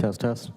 Test, test.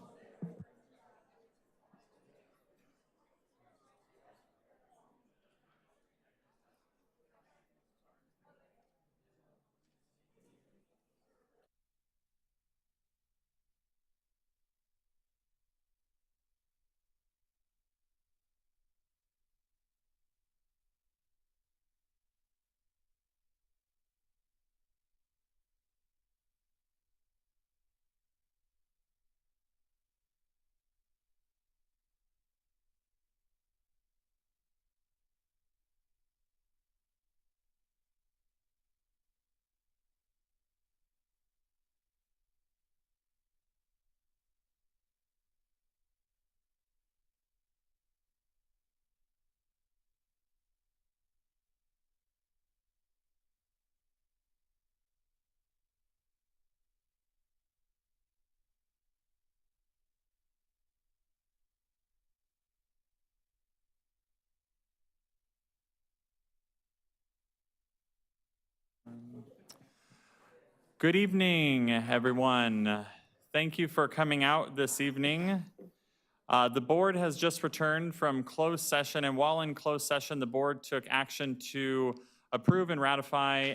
Good evening, everyone. Thank you for coming out this evening. The board has just returned from closed session, and while in closed session, the board took action to approve and ratify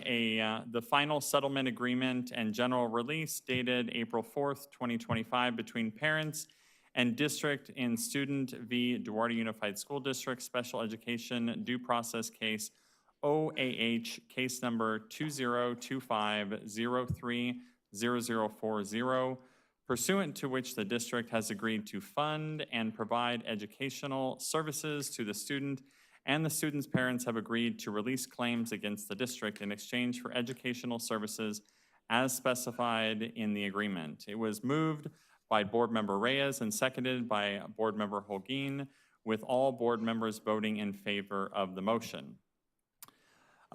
the final settlement agreement and general release dated April 4th, 2025 between parents and district in Student v. Duarte Unified School District Special Education Due Process Case OAH case number 2025030040, pursuant to which the district has agreed to fund and provide educational services to the student, and the student's parents have agreed to release claims against the district in exchange for educational services as specified in the agreement. It was moved by Board Member Reyes and seconded by Board Member Holguin, with all board members voting in favor of the motion.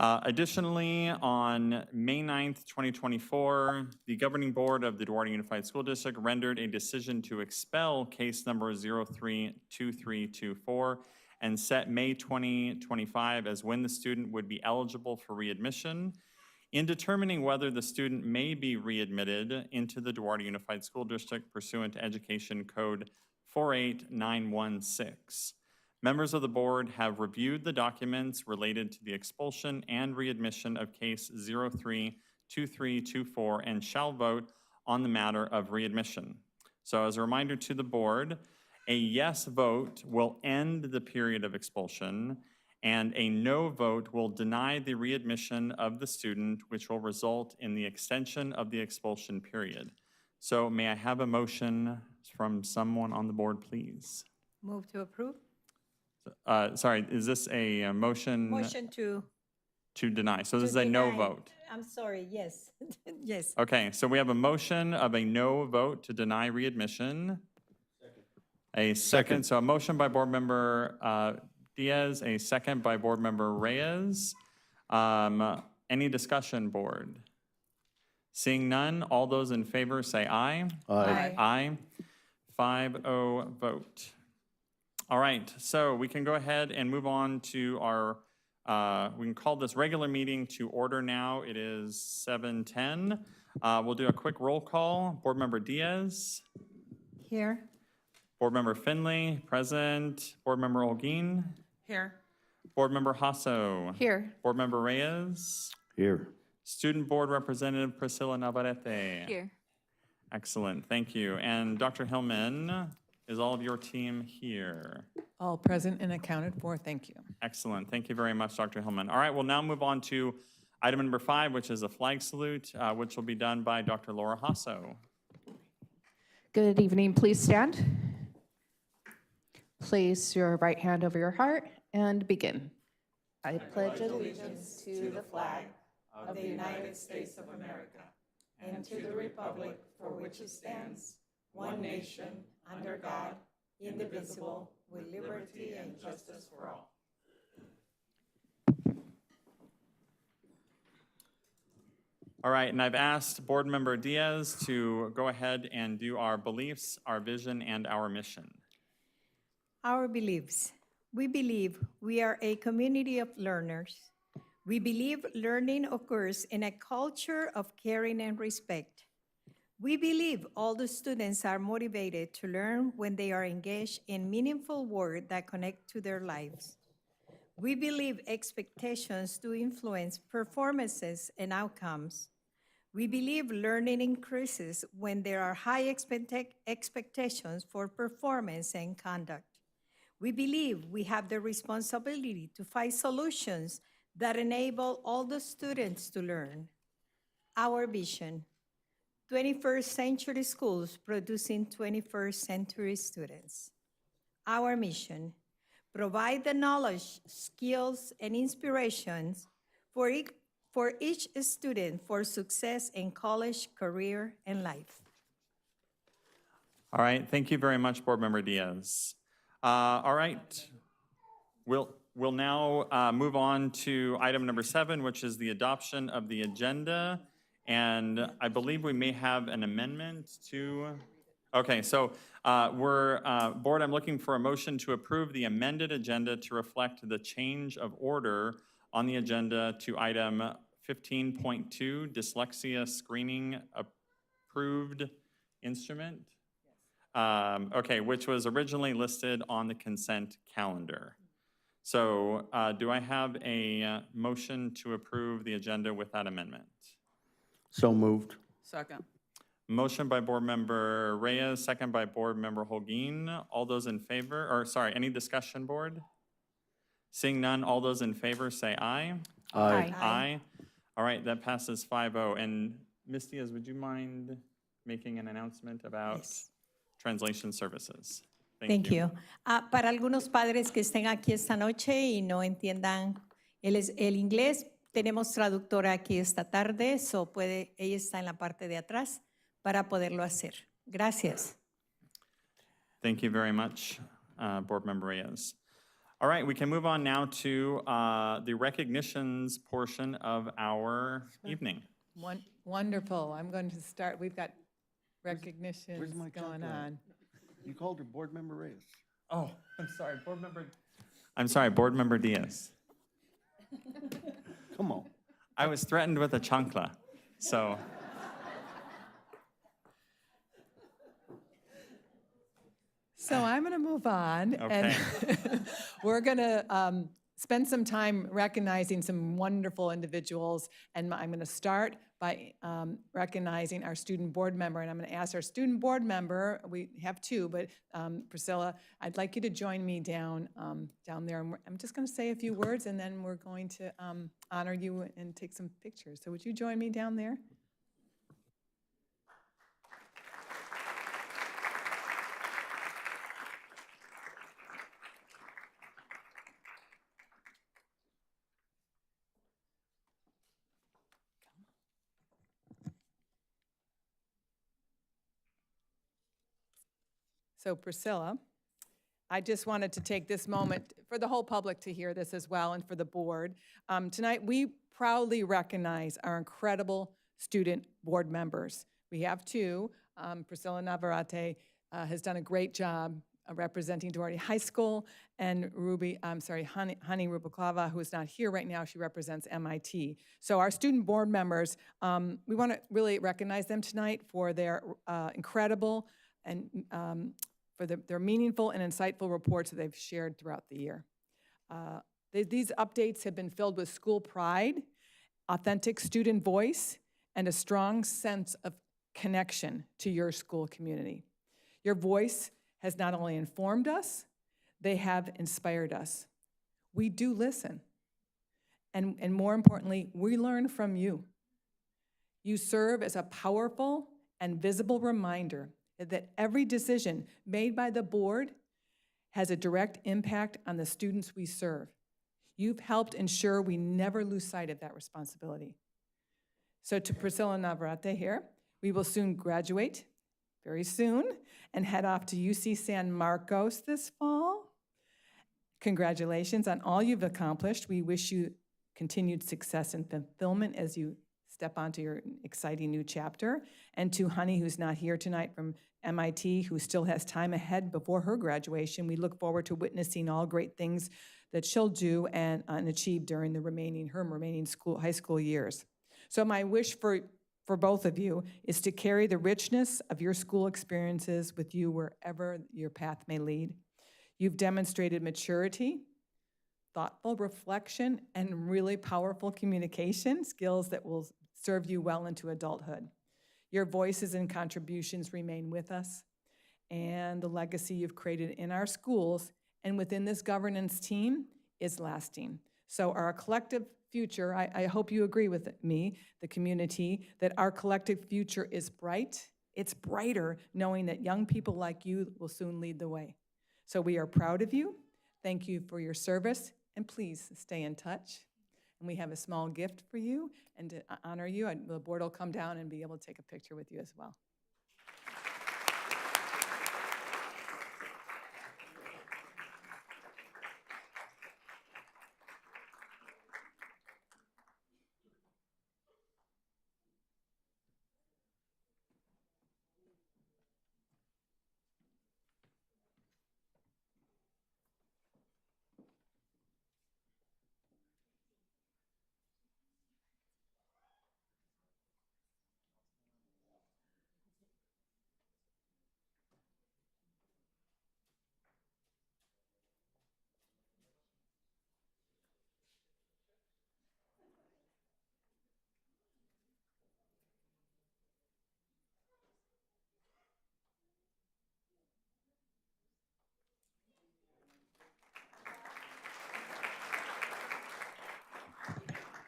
Additionally, on May 9th, 2024, the governing board of the Duarte Unified School District rendered a decision to expel case number 032324 and set May 2025 as when the student would be eligible for readmission. In determining whether the student may be readmitted into the Duarte Unified School District pursuant to Education Code 48916. Members of the board have reviewed the documents related to the expulsion and readmission of case 032324 and shall vote on the matter of readmission. So as a reminder to the board, a yes vote will end the period of expulsion, and a no vote will deny the readmission of the student, which will result in the extension of the expulsion period. So may I have a motion from someone on the board, please? Move to approve. Sorry, is this a motion? Motion to deny. So this is a no vote. I'm sorry, yes. Yes. Okay, so we have a motion of a no vote to deny readmission. A second. So a motion by Board Member Diaz, a second by Board Member Reyes. Any discussion, board? Seeing none, all those in favor say aye. Aye. Aye. 5-0 vote. All right, so we can go ahead and move on to our, we can call this regular meeting to order now. It is 7:10. We'll do a quick roll call. Board Member Diaz. Here. Board Member Finley, present. Board Member Holguin. Here. Board Member Hasso. Here. Board Member Reyes. Here. Student Board Representative Priscilla Navarrete. Here. Excellent, thank you. And Dr. Hillman, is all of your team here? All present and accounted for, thank you. Excellent, thank you very much, Dr. Hillman. All right, we'll now move on to item number 5, which is a flag salute, which will be done by Dr. Laura Hasso. Good evening, please stand. Place your right hand over your heart and begin. I pledge allegiance to the flag of the United States of America and to the republic for which it stands, one nation, under God, indivisible, with liberty and justice for all. All right, and I've asked Board Member Diaz to go ahead and do our beliefs, our vision, and our mission. Our beliefs. We believe we are a community of learners. We believe learning occurs in a culture of caring and respect. We believe all the students are motivated to learn when they are engaged in meaningful work that connect to their lives. We believe expectations do influence performances and outcomes. We believe learning increases when there are high expectations for performance and conduct. We believe we have the responsibility to find solutions that enable all the students to learn. Our vision, 21st century schools producing 21st century students. Our mission, provide the knowledge, skills, and inspirations for each student for success in college, career, and life. All right, thank you very much, Board Member Diaz. All right, we'll now move on to item number 7, which is the adoption of the agenda. And I believe we may have an amendment to, okay, so Board, I'm looking for a motion to approve the amended agenda to reflect the change of order on the agenda to item 15.2, dyslexia screening approved instrument. Okay, which was originally listed on the consent calendar. So do I have a motion to approve the agenda with that amendment? So moved. Second. Motion by Board Member Reyes, second by Board Member Holguin. All those in favor, or sorry, any discussion, Board? Seeing none, all those in favor say aye. Aye. Aye. All right, that passes 5-0. And Ms. Diaz, would you mind making an announcement about Yes. translation services? Thank you. Para algunos padres que estén aquí esta noche y no entiendan el inglés, tenemos traductora aquí esta tarde, ella está en la parte de atrás para poderlo hacer. Gracias. Thank you very much, Board Member Reyes. All right, we can move on now to the recognitions portion of our evening. Wonderful. I'm going to start. We've got recognitions where's my going chocolate? on. You called her Board Member Reyes. Oh, I'm sorry, Board Member Diaz. Come on. I was threatened with a chancla, so. So I'm going to move on. Okay. And we're going to spend some time recognizing some wonderful individuals. And I'm going to start by recognizing our student board member. And I'm going to ask our student board member, we have two, but Priscilla, I'd like you to join me down there. And I'm just going to say a few words, and then we're going to honor you and take some pictures. So would you join me down there? So Priscilla, I just wanted to take this moment for the whole public to hear this as well, and for the board. Tonight, we proudly recognize our incredible student board members. We have two. Priscilla Navarrete has done a great job representing Duarte High School, and Honey Rubalcava, who is not here right now, she represents MIT. So our student board members, we want to really recognize them tonight for their incredible and for their meaningful and insightful reports that they've shared throughout the year. These updates have been filled with school pride, authentic student voice, and a strong sense of connection to your school community. Your voice has not only informed us, they have inspired us. We do listen. And more importantly, we learn from you. You serve as a powerful and visible reminder that every decision made by the board has a direct impact on the students we serve. You've helped ensure we never lose sight of that responsibility. So to Priscilla Navarrete here, we will soon graduate, very soon, and head off to UC San Marcos this fall. Congratulations on all you've accomplished. We wish you continued success and fulfillment as you step onto your exciting new chapter. And to Honey, who's not here tonight from MIT, who still has time ahead before her graduation, we look forward to witnessing all great things that she'll do and achieve during her remaining high school years. So my wish for for both of you is to carry the richness of your school experiences with you wherever your path may lead. You've demonstrated maturity, thoughtful reflection, and really powerful communication skills that will serve you well into adulthood. Your voices and contributions remain with us, and the legacy you've created in our schools and within this governance team is lasting. So our collective future, I hope you agree with me, the community, that our collective future is bright. It's brighter knowing that young people like you will soon lead the way. So we are proud of you. Thank you for your service, and please stay in touch. And we have a small gift for you, and to honor you, the board will come down and be able to take a picture with you as well.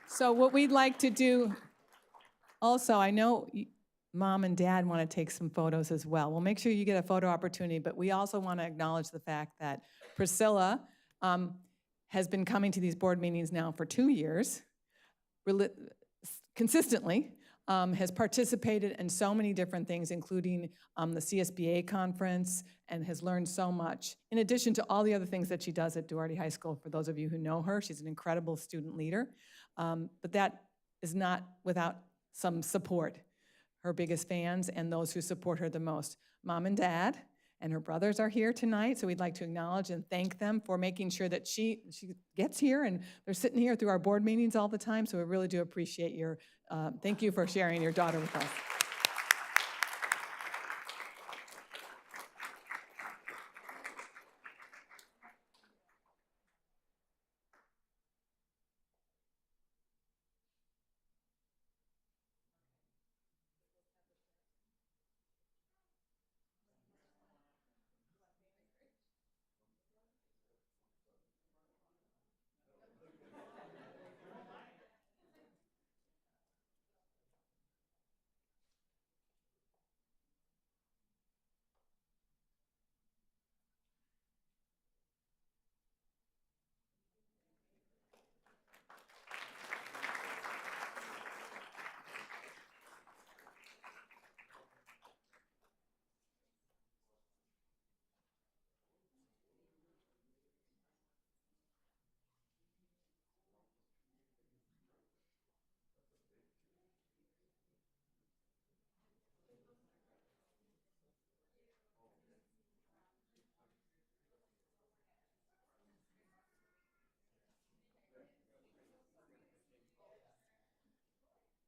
So what we'd like to do, also, I know Mom and Dad want to take some photos as well. We'll make sure you get a photo opportunity, but we also want to acknowledge the fact that Priscilla has been coming to these board meetings now for 2 years, consistently, has participated in so many different things, including the CSBA conference, and has learned so much, in addition to all the other things that she does at Duarte High School. For those of you who know her, she's an incredible student leader, but that is not without some support. Her biggest fans and those who support her the most. Mom and Dad and her brothers are here tonight, so we'd like to acknowledge and thank them for making sure that she gets here, and they're sitting here through our board meetings all the time, so we really do appreciate your, thank you for sharing your daughter with us.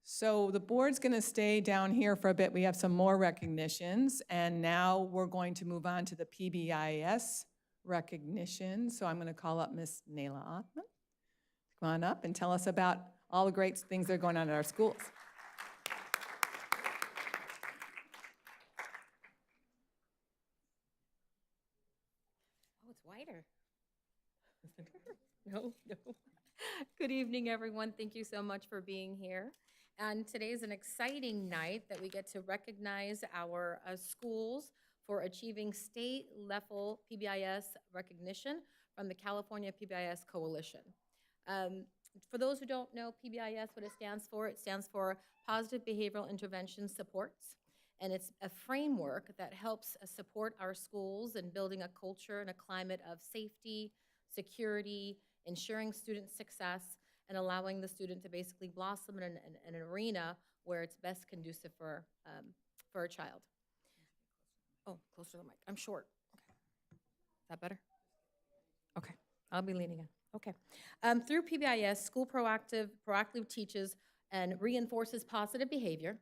So the board's going to stay down here for a bit. We have some more recognitions, and now we're going to move on to the PBIS recognition. So I'm going to call up Miss Nayla Othman. Come on up and tell us about all the great things that are going on at our schools. Oh, it's wider. No. Good evening, everyone. Thank you so much for being here. And today is an exciting night that we get to recognize our schools for achieving state-level PBIS recognition from the California PBIS Coalition. For those who don't know PBIS, what it stands for Positive Behavioral Intervention Supports. And it's a framework that helps support our schools in building a culture and a climate of safety, security, ensuring student success, and allowing the student to basically blossom in an arena where it's best conducive for a child. Oh, closer to the mic. I'm short. Okay. Is that better? Okay. I'll be leaning in. Okay. Through PBIS, school proactively teaches and reinforces positive behavior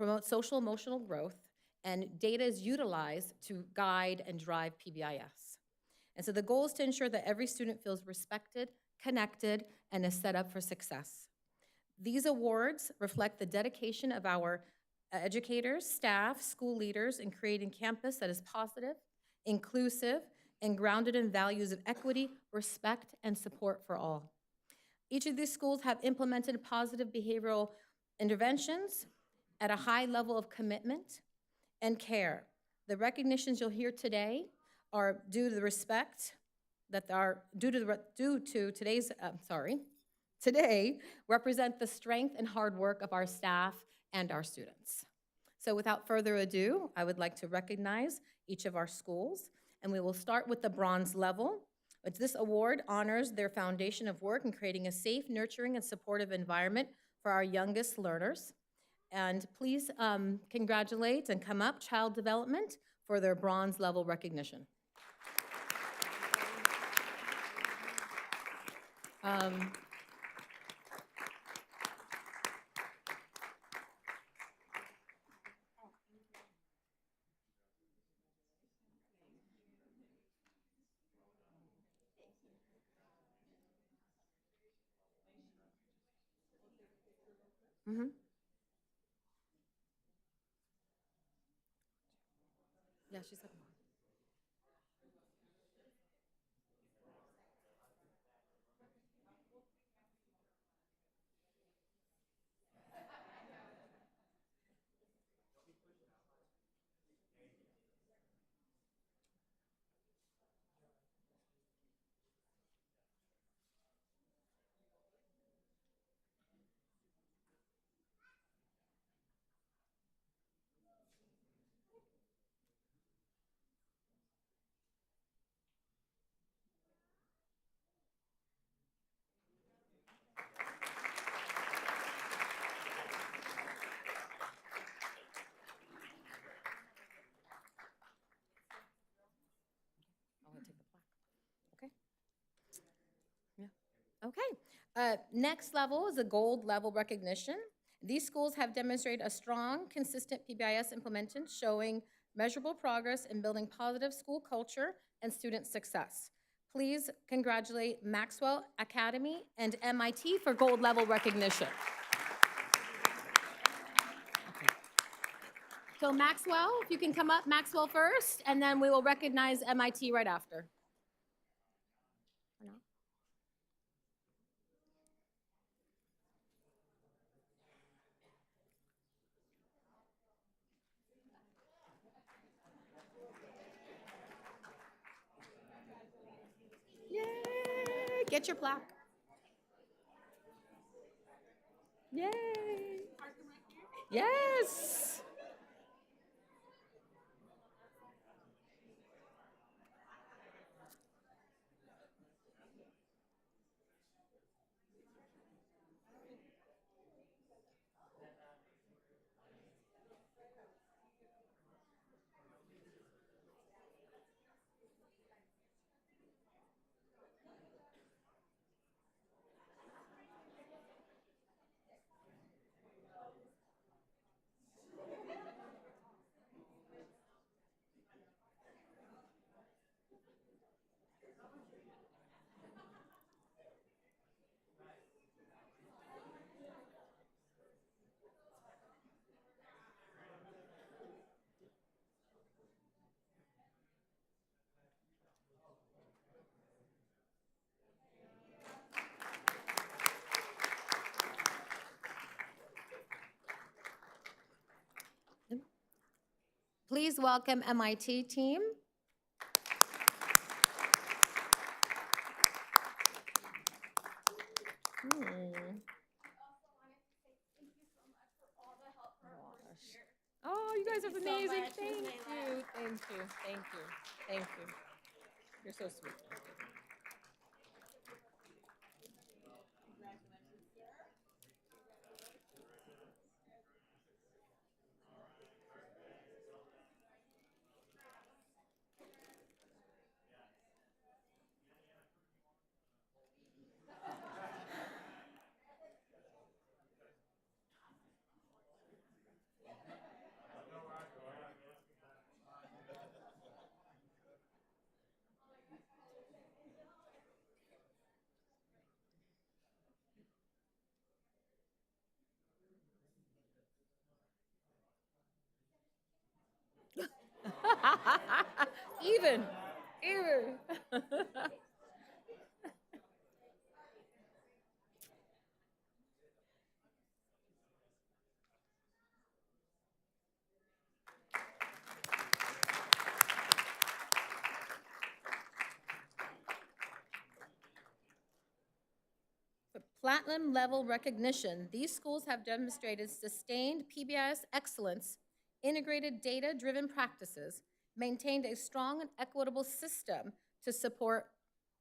promote social emotional growth, and data is utilized to guide and drive PBIS. And so the goal is to ensure that every student feels respected, connected, and is set up for success. These awards reflect the dedication of our educators, staff, school leaders in creating campus that is positive, inclusive, and grounded in values of equity, respect, and support for all. Each of these schools have implemented positive behavioral interventions at a high level of commitment and care. The recognitions you'll hear today are due to the respect that are due to today's, today represent the strength and hard work of our staff and our students. So without further ado, I would like to recognize each of our schools, and we will start with the bronze level. This award honors their foundation of work in creating a safe, nurturing, and supportive environment for our youngest learners. And please congratulate and come up Child Development for their bronze level recognition. Yeah, she said. I'm gonna take the plaque. Okay. Yeah. Okay. Next level is a gold level recognition. These schools have demonstrated a strong, consistent PBIS implementation, showing measurable progress in building positive school culture and student success. Please congratulate Maxwell Academy and MIT for gold level recognition. So Maxwell, if you can come up, Maxwell first, and then we will recognize MIT right after. Or not? Yay! Get your plaque. Yay! Yes! Please welcome MIT team. Oh, you guys are amazing. Thank you. Thank you. Thank you. Thank you. You're so sweet. Even, even. Platinum level recognition. These schools have demonstrated sustained PBIS excellence, integrated data-driven practices, maintained a strong and equitable system to support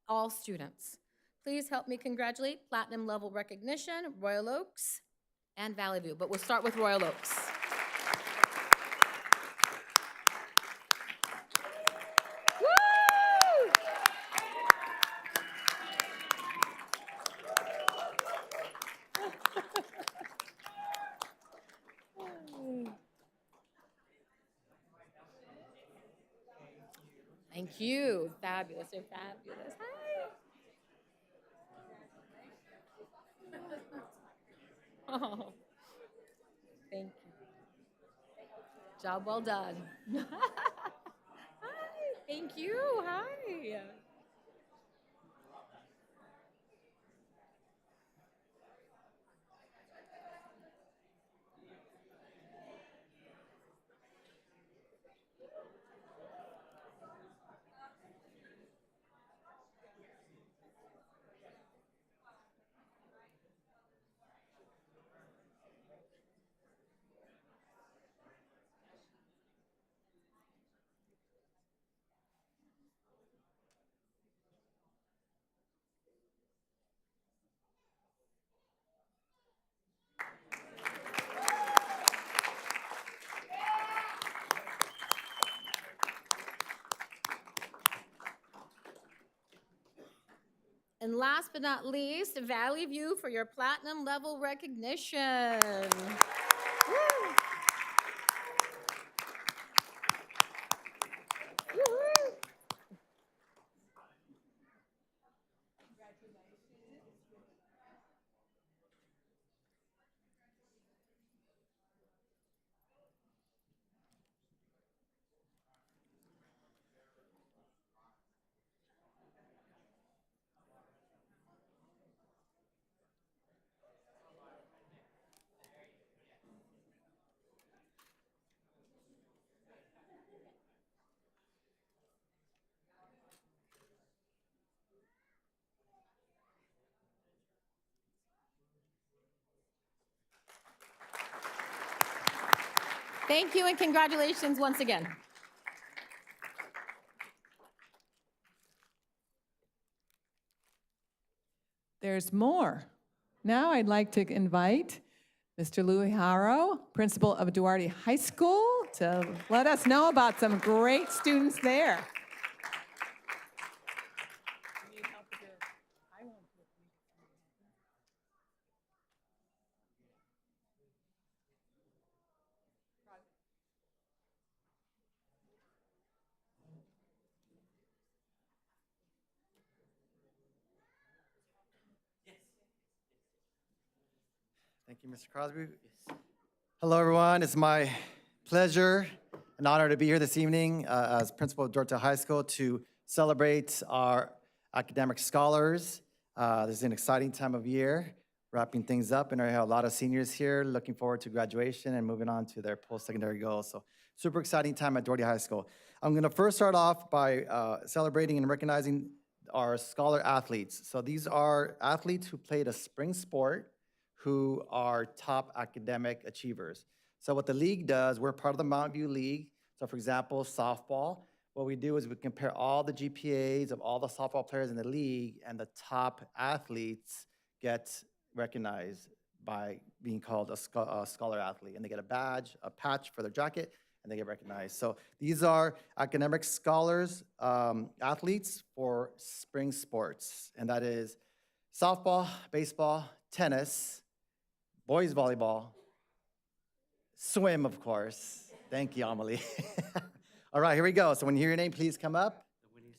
all students. Please help me congratulate platinum level recognition, Royal Oaks and Valley View, but we'll start with Royal Oaks. Woo! Thank you. Fabulous. You're fabulous. Hi. Oh, thank you. Job well done. Hi. Thank you. Hi. And last but not least, Valley View for your platinum level recognition. Woo. Woo-hoo. Thank you and congratulations once again. There's more. Now I'd like to invite Mr. Louis Haro, principal of Duarte High School, to let us know about some great students there. Thank you, Mr. Crosby. Hello, everyone. It's my pleasure and honor to be here this evening as principal of Duarte High School to celebrate our academic scholars. This is an exciting time of year, wrapping things up, and I have a lot of seniors here looking forward to graduation and moving on to their post-secondary goals. So super exciting time at Duarte High School. I'm going to first start off by celebrating and recognizing our scholar athletes. So these are athletes who played a spring sport who are top academic achievers. So what the league does, we're part of the Mountain View League. So for example, softball, what we do is we compare all the GPAs of all the softball players in the league, and the top athletes get recognized by being called a scholar athlete. And they get a badge, a patch for their jacket, and they get recognized. So these are academic scholars, athletes for spring sports. And that is softball, baseball, tennis, boys volleyball, swim, of course. Thank you, Amelie. All right, here we go. So when you hear your name, please come up.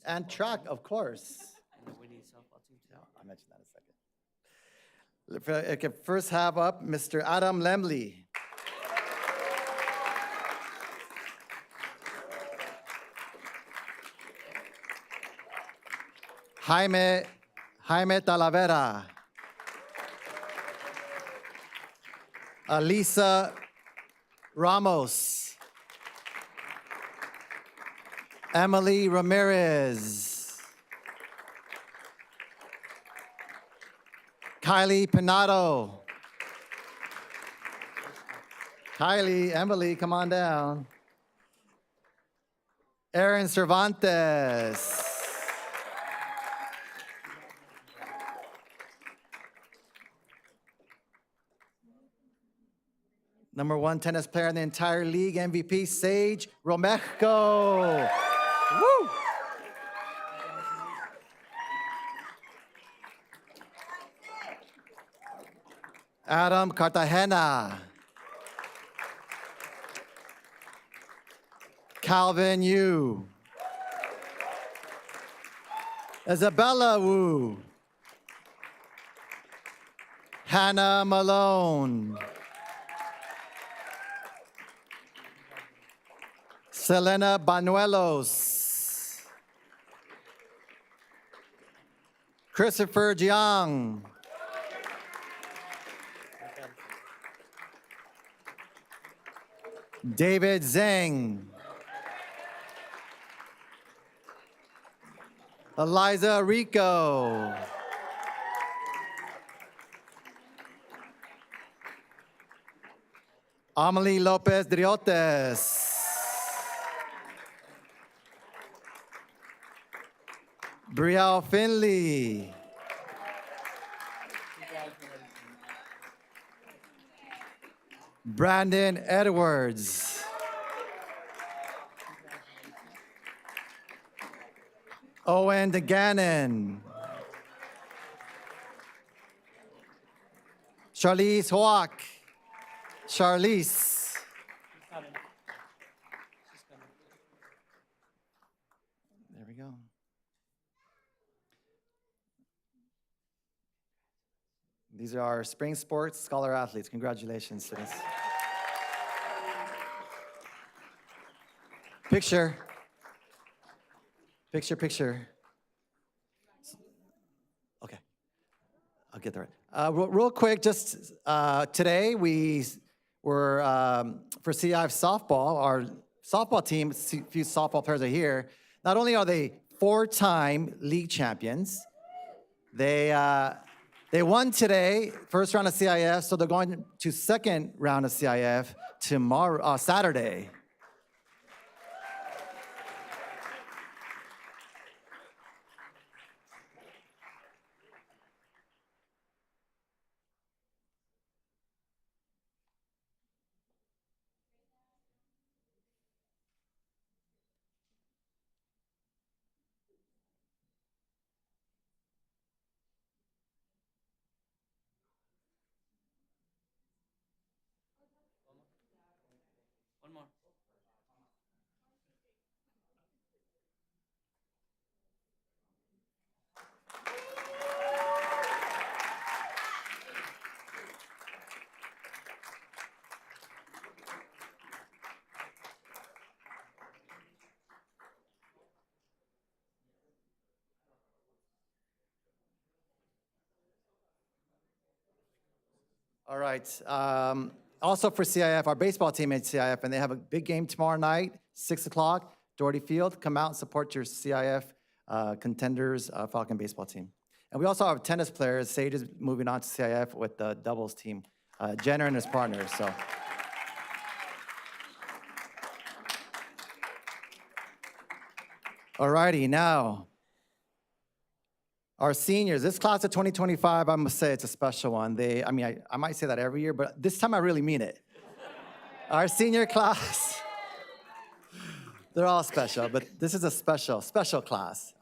And track, of course. And the winning softball team, too. I'll mention that in a second. I can first have up Mr. Adam Lemley. Jaime Talavera. Alisa Ramos. Emily Ramirez. Kylie Pinato. Kylie, Emily, come on down. Aaron Cervantes. Number 1 tennis player in the entire league, MVP, Sage Romejo. Woo! Adam Cartagena. Calvin Yu. Isabella Wu. Hannah Malone. Selena Banuelos. Christopher Jiang. David Zhang. Eliza Rico. Amelie Lopez Driotes. Brielle Finley. Brandon Edwards. Owen DeGannon. Charlize Hoak. Charlize. There we go. These are our spring sports scholar athletes. Congratulations, students. Picture. Picture. Okay, I'll get there. Real quick, just today we were, for CIF softball, our softball team, a few softball players are here. Not only are they 4-time league champions, they won today, first round of CIF, so they're going to second round of CIF tomorrow, Saturday. All right. Also for CIF, our baseball team at CIF, and they have a big game tomorrow night, 6 o'clock, Duarte Field. Come out and support your CIF contenders Falcon baseball team. And we also have tennis players. Sage is moving on to CIF with the doubles team, Jenner and his partners. So. All righty, now. Our seniors, this class of 2025, I must say it's a special one. I might say that every year, but this time I really mean it. Our senior class, they're all special, but this is a special class.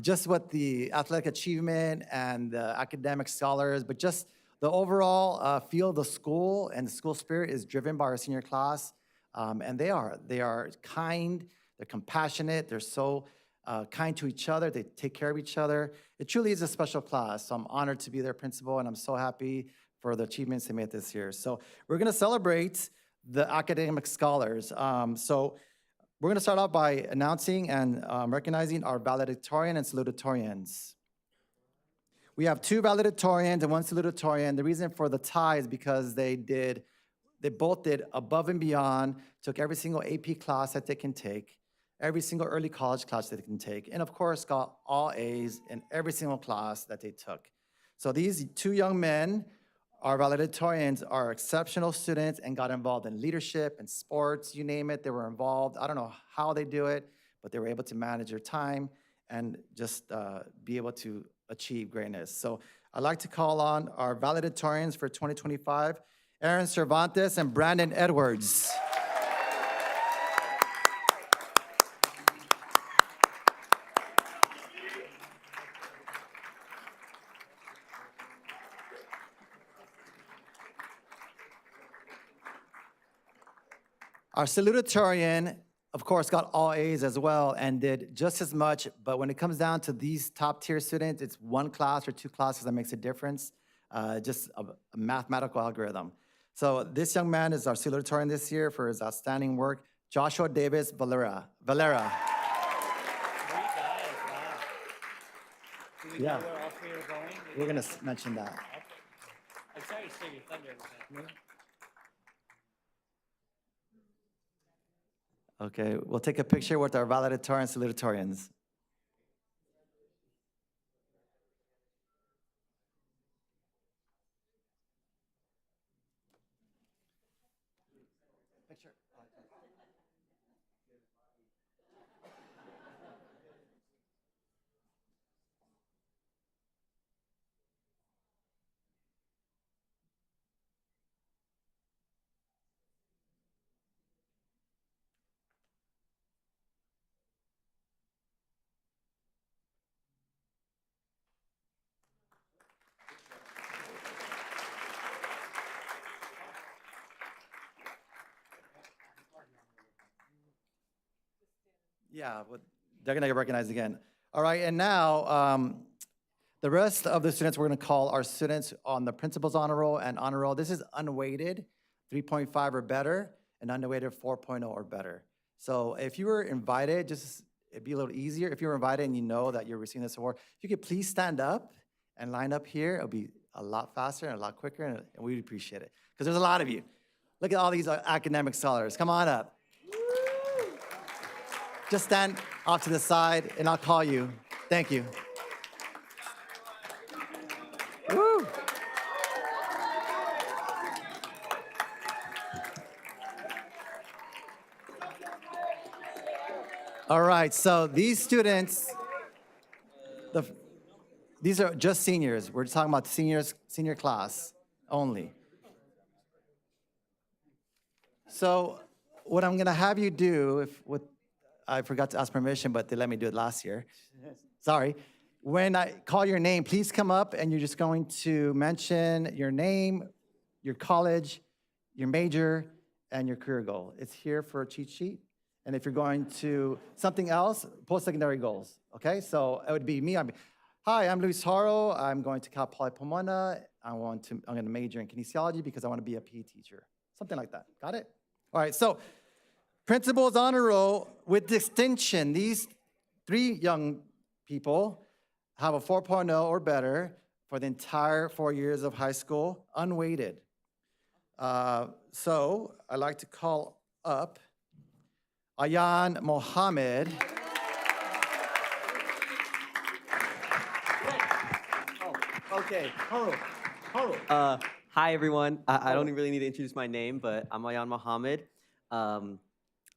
Just with the athletic achievement and the academic scholars, but just the overall feel of the school and the school spirit is driven by our senior class. And they are kind, they're compassionate, they're so kind to each other, they take care of each other. It truly is a special class, so I'm honored to be their principal, and I'm so happy for the achievements they made this year. So we're gonna celebrate the academic scholars. So We're going to start off by announcing and recognizing our valedictorian and salutatorians. We have 2 valedictorians and 1 salutatorian. The reason for the tie is because they both did above and beyond, took every single AP class that they can take, every single early college class that they can take, and of course got all A's in every single class that they took. So these 2 young men, our valedictorians, are exceptional students and got involved in leadership and sports, you name it, they were involved. I don't know how they do it, but they were able to manage their time and just be able to achieve greatness. So I'd like to call on our valedictorians for 2025, Aaron Cervantes and Brandon Edwards. Our salutatorian, of course, got all A's as well and did just as much, but when it comes down to these top tier students, it's 1 class or 2 classes that makes a difference, just a mathematical algorithm. So this young man is our salutatorian this year for his outstanding work, Joshua Davis Valera. Yeah, we're gonna mention that. I'm sorry to steal your thunder. Okay, we'll take a picture with our valedictorian and salutatorians. Yeah, well, they're gonna get recognized again. All right, and now, the rest of the students we're gonna call our students on the principal's honor roll and honor roll. This is unweighted, 3.5 or better, and unweighted 4.0 or better. So if you were invited, it'd be a little easier. If you were invited and you know that you're receiving this award, if you could please stand up and line up here, it'll be a lot faster and a lot quicker, and we'd appreciate it. Because there's a lot of you. Look at all these academic scholars. Come on up. Just stand off to the side, and I'll call you. Thank you. Woo! All right, so these students, these are just seniors. We're talking about senior class only. So what I'm gonna have you do, I forgot to ask permission, but they let me do it last year. Sorry. When I call your name, please come up and you're just going to mention your name, your college, your major, and your career goal. It's here for a cheat sheet. And if you're going to something else, post-secondary goals, okay? So it would be me. Hi, I'm Luis Haro. I'm going to Cal Poly Pomona. I'm going to major in kinesiology because I want to be a PE teacher. Something like that. Got it? All right, so principal's honor roll with distinction. These 3 young people have a 4.0 or better for the entire 4 years of high school, unweighted. So I'd like to call up Ayan Mohammed. Okay, Haro. Hi, everyone. I don't really need to introduce my name, but I'm Ayan Mohammed.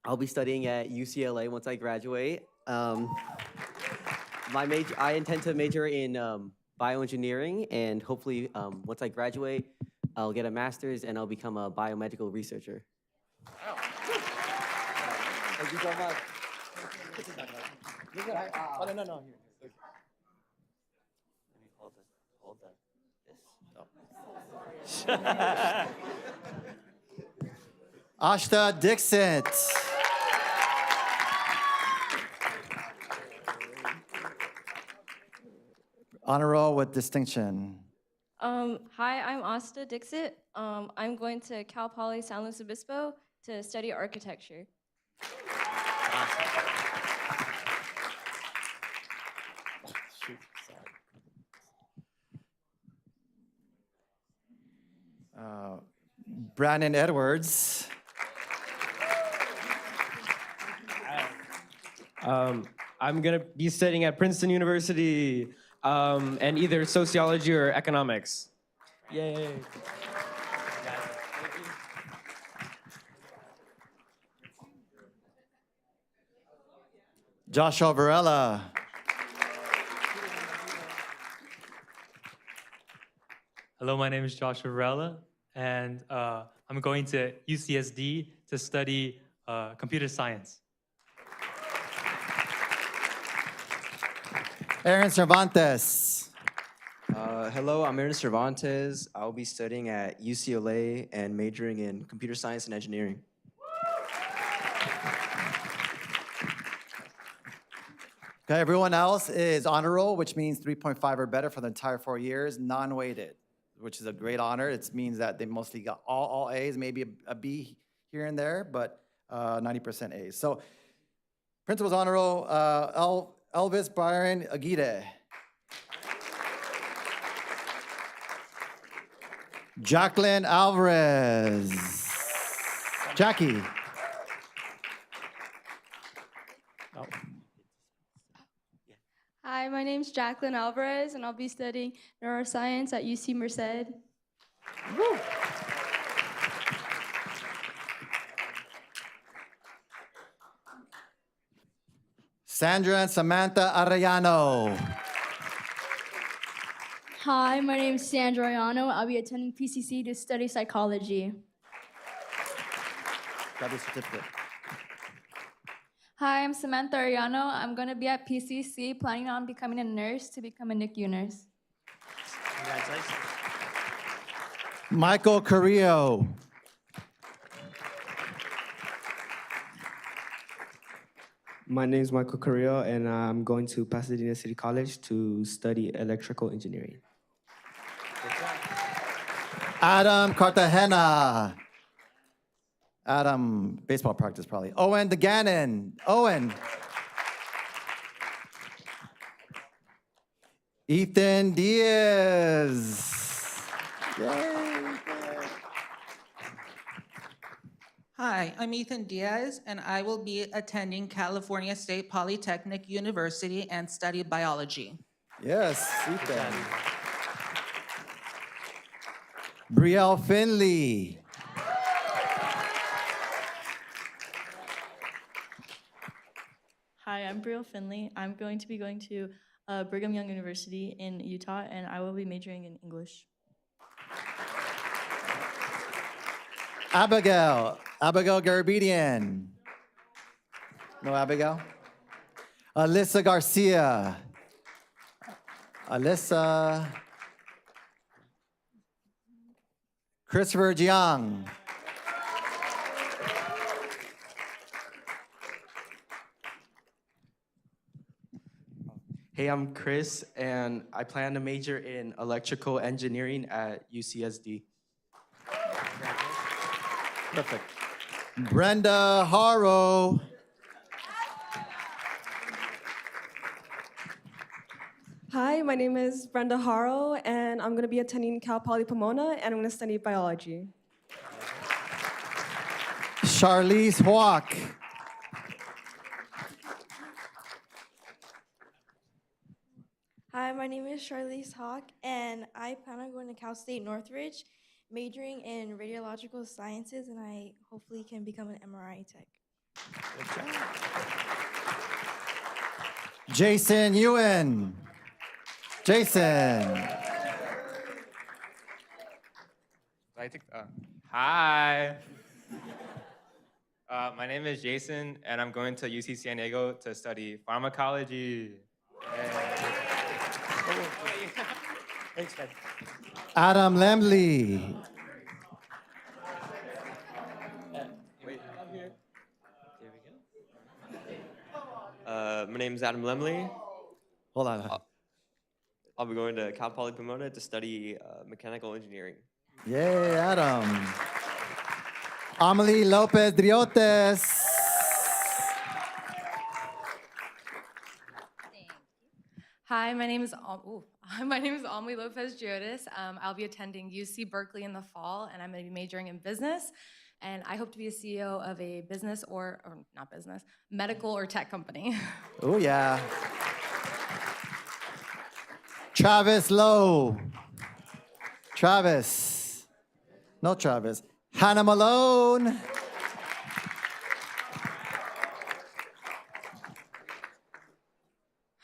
I'll be studying at UCLA once I graduate. I intend to major in bioengineering, and hopefully, once I graduate, I'll get a master's and I'll become a biomedical researcher. Thank you so much. No. Hold that. Ashta Dixit. Honor roll with distinction. Hi, I'm Asta Dixit. I'm going to Cal Poly San Luis Obispo to study architecture. Shoot, sorry. Brandon Edwards. I'm going to be studying at Princeton University and either sociology or economics. Yay. Joshua Varela. Hello, my name is Joshua Varela, and I'm going to UCSD to study computer science. Aaron Cervantes. Hello, I'm Aaron Cervantes. I'll be studying at UCLA and majoring in computer science and engineering. Okay, everyone else is honor roll, which means 3.5 or better for the entire 4 years, non-weighted, which is a great honor. It means that they mostly got all A's, maybe a B here and there, but 90% A's. So principal's honor roll, Elvis Byron Aguirre. Jacqueline Alvarez. Jackie. Hi, my name's Jacqueline Alvarez, and I'll be studying neuroscience at UC Merced. Woo. Sandra and Samantha Arellano. Hi, my name is Sandra Ayano. I'll be attending PCC to study psychology. Got your certificate. Hi, I'm Samantha Ayano. I'm going to be at PCC, planning on becoming a nurse to become a NICU nurse. Congratulations. Michael Carrillo. My name is Michael Carrillo, and I'm going to Pasadena City College to study electrical engineering. Adam Cartagena. Adam, baseball practice probably. Owen DeGannon. Owen. Ethan Diaz. Yay. Hi, I'm Ethan Diaz, and I will be attending California State Polytechnic University and study biology. Yes, Ethan. Brielle Finley. Hi, I'm Brielle Finley. I'm going to be going to Brigham Young University in Utah, and I will be majoring in English. Abigail Garabedian. No Abigail? Alyssa Garcia. Alyssa. Christopher Jiang. Hey, I'm Chris, and I plan to major in electrical engineering at UCSD. Perfect. Brenda Haro. Hi, my name is Brenda Haro, and I'm going to be attending Cal Poly Pomona, and I'm going to study biology. Charlize Huoc. Hi, my name is Charlize Hawk, and I plan on going to Cal State Northridge, majoring in radiological sciences, and I hopefully can become an MRI tech. Jason Ewan. Jason. Hi. My name is Jason, and I'm going to UC San Diego to study pharmacology. Thanks, man. Adam Lemley. My name is Adam Lemley. Hold on. I'll be going to Cal Poly Pomona to study mechanical engineering. Yay, Adam. Amelie Lopez Driotes. Hi, my name is my name is Almi Lopez Giotis. I'll be attending UC Berkeley in the fall, and I'm going to be majoring in business. And I hope to be a CEO of a business or not business, medical or tech company. Oh, yeah. Travis Lowe. Travis. No Travis. Hannah Malone.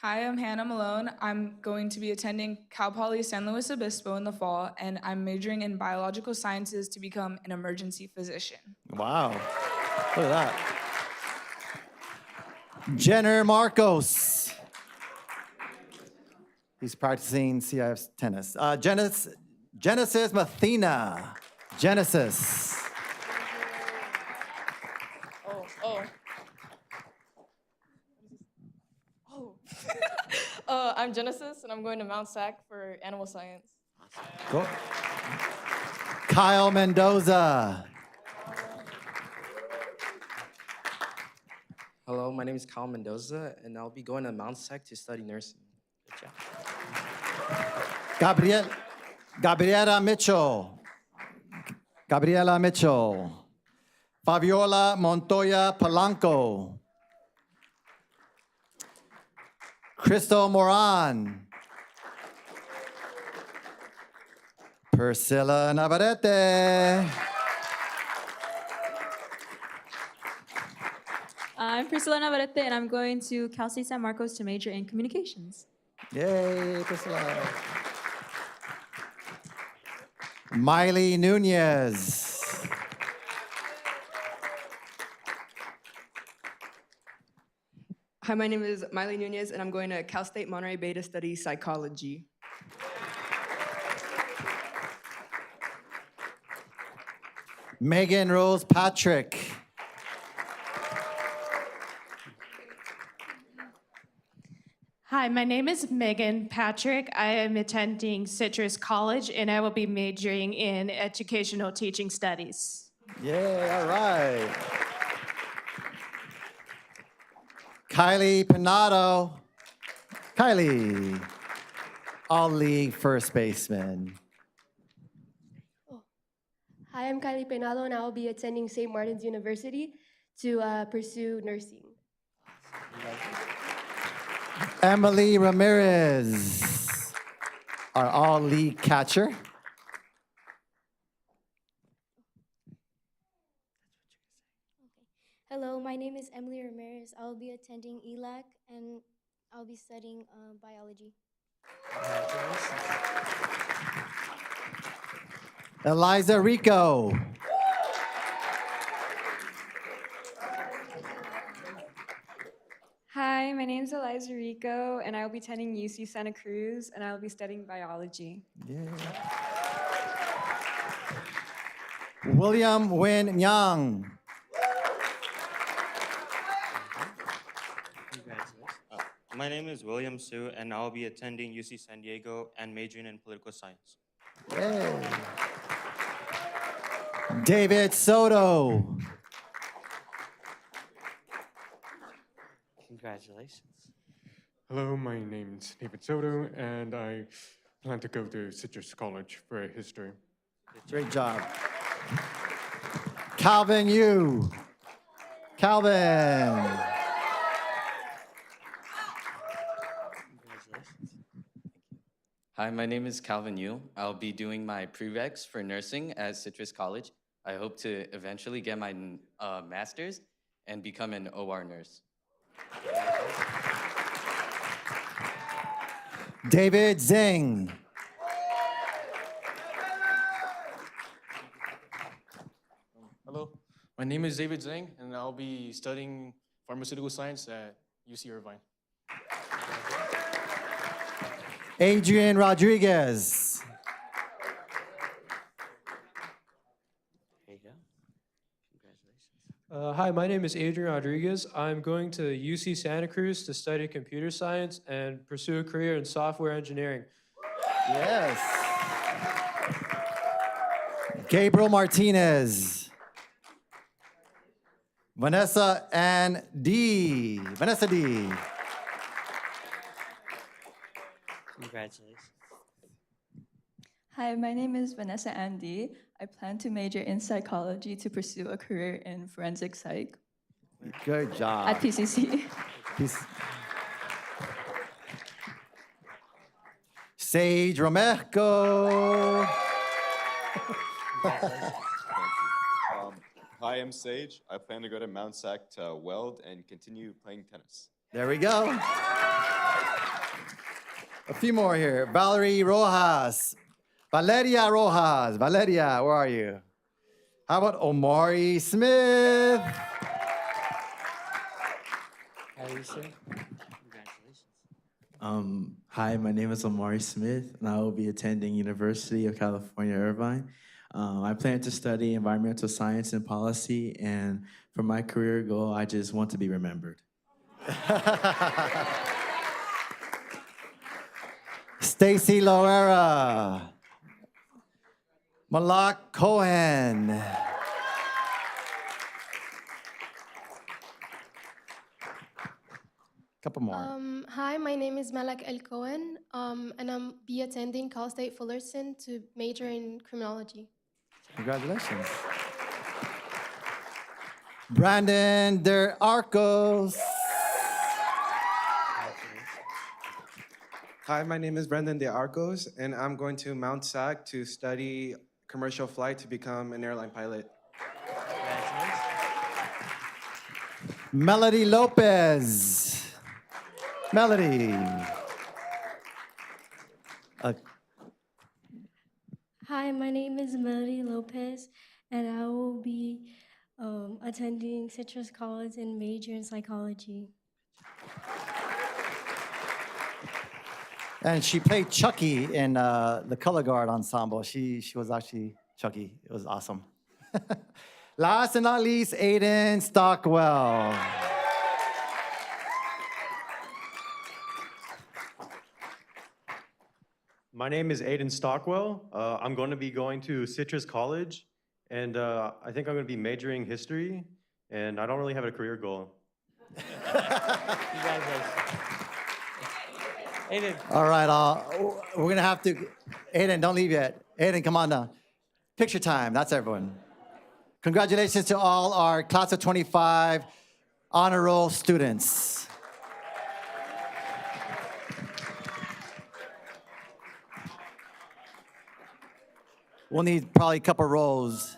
Hi, I'm Hannah Malone. I'm going to be attending Cal Poly San Luis Obispo in the fall, and I'm majoring in biological sciences to become an emergency physician. Wow. Look at that. Jenner Marcos. He's practicing CIF tennis. Genesis Mathena. Genesis. I'm Genesis, and I'm going to Mount Sac for animal science. Cool. Kyle Mendoza. Hello, my name is Kyle Mendoza, and I'll be going to Mount Sac to study nursing. Good job. Gabriela Mitchell. Gabriela Mitchell. Fabiola Montoya Polanco. Crystal Moran. Priscilla Navarrete. I'm Priscilla Navarrete, and I'm going to Cal State San Marcos to major in communications. Yay, Priscilla. Miley Nunez. Hi, my name is Miley Nunez, and I'm going to Cal State Monterey Bay to study psychology. Megan Rose Patrick. Hi, my name is Megan Patrick. I am attending Citrus College, and I will be majoring in educational teaching studies. Yeah, all right. Kylie Panado. Kylie, all-league first baseman. Hi, I'm Kylie Penado, and I will be attending St. Martin's University to pursue nursing. Emily Ramirez, our all-league catcher. Hello, my name is Emily Ramirez. I'll be attending ELAC, and I'll be studying biology. Eliza Rico. Hi, my name is Eliza Rico, and I will be attending UC Santa Cruz, and I will be studying biology. Yeah. William Win Yang. My name is William Su, and I'll be attending UC San Diego and majoring in political science. Yay. David Soto. Congratulations. Hello, my name's David Soto, and I plan to go to Citrus College for history. Great job. Calvin Yu. Calvin. Hi, my name is Calvin Yu. I'll be doing my prereqs for nursing at Citrus College. I hope to eventually get my master's and become an OR nurse. David Zhang. Hello, my name is David Zhang, and I'll be studying pharmaceutical science at UC Irvine. Adrian Rodriguez. There you go. Hi, my name is Adrian Rodriguez. I'm going to UC Santa Cruz to study computer science and pursue a career in software engineering. Yes. Gabriel Martinez. Vanessa Ann D. Vanessa D. Congratulations. Hi, my name is Vanessa Andy. I plan to major in psychology to pursue a career in forensic psych Good job. at PCC. Peace. Sage Romerco. Hi, I'm Sage. I plan to go to Mount Sac to weld and continue playing tennis. There we go. A few more here. Valerie Rojas. Valeria Rojas. Valeria, where are you? How about Omari Smith? How are you, sir? Hi, my name is Amari Smith, and I will be attending University of California, Irvine. I plan to study environmental science and policy, and for my career goal, I just want to be remembered. Stacy Loera. Malak Cohen. Couple more. Hi, my name is Malak El Cohen, and I'm be attending Cal State Fullerton to major in criminology. Congratulations. Brandon Der Arcos. Hi, my name is Brendan De Arcos, and I'm going to Mount Sac to study commercial flight to become an airline pilot. Melody Lopez. Melody. Hi, my name is Melody Lopez, and I will be attending Citrus College and major in psychology. And she played Chucky in the Color Guard ensemble. She was actually Chucky. It was awesome. Last and not least, Aiden Stockwell. My name is Aiden Stockwell. I'm going to be going to Citrus College, and I think I'm going to be majoring history, and I don't really have a career goal. Aiden. All right, we're going to have to, Aiden, don't leave yet. Aiden, come on down. Picture time, that's everyone. Congratulations to all our class of 25 honor roll students. We'll need probably a couple rows.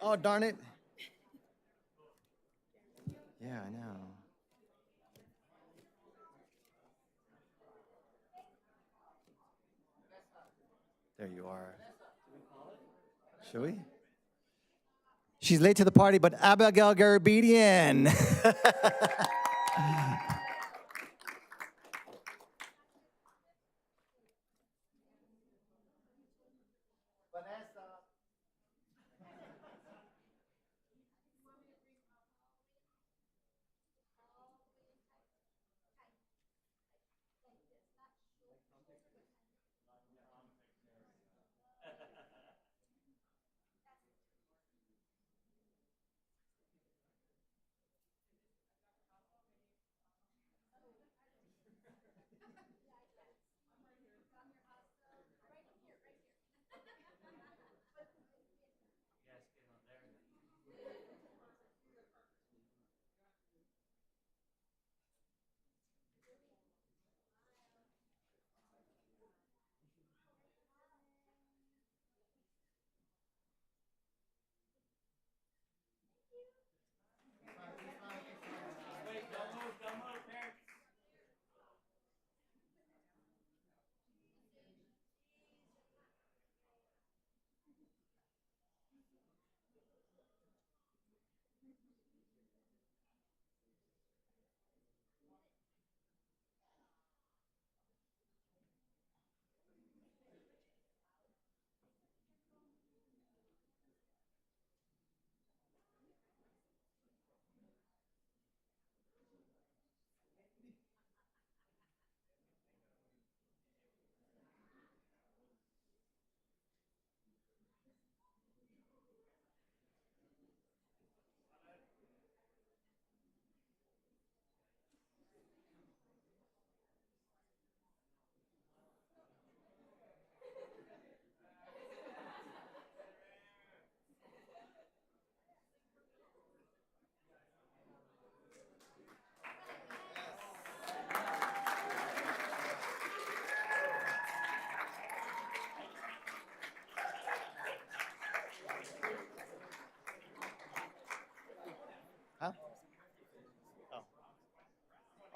Oh, darn it. Yeah, I know. There you are. Should we? She's late to the party, but Abigail Garabedian.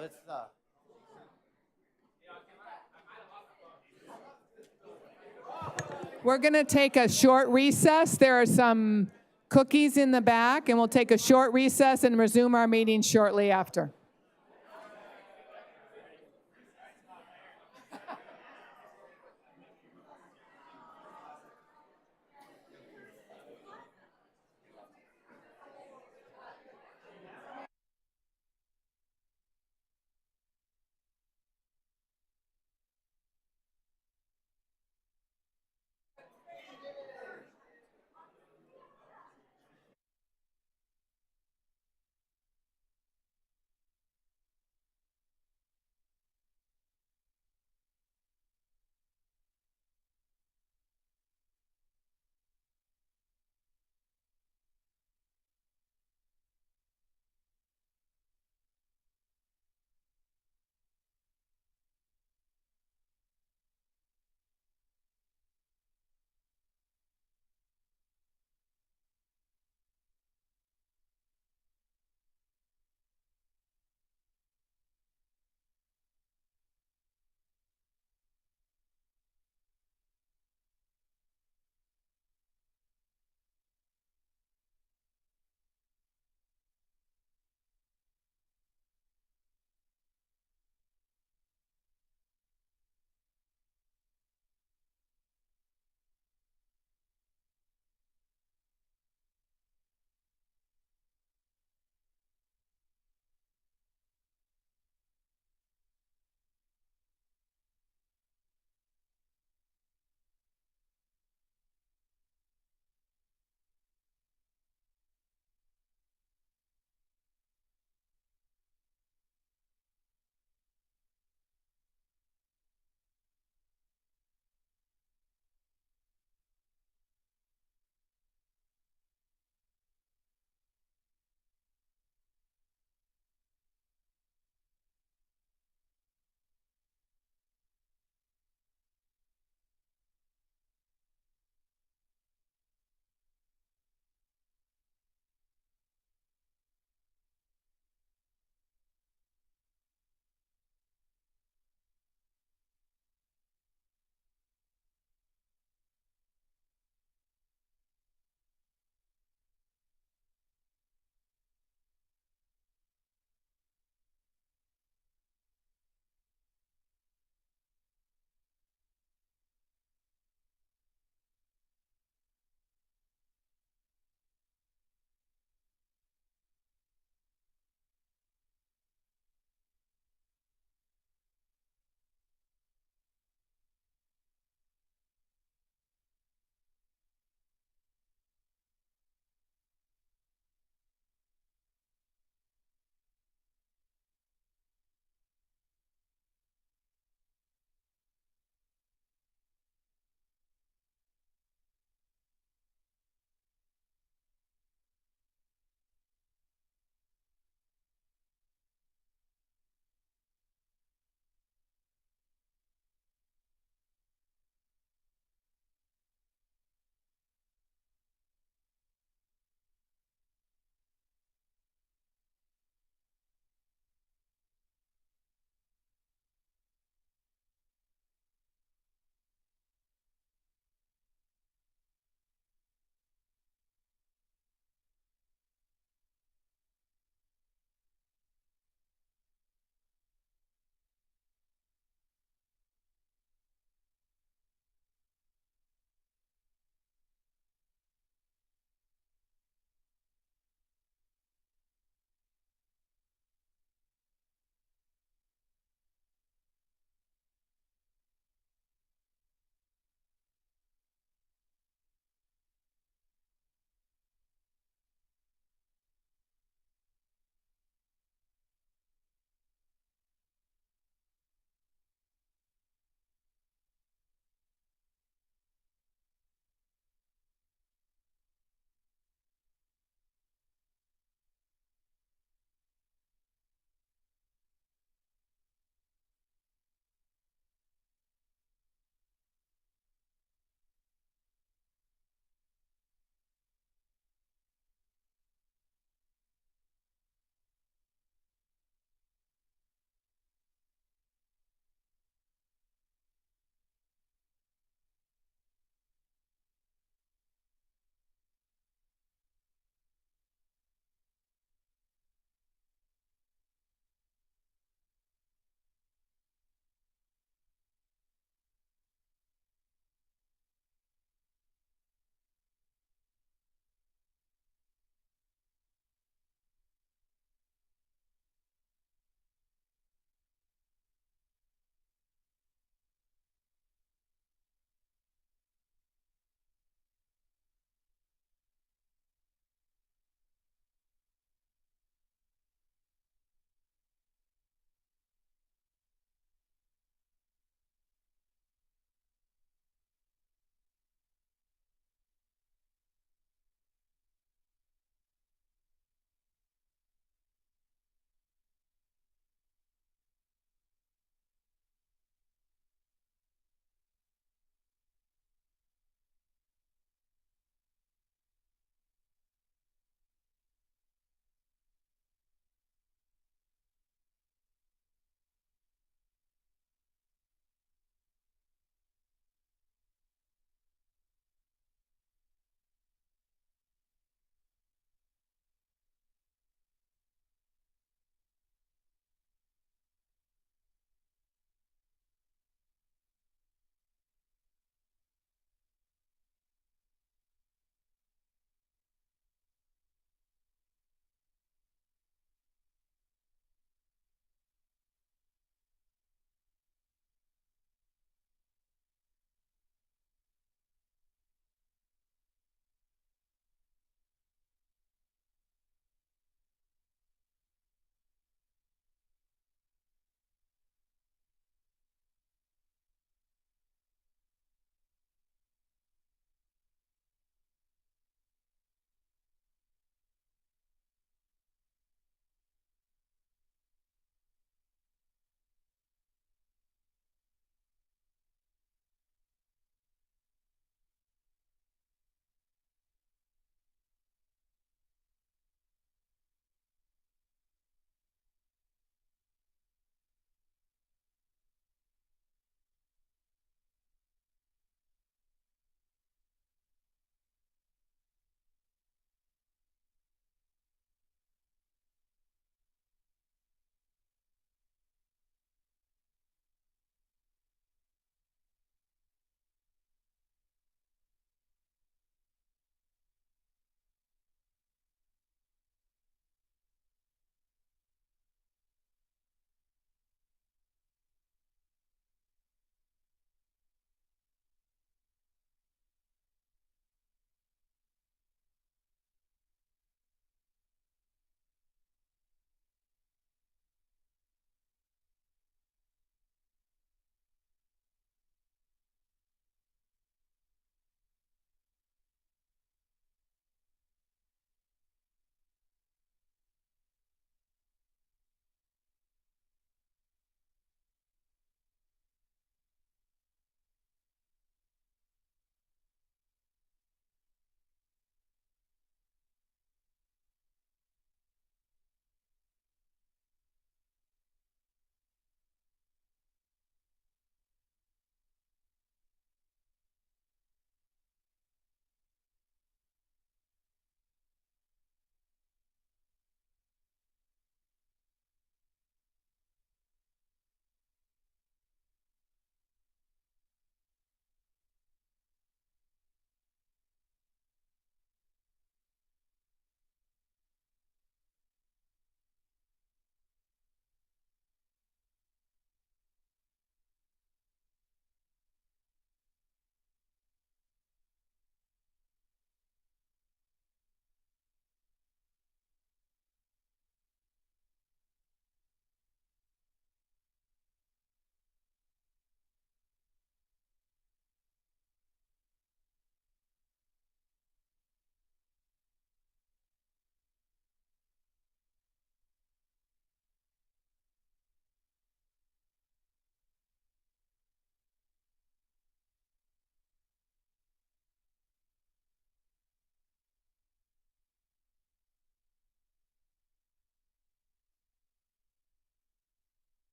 Oh, this is We're going to take a short recess. There are some cookies in the back, and we'll take a short recess and resume our meeting shortly after.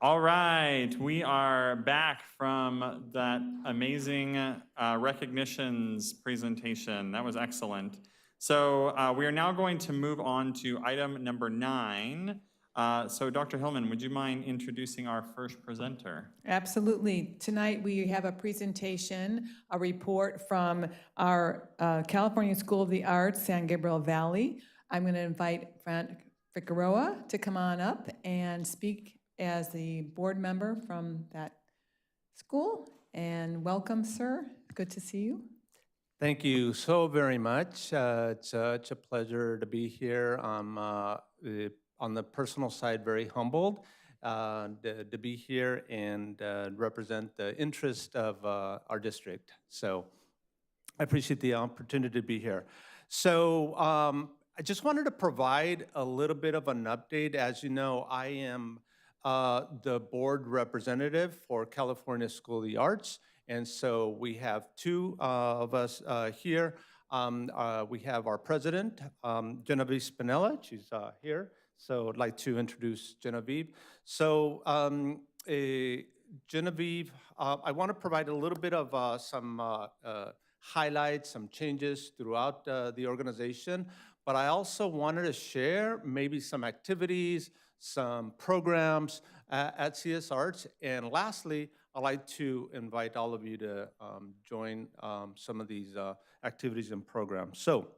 All right, we are back from that amazing recognitions presentation. That was excellent. So we are now going to move on to item number 9. So Dr. Hillman, would you mind introducing our first presenter? Absolutely. Tonight we have a presentation, a report from our California School of the Arts, San Gabriel Valley. I'm going to invite Fran Figueroa to come on up and speak as the board member from that school. And welcome, sir. Good to see you. Thank you so very much. It's such a pleasure to be here. I'm on the personal side very humbled to be here and represent the interest of our district. So I appreciate the opportunity to be here. So I just wanted to provide a little bit of an update. As you know, I am the board representative for California School of the Arts. And so we have two of us here. We have our president, Genevieve Spinella. She's here. So I'd like to introduce Genevieve. So Genevieve, I want to provide a little bit of some highlights, some changes throughout the organization. But I also wanted to share maybe some activities, some programs at CS Arts. And lastly, I'd like to invite all of you to join some of these activities and programs. So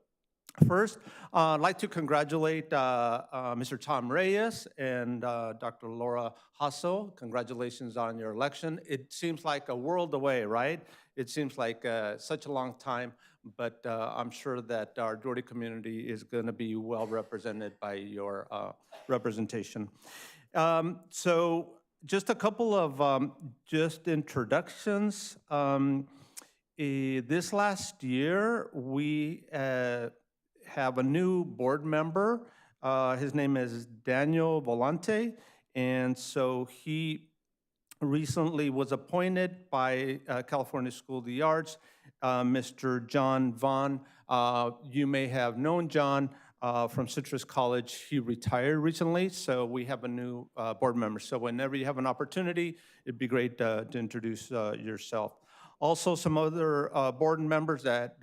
first, I'd like to congratulate Mr. Tom Reyes and Dr. Laura Hassel. Congratulations on your election. It seems like a world away, right? It seems like such a long time, but I'm sure that our Duarte community is going to be well represented by your representation. So just a couple of just introductions. This last year, we have a new board member. His name is Daniel Volante, and so he recently was appointed by California School of the Arts, Mr. John Vaughn. You may have known John from Citrus College. He retired recently, so we have a new board member. So whenever you have an opportunity, it'd be great to introduce yourself. Also, some other board members that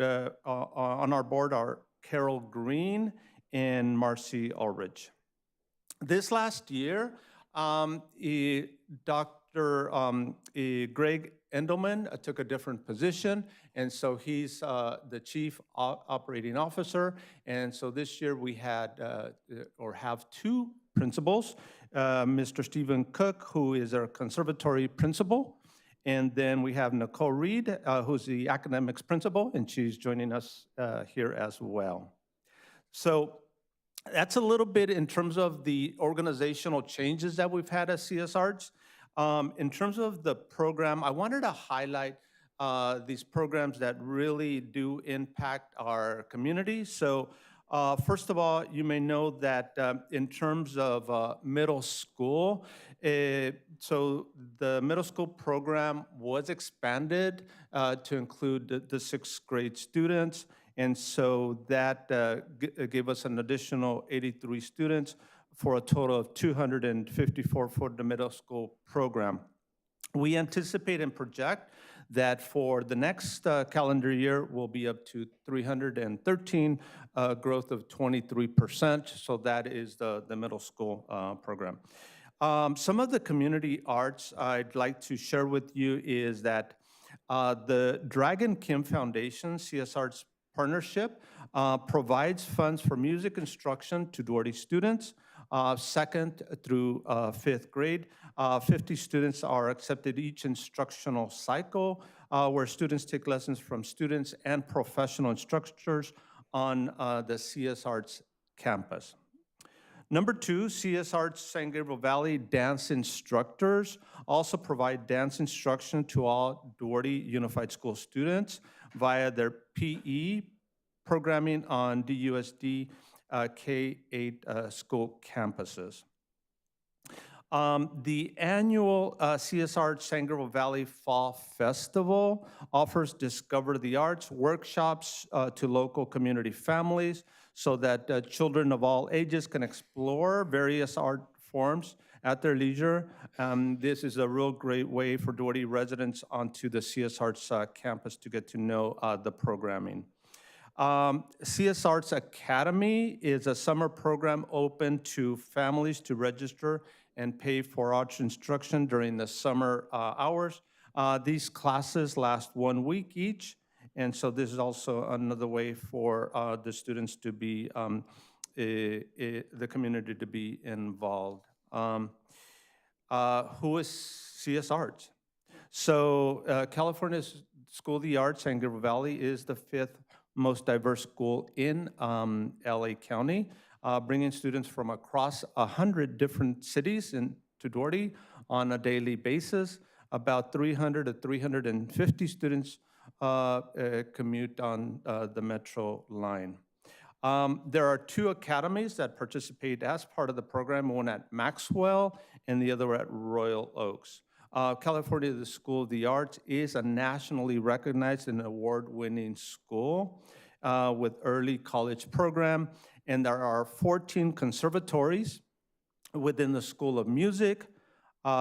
on our board are Carol Green and Marcy Ulrich. This last year, Dr. Greg Endelman took a different position, and so he's the Chief Operating Officer. And so this year we had, or have two principals, Mr. Stephen Cook, who is our conservatory principal, and then we have Nicole Reed, who's the academics principal, and she's joining us here as well. So that's a little bit in terms of the organizational changes that we've had at CS Arts. In terms of the program, I wanted to highlight these programs that really do impact our community. So first of all, you may know that in terms of middle school, so the middle school program was expanded to include the sixth grade students. And so that gave us an additional 83 students for a total of 254 for the middle school program. We anticipate and project that for the next calendar year, we'll be up to 313, growth of 23%. So that is the middle school program. Some of the community arts I'd like to share with you is that the Dragon Kim Foundation, CS Arts Partnership, provides funds for music instruction to Duarte students, 2nd through 5th grade. 50 students are accepted each instructional cycle, where students take lessons from students and professional instructors on the CS Arts campus. Number 2, CS Arts San Gabriel Valley dance instructors also provide dance instruction to all Duarte Unified School students via their PE programming on DUSD K-8 school campuses. The annual CS Arts San Gabriel Valley Fall Festival offers Discover the Arts workshops to local community families so that children of all ages can explore various art forms at their leisure. This is a real great way for Duarte residents onto the CS Arts campus to get to know the programming. CS Arts Academy is a summer program open to families to register and pay for arts instruction during the summer hours. These classes last 1 week each, and so this is also another way for the students to be, the community to be involved. Who is CS Arts? So California School of the Arts, San Gabriel Valley, is the 5th most diverse school in LA County, bringing students from across 100 different cities to Duarte on a daily basis. About 300 to 350 students commute on the Metro line. There are 2 academies that participate as part of the program, one at Maxwell and the other at Royal Oaks. California the School of the Arts is a nationally recognized and award-winning school with early college program, and there are 14 conservatories within the School of Music,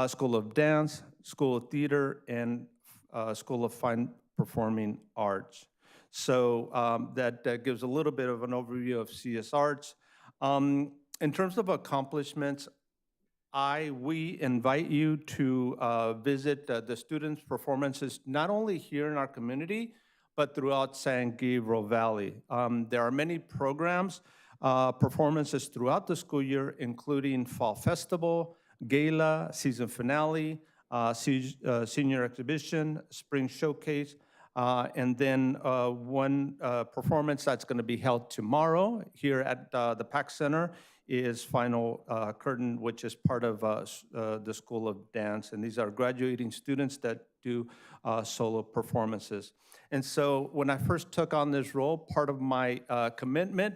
School of Dance, School of Theater, and School of Fine Performing Arts. So that gives a little bit of an overview of CS Arts. In terms of accomplishments, we invite you to visit the students' performances, not only here in our community, but throughout San Gabriel Valley. There are many programs, performances throughout the school year, including Fall Festival, Gala, Season Finale, Senior Exhibition, Spring Showcase, and then one performance that's going to be held tomorrow here at the PAC Center is Final Curtain, which is part of the School of Dance. And these are graduating students that do solo performances. And so when I first took on this role, part of my commitment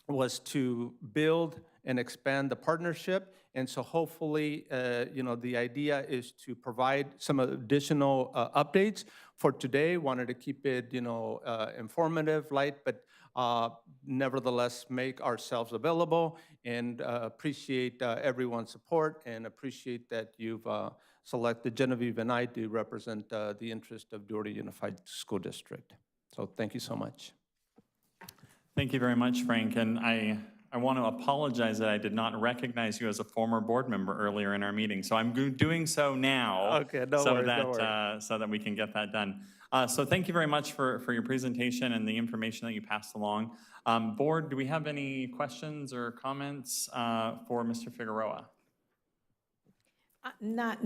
was to build and expand the partnership. And so hopefully, the idea is to provide some additional updates. For today, wanted to keep it, informative, light, but nevertheless make ourselves available, and appreciate everyone's support, and appreciate that you've selected Genevieve and I to represent the interest of Duarte Unified School District. So thank you so much. Thank you very much, Frank. And I want to apologize that I did not recognize you as a former board member earlier in our meeting. So I'm doing so now. Okay, no worries. So that we can get that done. So thank you very much for your presentation and the information that you passed along. Board, do we have any questions or comments for Mr. Figueroa? Not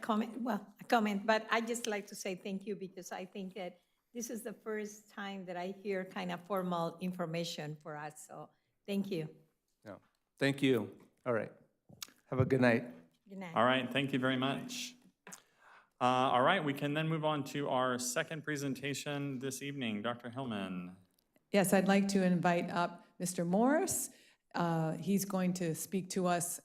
comment, well, a comment, but I just like to say thank you, because I think that this is the first time that I hear kind of formal information for us. So thank you. Yeah. Thank you. All right. Have a good night. Good night. All right, thank you very much. All right, we can then move on to our second presentation this evening. Dr. Hillman. Yes, I'd like to invite up Mr. Morris. He's going to speak to us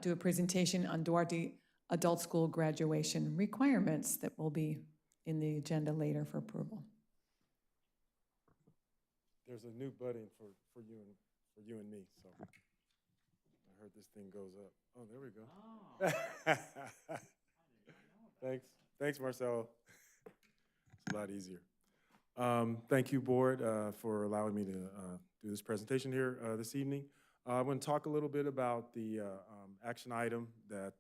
do a presentation on Duarte Adult School graduation requirements that will be in the agenda later for approval. There's a new button for you and me, so I heard this thing goes up. Oh, there we go. Thanks, Marcelo. It's a lot easier. Thank you, board, for allowing me to do this presentation here this evening. I want to talk a little bit about the action item that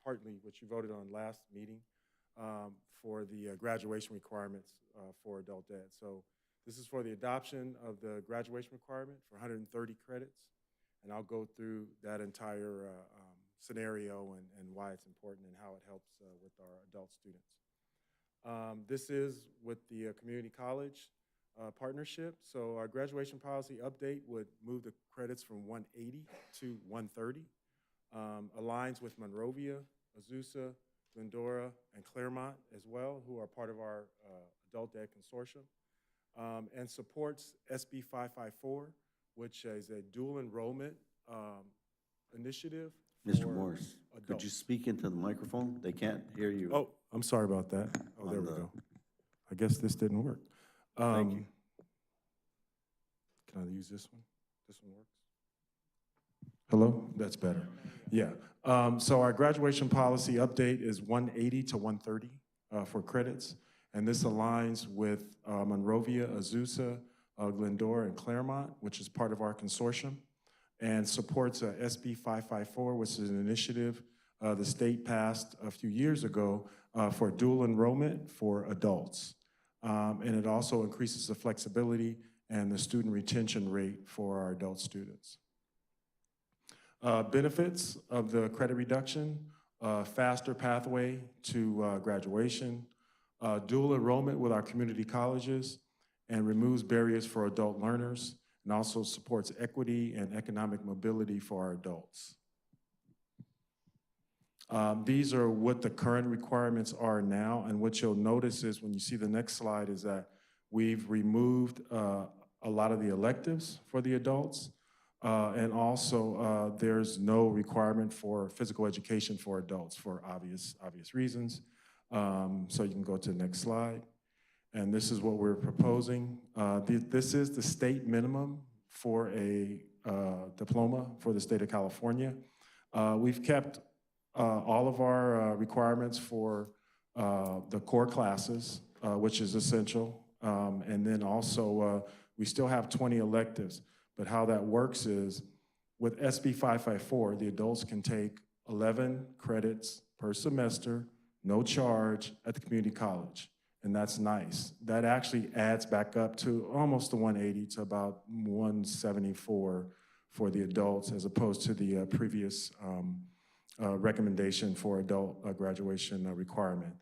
partly what you voted on last meeting for the graduation requirements for adult ed. So this is for the adoption of the graduation requirement for 130 credits, and I'll go through that entire scenario and why it's important and how it helps with our adult students. This is with the community college partnership. So our graduation policy update would move the credits from 180 to 130. Aligns with Monrovia, Azusa, Glendora, and Claremont as well, who are part of our adult ed consortium, and supports SB 554, which is a dual enrollment initiative. Mr. Morris, could you speak into the microphone? They can't hear you. Oh, I'm sorry about that. Oh, there we go. I guess this didn't work. Thank you. Can I use this one? This one works? Hello? That's better. Yeah. So our graduation policy update is 180 to 130 for credits. And this aligns with Monrovia, Azusa, Glendora, and Claremont, which is part of our consortium, and supports SB 554, which is an initiative the state passed a few years ago for dual enrollment for adults. And it also increases the flexibility and the student retention rate for our adult students. Benefits of the credit reduction, faster pathway to graduation, dual enrollment with our community colleges, and removes barriers for adult learners, and also supports equity and economic mobility for our adults. These are what the current requirements are now, and what you'll notice is when you see the next slide is that we've removed a lot of the electives for the adults, and also there's no requirement for physical education for adults for obvious reasons. So you can go to the next slide. And this is what we're proposing. This is the state minimum for a diploma for the state of California. We've kept all of our requirements for the core classes, which is essential. And then also, we still have 20 electives. But how that works is, with SB 554, the adults can take 11 credits per semester, no charge, at the community college. And that's nice. That actually adds back up to almost the 180 to about 174 for the adults, as opposed to the previous recommendation for adult graduation requirement.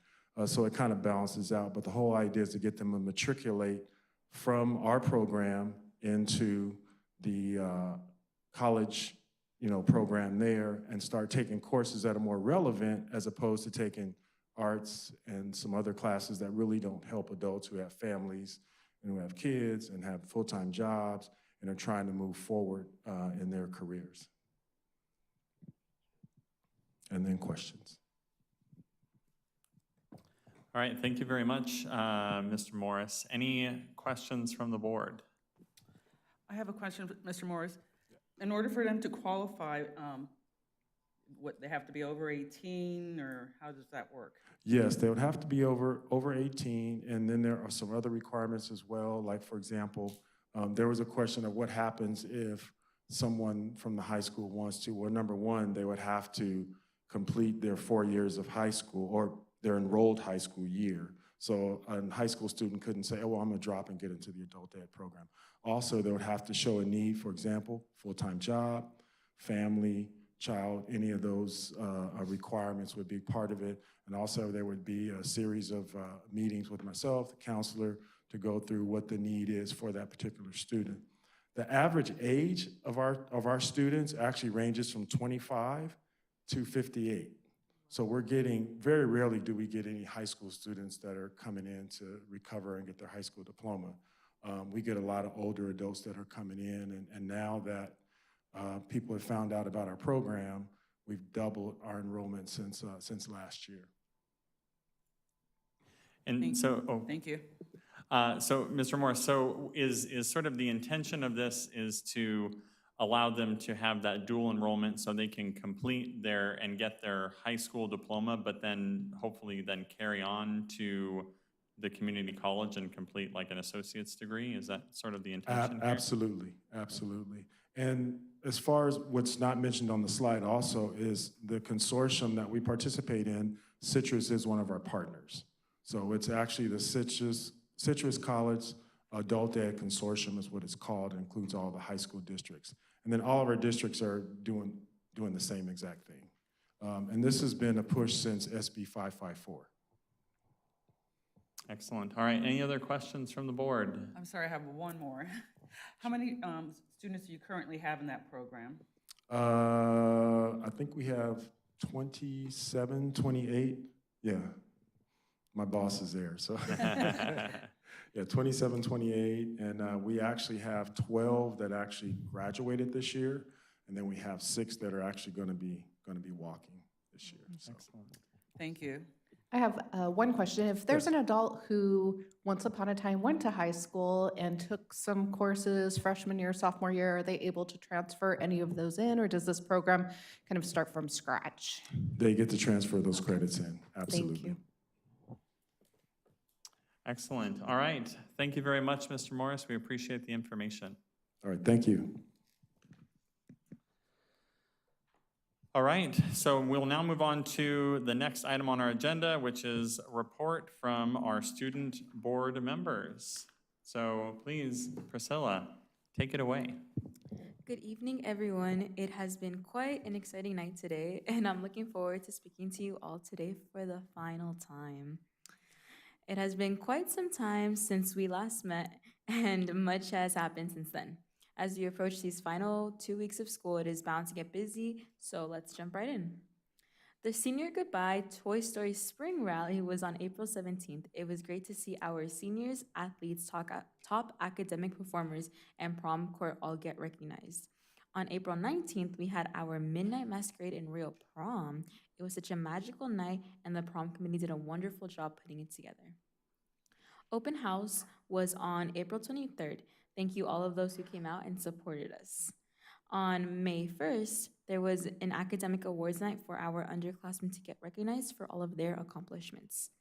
So it kind of balances out, but the whole idea is to get them to matriculate from our program into the college program there, and start taking courses that are more relevant, as opposed to taking arts and some other classes that really don't help adults who have families and who have kids and have full-time jobs and are trying to move forward in their careers. And then questions. All right, thank you very much, Mr. Morris. Any questions from the board? I have a question, Mr. Morris. In order for them to qualify, what, they have to be over 18, or how does that work? Yes, they would have to be over 18, and then there are some other requirements as well. Like, for example, there was a question of what happens if someone from the high school wants to. Well, number one, they would have to complete their 4 years of high school, or their enrolled high school year. So a high school student couldn't say, oh, well, I'm gonna drop and get into the adult ed program. Also, they would have to show a need, for example, full-time job, family, child, any of those requirements would be part of it. And also there would be a series of meetings with myself, the counselor, to go through what the need is for that particular student. The average age of our students actually ranges from 25 to 58. So we're getting, very rarely do we get any high school students that are coming in to recover and get their high school diploma. We get a lot of older adults that are coming in, and now that people have found out about our program, we've doubled our enrollment since last year. And Thank so, you. Thank you. So, Mr. Morris, so is sort of the intention of this is to allow them to have that dual enrollment so they can complete their and get their high school diploma, but then hopefully then carry on to the community college and complete like an associate's degree? Is that sort of the intention here? Absolutely, absolutely. And as far as what's not mentioned on the slide also is the consortium that we participate in. Citrus is one of our partners. So it's actually the Citrus College Adult Ed Consortium is what it's called. It includes all the high school districts. And then all of our districts are doing the same exact thing. And this has been a push since SB 554. Excellent. All right, any other questions from the board? I'm sorry, I have one more. How many students do you currently have in that program? I think we have 27, 28. Yeah, my boss is there, so. Yeah, 27, 28, and we actually have 12 that actually graduated this year, and then we have 6 that are actually going to be walking this year. So. Excellent. Thank you. I have one question. If there's an adult who once upon a time went to high school and took some courses freshman year, sophomore year, are they able to transfer any of those in, or does this program kind of start from scratch? They get to transfer those credits in, absolutely. you. Excellent. All right. Thank you very much, Mr. Morris. We appreciate the information. All right, thank you. All right, so we'll now move on to the next item on our agenda, which is a report from our student board members. So please, Priscilla, take it away. Good evening, everyone. It has been quite an exciting night today, and I'm looking forward to speaking to you all today for the final time. It has been quite some time since we last met, and much has happened since then. As we approach these final 2 weeks of school, it is bound to get busy, so let's jump right in. The Senior Goodbye Toy Story Spring Rally was on April 17th. It was great to see our seniors, athletes, top academic performers, and prom court all get recognized. On April 19th, we had our Midnight Masquerade in Real Prom. It was such a magical night, and the prom committee did a wonderful job putting it together. Open house was on April 23rd. Thank you all of those who came out and supported us. On May 1st, there was an academic awards night for our underclassmen to get recognized for all of their accomplishments.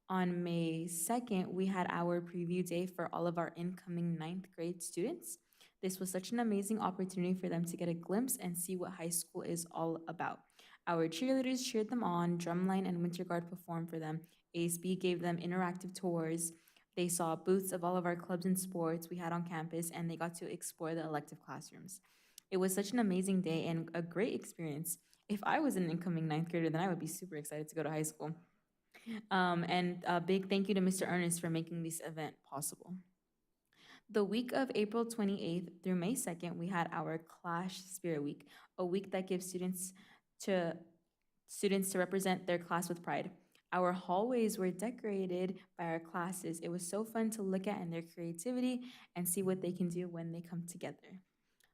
On May 2nd, we had our preview day for all of our incoming 9th grade students. This was such an amazing opportunity for them to get a glimpse and see what high school is all about. Our cheerleaders cheered them on, Drumline and Winter Guard performed for them, ASB gave them interactive tours, they saw booths of all of our clubs and sports we had on campus, and they got to explore the elective classrooms. It was such an amazing day and a great experience. If I was an incoming 9th grader, then I would be super excited to go to high school. And a big thank you to Mr. Ernest for making this event possible. The week of April 28th through May 2nd, we had our Clash Spirit Week, a week that gives students to represent their class with pride. Our hallways were decorated by our classes. It was so fun to look at and their creativity and see what they can do when they come together.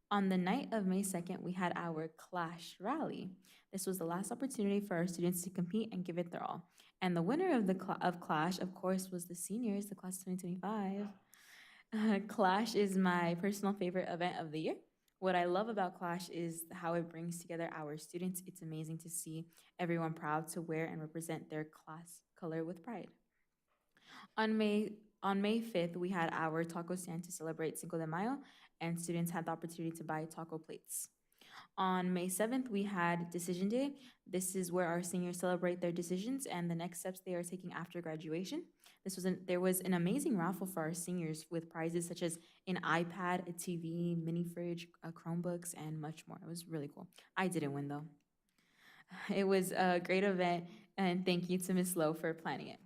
On the night of May 2nd, we had our Clash Rally. This was the last opportunity for our students to compete and give it their all. And the winner of Clash, of course, was the seniors, the class of 2025. Clash is my personal favorite event of the year. What I love about Clash is how it brings together our students. It's amazing to see everyone proud to wear and represent their class color with pride. On May 5th, we had our taco stand to celebrate Cinco de Mayo, and students had the opportunity to buy taco plates. On May 7th, we had Decision Day. This is where our seniors celebrate their decisions and the next steps they are taking after graduation. There was an amazing raffle for our seniors with prizes such as an iPad, a TV, mini fridge, Chromebooks, and much more. It was really cool. I didn't win though. It was a great event, and thank you to Ms. Lowe for planning it.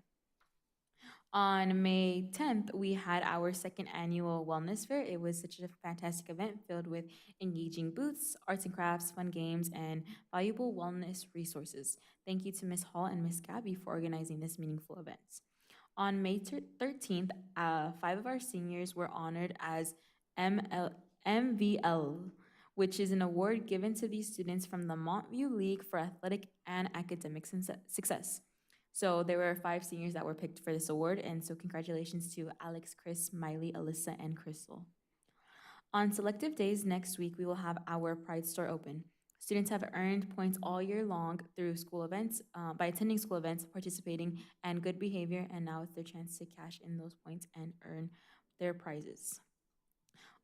On May 10th, we had our second annual wellness fair. It was such a fantastic event filled with engaging booths, arts and crafts, fun games, and valuable wellness resources. Thank you to Ms. Hall and Ms. Gabby for organizing this meaningful event. On May 13th, 5 of our seniors were honored as MVL, which is an award given to these students from the Montview League for Athletic and Academic Success. So there were 5 seniors that were picked for this award, and so congratulations to Alex, Chris, Miley, Alyssa, and Crystal. On selective days next week, we will have our Pride Store open. Students have earned points all year long through school events, by attending school events, participating, and good behavior, and now it's their chance to cash in those points and earn their prizes.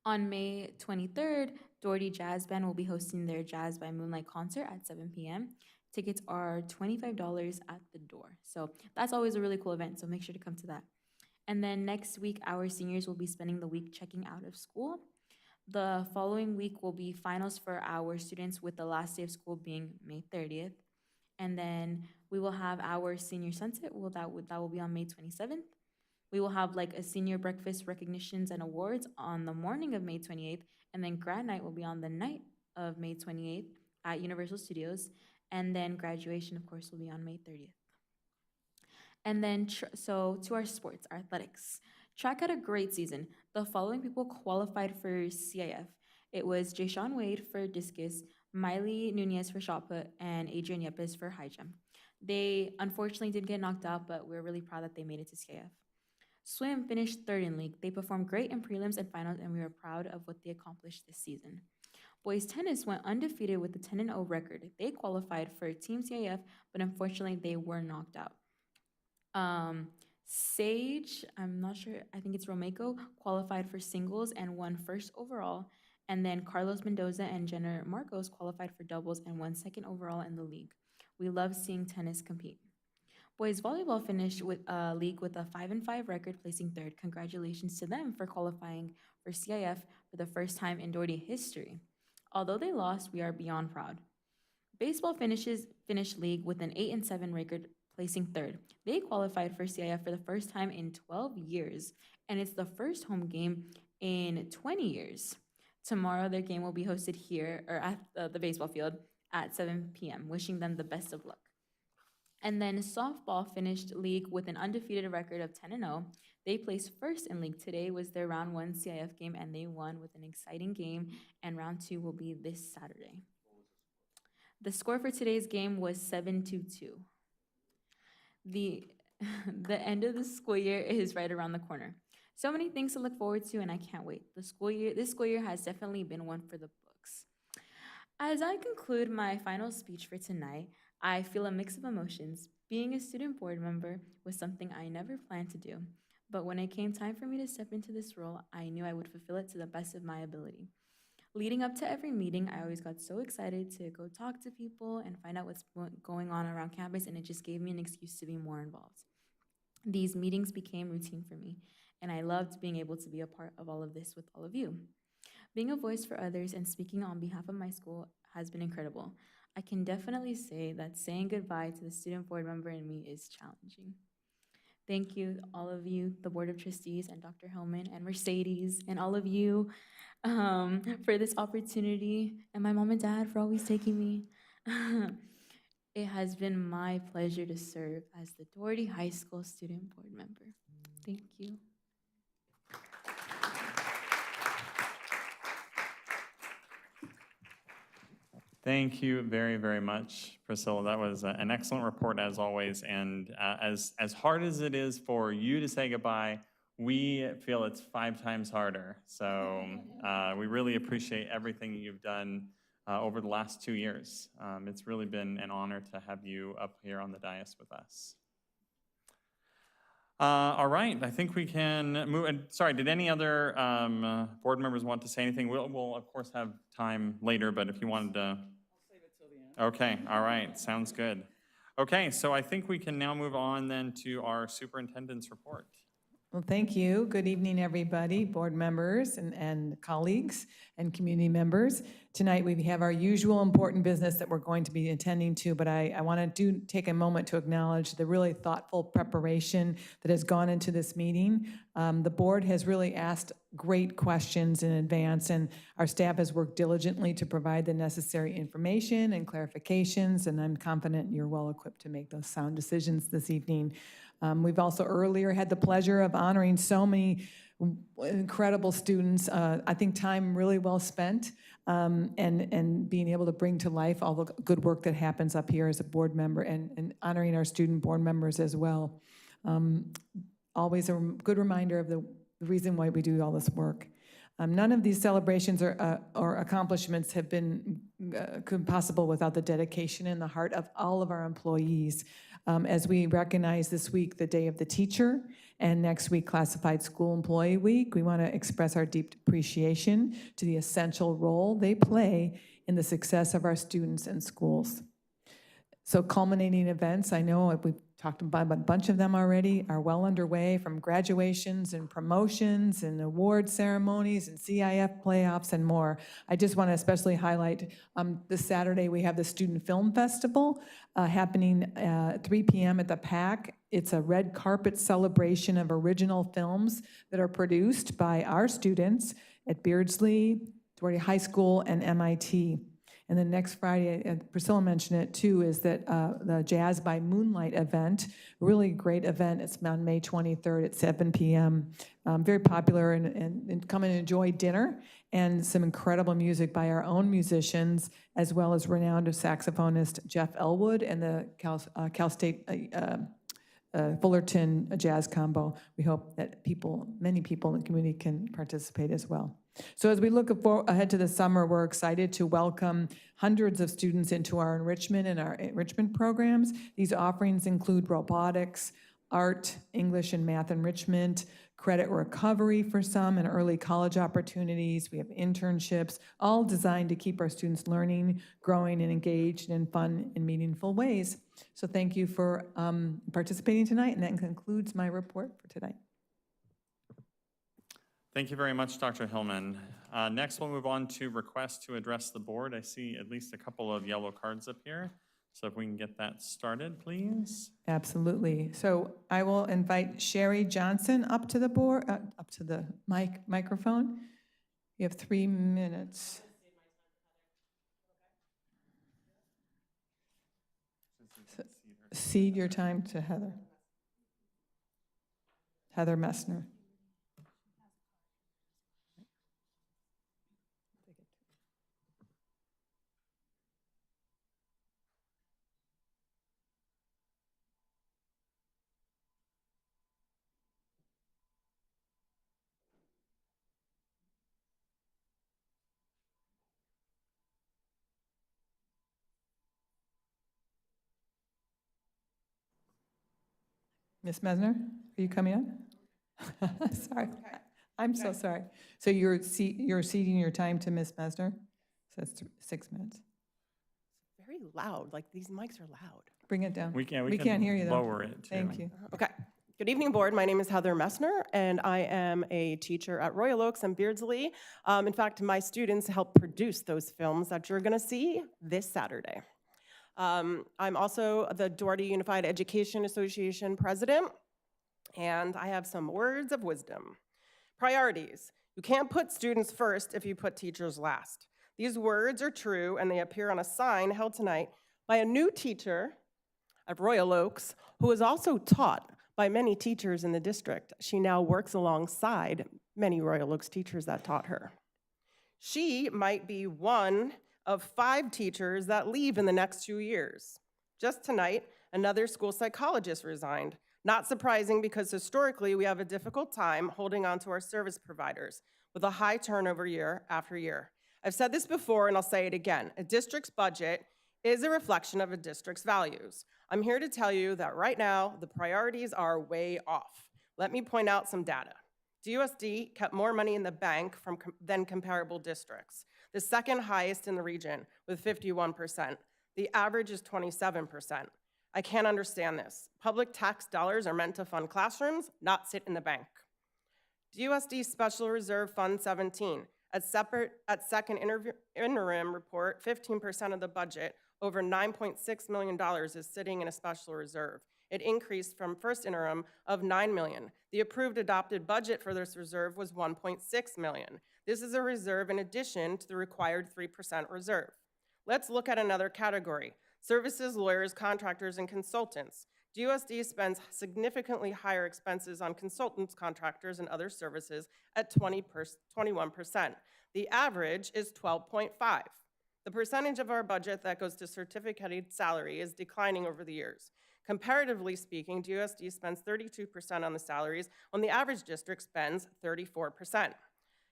On May 23rd, Duarte Jazz Band will be hosting their Jazz by Moonlight concert at 7 p.m. Tickets are $25 at the door. So that's always a really cool event, so make sure to come to that. And then next week, our seniors will be spending the week checking out of school. The following week will be finals for our students, with the last day of school being May 30th. And then we will have our senior sunset. That will be on May 27th. We will have like a senior breakfast, recognitions, and awards on the morning of May 28th. And then grad night will be on the night of May 28th at Universal Studios. And then graduation, of course, will be on May 30th. And then, so to our sports, our athletics. Track had a great season. The following people qualified for CIF. It was Jayshawn Wade for discus, Miley Nunez for shot put, and Adrian Yepes for high jump. They unfortunately did get knocked out, but we're really proud that they made it to CIF. Swim finished third in league. They performed great in prelims and finals, and we are proud of what they accomplished this season. Boys tennis went undefeated with a 10-0 record. They qualified for Team CIF, but unfortunately they were knocked out. Sage, I'm not sure, I think it's Romeko, qualified for singles and won first overall. And then Carlos Mendoza and Jenner Marcos qualified for doubles and won second overall in the league. We love seeing tennis compete. Boys volleyball finished with a league with a 5-5 record, placing third. Congratulations to them for qualifying for CIF for the first time in Duarte history. Although they lost, we are beyond proud. Baseball finished league with an 8-7 record, placing third. They qualified for CIF for the first time in 12 years, and it's the first home game in 20 years. Tomorrow, their game will be hosted here, or at the baseball field, at 7 p.m., wishing them the best of luck. And then softball finished league with an undefeated record of 10-0. They placed first in league. Today was their round 1 CIF game, and they won with an exciting game, and round 2 will be this Saturday. The score for today's game was 7-2. The end of the school year is right around the corner. So many things to look forward to, and I can't wait. This school year has definitely been one for the books. As I conclude my final speech for tonight, I feel a mix of emotions. Being a student board member was something I never planned to do, but when it came time for me to step into this role, I knew I would fulfill it to the best of my ability. Leading up to every meeting, I always got so excited to go talk to people and find out what's going on around campus, and it just gave me an excuse to be more involved. These meetings became routine for me, and I loved being able to be a part of all of this with all of you. Being a voice for others and speaking on behalf of my school has been incredible. I can definitely say that saying goodbye to the student board member in me is challenging. Thank you, all of you, the Board of Trustees, and Dr. Hellman, and Mercedes, and all of you for this opportunity, and my mom and dad for always taking me. It has been my pleasure to serve as the Duarte High School Student Board member. Thank you. Thank you very, very much, Priscilla. That was an excellent report as always. And as hard as it is for you to say goodbye, we feel it's 5 times harder. So we really appreciate everything you've done over the last 2 years. It's really been an honor to have you up here on the dais with us. All right, I think we can move. Sorry, did any other board members want to say anything? We'll of course have time later, but if you wanted to. I'll save it till the end. Okay, all right, sounds good. Okay, so I think we can now move on then to our superintendent's report. Well, thank you. Good evening, everybody, board members and colleagues and community members. Tonight we have our usual important business that we're going to be attending to, but I want to take a moment to acknowledge the really thoughtful preparation that has gone into this meeting. The board has really asked great questions in advance, and our staff has worked diligently to provide the necessary information and clarifications, and I'm confident you're well equipped to make those sound decisions this evening. We've also earlier had the pleasure of honoring so many incredible students. I think time really well spent, and being able to bring to life all the good work that happens up here as a board member, and honoring our student board members as well. Always a good reminder of the reason why we do all this work. None of these celebrations or accomplishments have been possible without the dedication and the heart of all of our employees. As we recognize this week the Day of the Teacher, and next week Classified School Employee Week, we want to express our deep appreciation to the essential role they play in the success of our students and schools. So culminating events, I know we've talked about a bunch of them already, are well underway, from graduations and promotions and award ceremonies and CIF playoffs and more. I just want to especially highlight this Saturday we have the Student Film Festival happening at 3 p.m. at the PAC. It's a red carpet celebration of original films that are produced by our students at Beardsley, Duarte High School, and MIT. And then next Friday, and Priscilla mentioned it too, is that the Jazz by Moonlight event, really great event. It's on May 23rd at 7 p.m. Very popular, and come and enjoy dinner and some incredible music by our own musicians, as well as renowned saxophonist Jeff Elwood and the Cal State Fullerton Jazz Combo. We hope that many people in the community can participate as well. So as we look ahead to the summer, we're excited to welcome hundreds of students into our enrichment and our enrichment programs. These offerings include robotics, art, English and math enrichment, credit recovery for some, and early college opportunities. We have internships, all designed to keep our students learning, growing, and engaged in fun and meaningful ways. So thank you for participating tonight, and that concludes my report for tonight. Thank you very much, Dr. Hillman. Next, we'll move on to requests to address the board. I see at least a couple of yellow cards up here. So if we can get that started, please. Absolutely. So I will invite Sherry Johnson up to the board, up to the microphone. You have 3 minutes. Cede your time to Heather. Heather Messner. Ms. Messner, are you coming up? Sorry. I'm so sorry. So you're ceding your time to Ms. Messner? So that's 6 minutes. Very loud, like these mics are loud. Bring it down. We can't hear you though. lower it too. Thank you. Okay. Good evening, board. My name is Heather Messner, and I am a teacher at Royal Oaks and Beardsley. In fact, my students helped produce those films that you're going to see this Saturday. I'm also the Duarte Unified Education Association president, and I have some words of wisdom. Priorities. You can't put students first if you put teachers last. These words are true, and they appear on a sign held tonight by a new teacher at Royal Oaks who is also taught by many teachers in the district. She now works alongside many Royal Oaks teachers that taught her. She might be one of 5 teachers that leave in the next 2 years. Just tonight, another school psychologist resigned. Not surprising, because historically we have a difficult time holding on to our service providers with a high turnover year after year. I've said this before and I'll say it again. A district's budget is a reflection of a district's values. I'm here to tell you that right now the priorities are way off. Let me point out some data. DUSD kept more money in the bank than comparable districts, the second highest in the region with 51%. The average is 27%. I can't understand this. Public tax dollars are meant to fund classrooms, not sit in the bank. DUSD Special Reserve Fund 17, at second interim report, 15% of the budget, over $9.6 million, is sitting in a special reserve. It increased from first interim of $9 million. The approved adopted budget for this reserve was $1.6 million. This is a reserve in addition to the required 3% reserve. Let's look at another category: services, lawyers, contractors, and consultants. DUSD spends significantly higher expenses on consultants, contractors, and other services at 21%. The average is 12.5%. The percentage of our budget that goes to certificated salary is declining over the years. Comparatively speaking, DUSD spends 32% on the salaries when the average district spends 34%.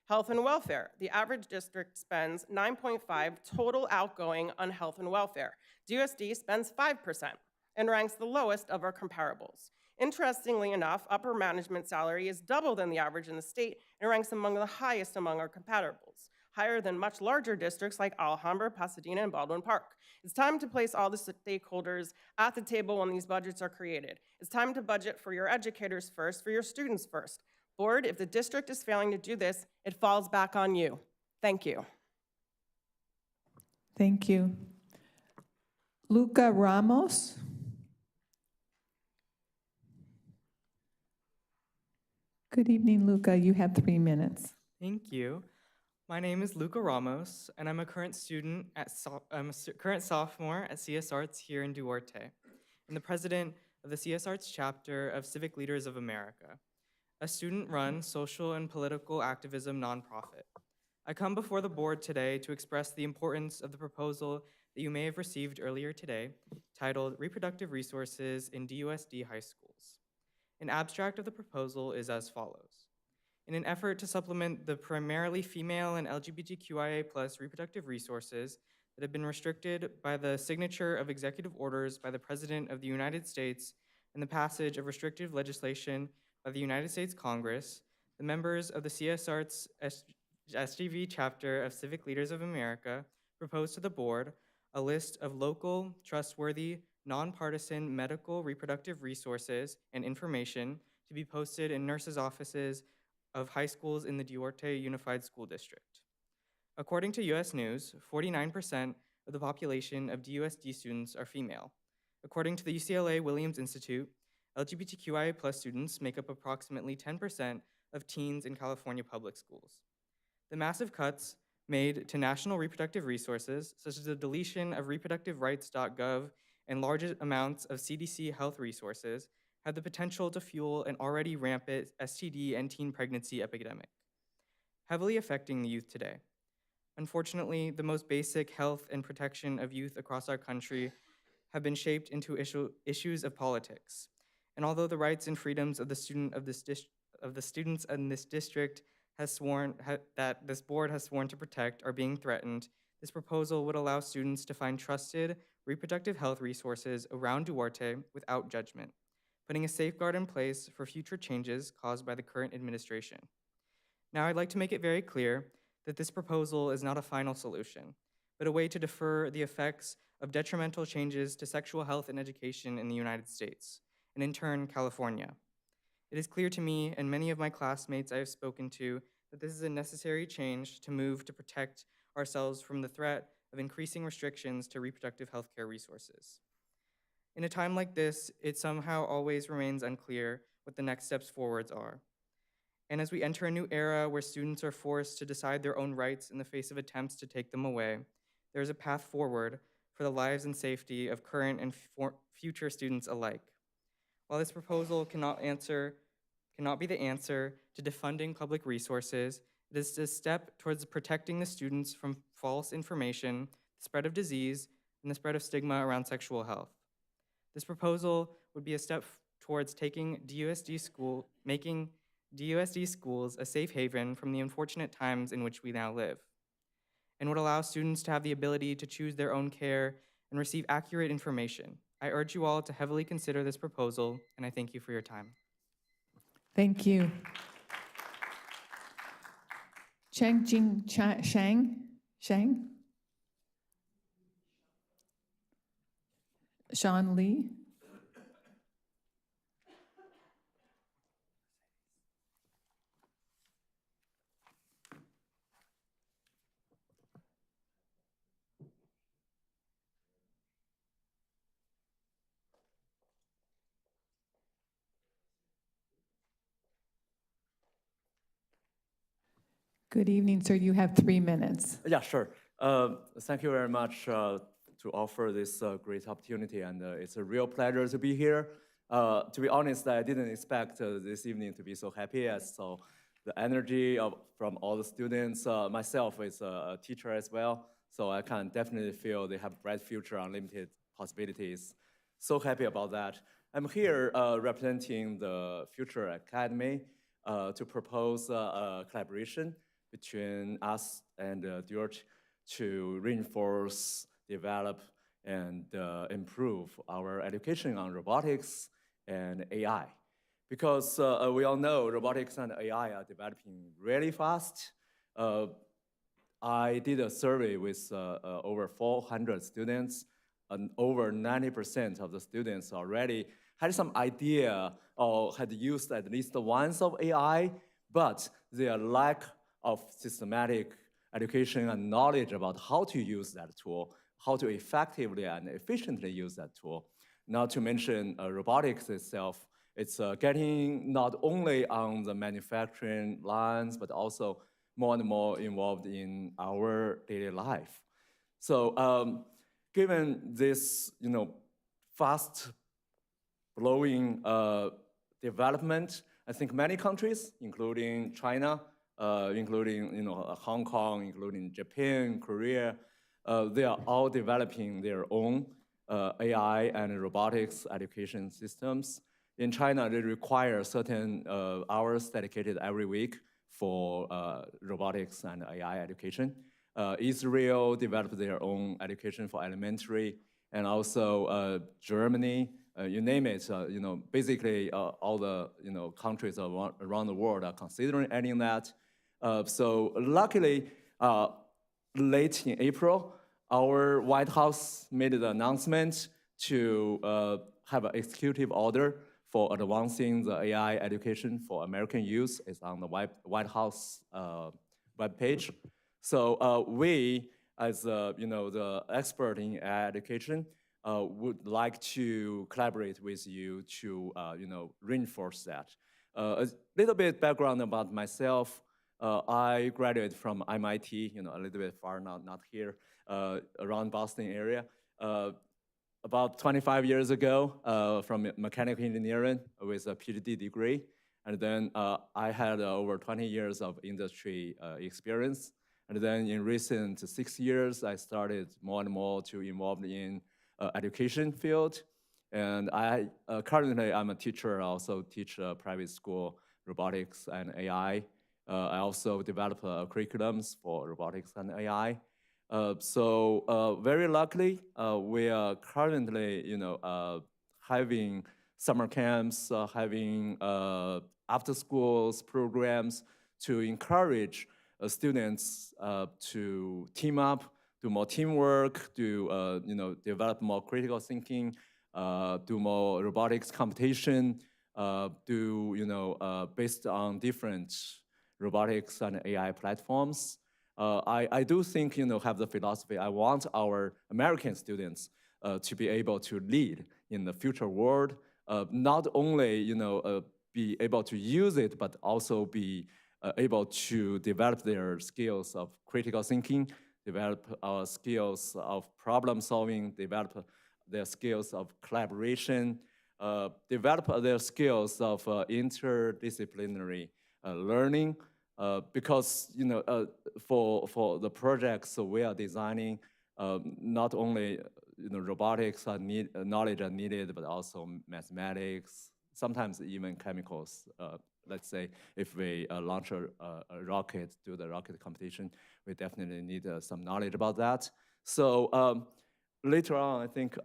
Health and welfare. The average district spends 9.5% total outgoing on health and welfare. DUSD spends 5% and ranks the lowest of our comparables. Interestingly enough, upper management salary is double than the average in the state and ranks among the highest among our comparables, higher than much larger districts like Alhambra, Pasadena, and Baldwin Park. It's time to place all the stakeholders at the table when these budgets are created. It's time to budget for your educators first, for your students first. Board, if the district is failing to do this, it falls back on you. Thank you. Thank you. Luca Ramos. Good evening, Luca. You have 3 minutes. Thank you. My name is Luca Ramos, and I'm a current current sophomore at CS Arts here in Duarte, and the president of the CS Arts chapter of Civic Leaders of America, a student-run social and political activism nonprofit. I come before the board today to express the importance of the proposal that you may have received earlier today, titled Reproductive Resources in DUSD High Schools. An abstract of the proposal is as follows. In an effort to supplement the primarily female and LGBTQIA+ reproductive resources that have been restricted by the signature of executive orders by the President of the United States and the passage of restrictive legislation by the United States Congress, the members of the CS Arts SGV chapter of Civic Leaders of America propose to the board a list of local, trustworthy, nonpartisan medical reproductive resources and information to be posted in nurses' offices of high schools in the Duarte Unified School District. According to US News, 49% of the population of DUSD students are female. According to the UCLA Williams Institute, LGBTQIA+ students make up approximately 10% of teens in California public schools. The massive cuts made to national reproductive resources, such as the deletion of reproductiverights.gov and large amounts of CDC health resources, have the potential to fuel an already rampant STD and teen pregnancy epidemic, heavily affecting the youth today. Unfortunately, the most basic health and protection of youth across our country have been shaped into issues of politics. And although the rights and freedoms of the students in this district that this board has sworn to protect are being threatened, this proposal would allow students to find trusted reproductive health resources around Duarte without judgment, putting a safeguard in place for future changes caused by the current administration. Now, I'd like to make it very clear that this proposal is not a final solution, but a way to defer the effects of detrimental changes to sexual health and education in the United States, and in turn, California. It is clear to me and many of my classmates I have spoken to that this is a necessary change to move to protect ourselves from the threat of increasing restrictions to reproductive health care resources. In a time like this, it somehow always remains unclear what the next steps forwards are. And as we enter a new era where students are forced to decide their own rights in the face of attempts to take them away, there is a path forward for the lives and safety of current and future students alike. While this proposal cannot be the answer to defunding public resources, it is a step towards protecting the students from false information, the spread of disease, and the spread of stigma around sexual health. This proposal would be a step towards making DUSD schools a safe haven from the unfortunate times in which we now live, and would allow students to have the ability to choose their own care and receive accurate information. I urge you all to heavily consider this proposal, and I thank you for your time. Thank you. Shang? Sean Lee? Good evening, sir. You have 3 minutes. Yeah, sure. Thank you very much to offer this great opportunity, and it's a real pleasure to be here. To be honest, I didn't expect this evening to be so happy, so the energy from all the students, myself is a teacher as well, so I can definitely feel they have bright future, unlimited possibilities. So happy about that. I'm here representing the Future Academy to propose a collaboration between us and Duarte to reinforce, develop, and improve our education on robotics and AI. Because we all know robotics and AI are developing really fast. I did a survey with over 400 students, and over 90% of the students already had some idea or had used at least once of AI, but their lack of systematic education and knowledge about how to use that tool, how to effectively and efficiently use that tool. Not to mention robotics itself, it's getting not only on the manufacturing lines, but also more and more involved in our daily life. So given this, fast blowing development, I think many countries, including China, including Hong Kong, including Japan, Korea, they are all developing their own AI and robotics education systems. In China, they require certain hours dedicated every week for robotics and AI education. Israel developed their own education for elementary, and also Germany, you name it. Basically all the countries around the world are considering adding that. So luckily, late in April, our White House made the announcement to have an executive order for advancing the AI education for American youth. It's on the White House webpage. So we, as the expert in AI education, would like to collaborate with you to reinforce that. A little bit background about myself. I graduated from MIT, a little bit far, not here, around Boston area. About 25 years ago, from mechanical engineering with a PhD degree. And then I had over 20 years of industry experience. And then in recent 6 years, I started more and more to involve in education field. And currently I'm a teacher. I also teach private school robotics and AI. I also develop curriculums for robotics and AI. So very luckily, we are currently, having summer camps, having after schools programs to encourage students to team up, do more teamwork, do develop more critical thinking, do more robotics competition, based on different robotics and AI platforms. I do think, have the philosophy, I want our American students to be able to lead in the future world, not only, be able to use it, but also be able to develop their skills of critical thinking, develop our skills of problem solving, develop their skills of collaboration, develop their skills of interdisciplinary learning. Because for the projects we are designing, not only robotics knowledge are needed, but also mathematics, sometimes even chemicals. Let's say if we launch a rocket, do the rocket competition, we definitely need some knowledge about that. So later on, I think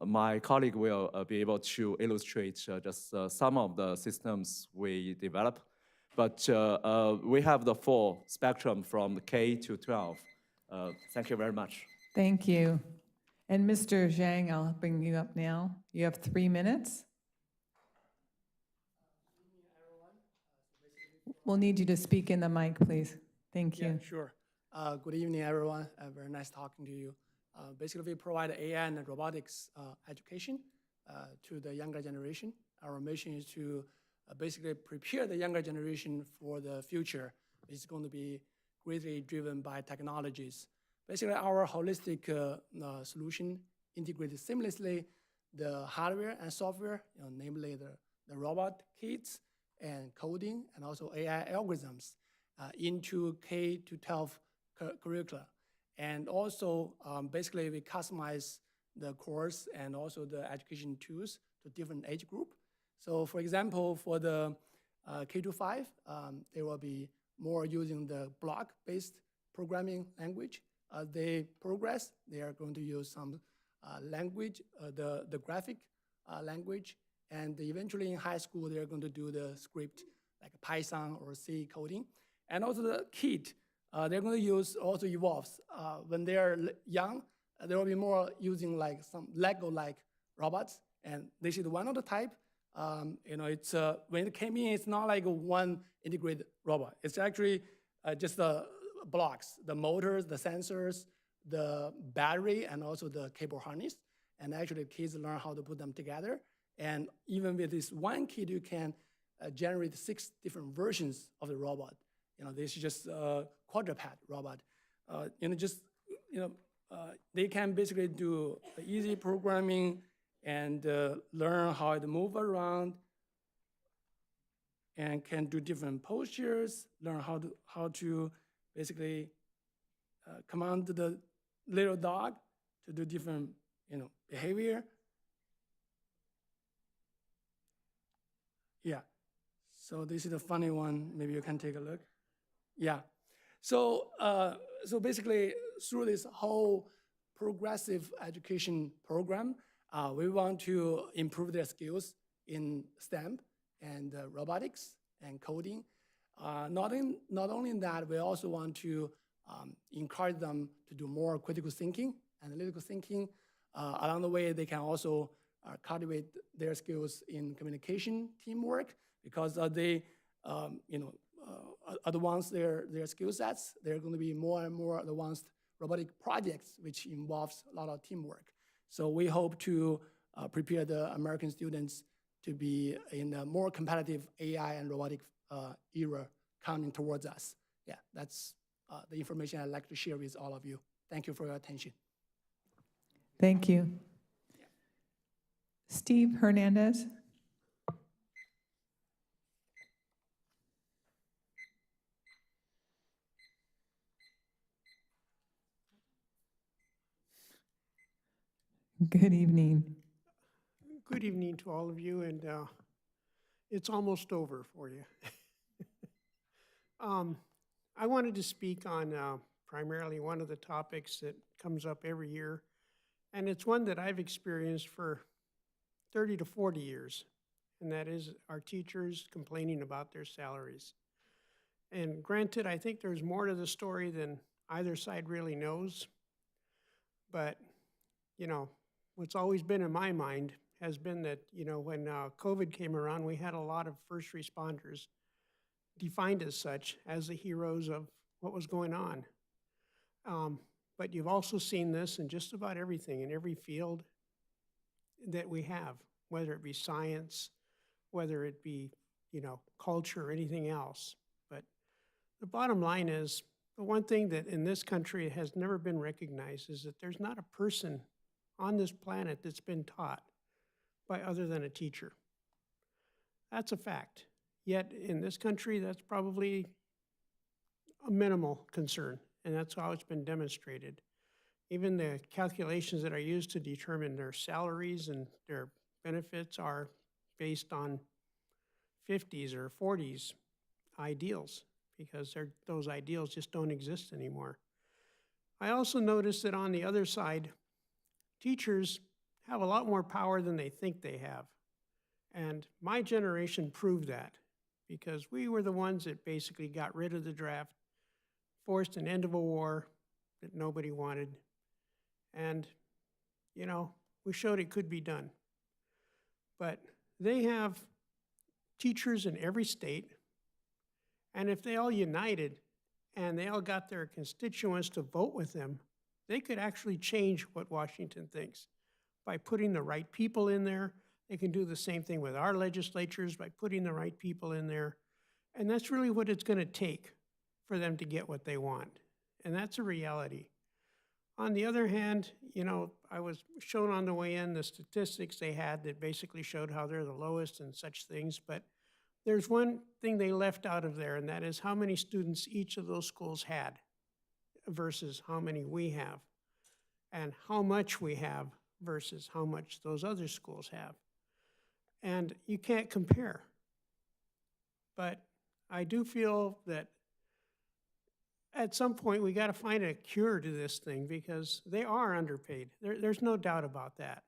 my colleague will be able to illustrate just some of the systems we develop. But we have the full spectrum from K to 12. Thank you very much. Thank you. And Mr. Zhang, I'll bring you up now. You have 3 minutes. We'll need you to speak in the mic, please. Thank you. Yeah, sure. Good evening, everyone. Very nice talking to you. Basically, we provide AI and robotics education to the younger generation. Our mission is to basically prepare the younger generation for the future. It's going to be greatly driven by technologies. Basically, our holistic solution integrates seamlessly the hardware and software, namely the robot kits and coding and also AI algorithms into K to 12 curricula. And also, basically, we customize the course and also the education tools to different age group. So for example, for the K to 5, they will be more using the block-based programming language. As they progress, they are going to use some language, the graphic language, and eventually in high school, they're going to do the script like Python or C coding. And also the kit, they're going to use also evolves. When they are young, they will be more using like some Lego-like robots, and this is one of the type. It's when it came in, it's not like one integrated robot. It's actually just the blocks, the motors, the sensors, the battery, and also the cable harness. And actually, kids learn how to put them together. And even with this one kit, you can generate 6 different versions of the robot. this is just a quadruped robot. They can basically do easy programming and learn how it move around and can do different postures, learn how to basically command the little dog to do different behavior. Yeah. So this is a funny one. Maybe you can take a look. Yeah. So basically, through this whole progressive education program, we want to improve their skills in STEM and robotics and coding. Not only in that, we also want to encourage them to do more critical thinking, analytical thinking. Along the way, they can also cultivate their skills in communication, teamwork, because they advance their skill sets. They're going to be more and more advanced robotic projects, which involves a lot of teamwork. So we hope to prepare the American students to be in a more competitive AI and robotic era coming towards us. Yeah, that's the information I'd like to share with all of you. Thank you for your attention. Thank you. Steve Hernandez. Good evening. Good evening to all of you, and it's almost over for you. I wanted to speak on primarily one of the topics that comes up every year, and it's one that I've experienced for 30 to 40 years, and that is our teachers complaining about their salaries. And granted, I think there's more to the story than either side really knows, but, what's always been in my mind has been that, when COVID came around, we had a lot of first responders defined as such, as the heroes of what was going on. But you've also seen this in just about everything, in every field that we have, whether it be science, whether it be, culture or anything else. But the bottom line is, the one thing that in this country has never been recognized is that there's not a person on this planet that's been taught by other than a teacher. That's a fact. Yet in this country, that's probably a minimal concern, and that's how it's been demonstrated. Even the calculations that are used to determine their salaries and their benefits are based on 50s or 40s ideals, because those ideals just don't exist anymore. I also noticed that on the other side, teachers have a lot more power than they think they have. And my generation proved that, because we were the ones that basically got rid of the draft, forced an end of a war that nobody wanted, and, we showed it could be done. But they have teachers in every state, and if they all united and they all got their constituents to vote with them, they could actually change what Washington thinks by putting the right people in there. They can do the same thing with our legislatures by putting the right people in there. And that's really what it's going to take for them to get what they want. And that's a reality. On the other hand, I was shown on the way in the statistics they had that basically showed how they're the lowest and such things. But there's one thing they left out of there, and that is how many students each of those schools had versus how many we have, and how much we have versus how much those other schools have. And you can't compare. But I do feel that at some point we got to find a cure to this thing, because they are underpaid. There's no doubt about that.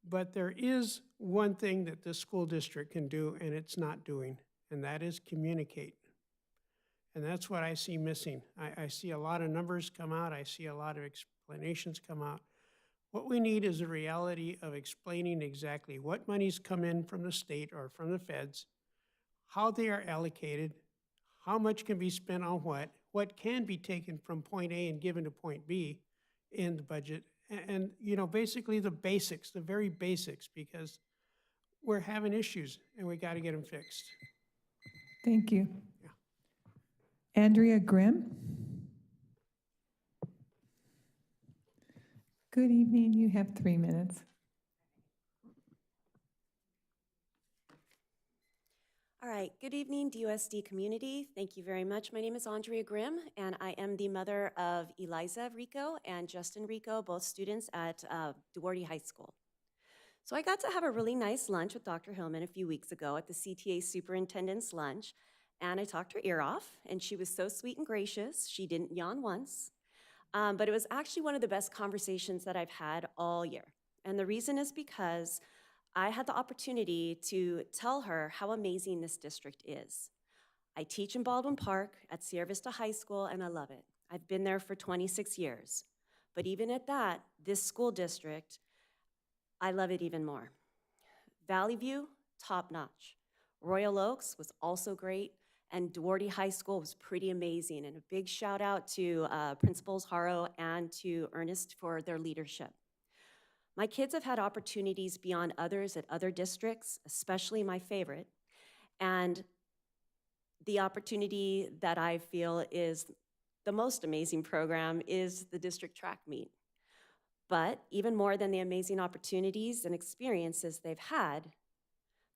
But there is one thing that this school district can do, and it's not doing, and that is communicate. And that's what I see missing. I see a lot of numbers come out. I see a lot of explanations come out. What we need is a reality of explaining exactly what monies come in from the state or from the feds, how they are allocated, how much can be spent on what can be taken from point A and given to point B in the budget, and basically the basics, the very basics, because we're having issues and we got to get them fixed. Thank you. Andrea Grimm. Good evening, you have 3 minutes. All right, good evening, DUSD community. Thank you very much. My name is Andrea Grimm, and I am the mother of Eliza Rico and Justin Rico, both students at Duarte High School. So I got to have a really nice lunch with Dr. Hillman a few weeks ago at the CTA Superintendent's lunch, and I talked her ear off, and she was so sweet and gracious. She didn't yawn once, but it was actually one of the best conversations that I've had all year. And the reason is because I had the opportunity to tell her how amazing this district is. I teach in Baldwin Park at Sierra Vista High School, and I love it. I've been there for 26 years. But even at that, this school district, I love it even more. Valley View, top notch. Royal Oaks was also great, and Duarte High School was pretty amazing. And a big shout out to Principals Haro and to Ernest for their leadership. My kids have had opportunities beyond others at other districts, especially my favorite. And the opportunity that I feel is the most amazing program is the district track meet. But even more than the amazing opportunities and experiences they've had,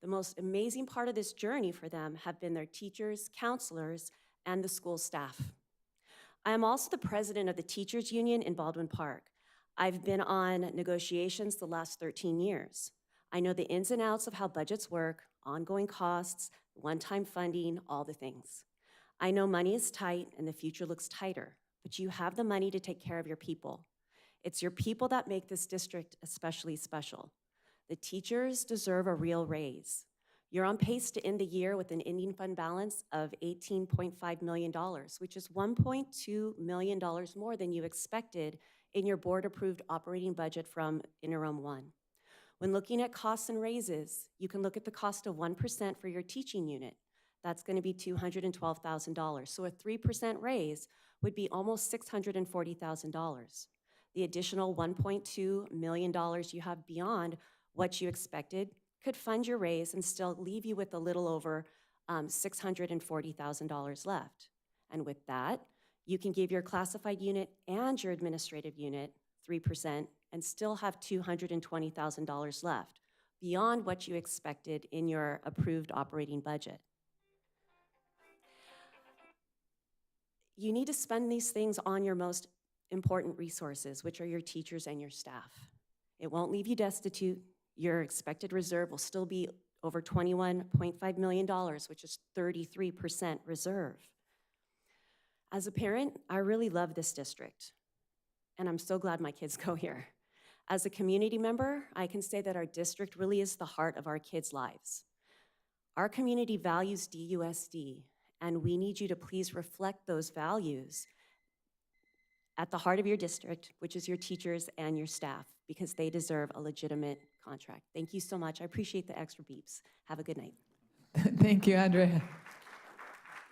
the most amazing part of this journey for them have been their teachers, counselors, and the school staff. I am also the president of the Teachers Union in Baldwin Park. I've been on negotiations the last 13 years. I know the ins and outs of how budgets work, ongoing costs, one-time funding, all the things. I know money is tight and the future looks tighter, but you have the money to take care of your people. It's your people that make this district especially special. The teachers deserve a real raise. You're on pace to end the year with an ending fund balance of $18.5 million, which is $1.2 million more than you expected in your board-approved operating budget from Interim 1. When looking at costs and raises, you can look at the cost of 1% for your teaching unit. That's going to be $212,000. So a 3% raise would be almost $640,000. The additional $1.2 million you have beyond what you expected could fund your raise and still leave you with a little over $640,000 left. And with that, you can give your classified unit and your administrative unit 3% and still have $220,000 left, beyond what you expected in your approved operating budget. You need to spend these things on your most important resources, which are your teachers and your staff. It won't leave you destitute. Your expected reserve will still be over $21.5 million, which is 33% reserve. As a parent, I really love this district, and I'm so glad my kids go here. As a community member, I can say that our district really is the heart of our kids' lives. Our community values DUSD, and we need you to please reflect those values at the heart of your district, which is your teachers and your staff, because they deserve a legitimate contract. Thank you so much. I appreciate the extra beeps. Have a good night. Thank you, Andrea.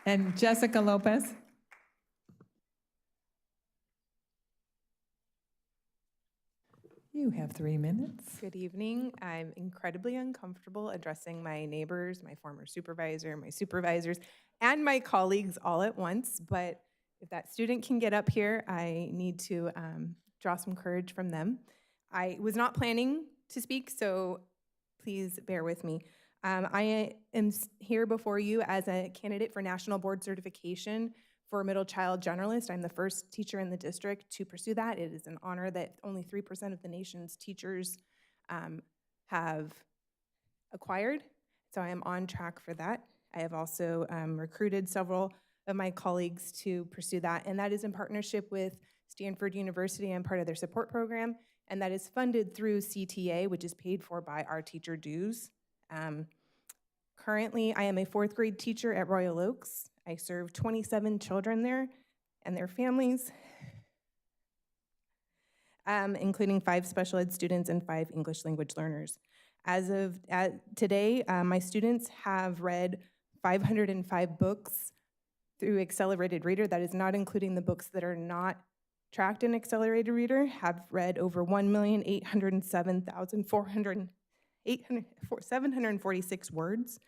And Jessica Lopez. You have 3 minutes. Good evening. I'm incredibly uncomfortable addressing my neighbors, my former supervisor, my supervisors, and my colleagues all at once, but if that student can get up here, I need to draw some courage from them. I was not planning to speak, so please bear with me. I am here before you as a candidate for National Board Certification for Middle Child Generalist. I'm the first teacher in the district to pursue that. It is an honor that only 3% of the nation's teachers have acquired, so I am on track for that. I have also recruited several of my colleagues to pursue that, and that is in partnership with Stanford University. I'm part of their support program, and that is funded through CTA, which is paid for by our teacher dues. Currently, I am a 4th grade teacher at Royal Oaks. I serve 27 children there and their families, including 5 special ed students and 5 English language learners. As of today, my students have read 505 books through Accelerated Reader. That is not including the books that are not tracked in Accelerated Reader, have read over 1,807,746 words.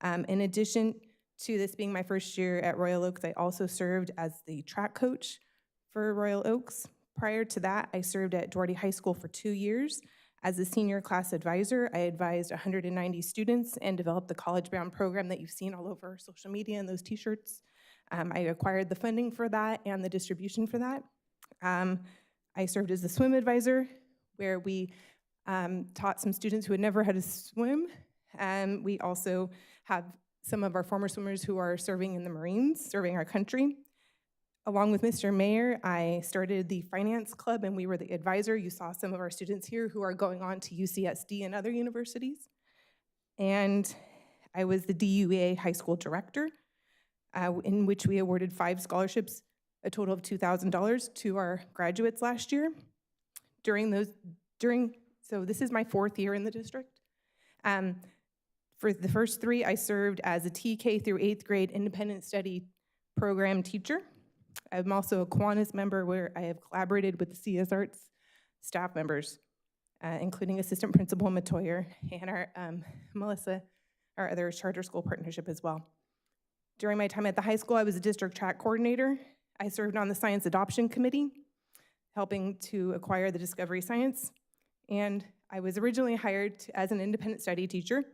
In addition to this being my first year at Royal Oaks, I also served as the track coach for Royal Oaks. Prior to that, I served at Duarte High School for 2 years. As a senior class advisor, I advised 190 students and developed the College Bound program that you've seen all over social media and those t-shirts. I acquired the funding for that and the distribution for that. I served as the swim advisor, where we taught some students who had never had to swim. We also have some of our former swimmers who are serving in the Marines, serving our country. Along with Mr. Mayor, I started the finance club and we were the advisor. You saw some of our students here who are going on to UCSD and other universities. And I was the DUEA high school director, in which we awarded 5 scholarships, a total of $2,000 to our graduates last year. So this is my 4th year in the district. For the first 3, I served as a TK through 8th grade independent study program teacher. I'm also a Kiwanis member where I have collaborated with the CS Arts staff members, including Assistant Principal Matoyer and our Melissa, our other charter school partnership as well. During my time at the high school, I was a district track coordinator. I served on the Science Adoption Committee, helping to acquire the Discovery Science. And I was originally hired as an independent study teacher.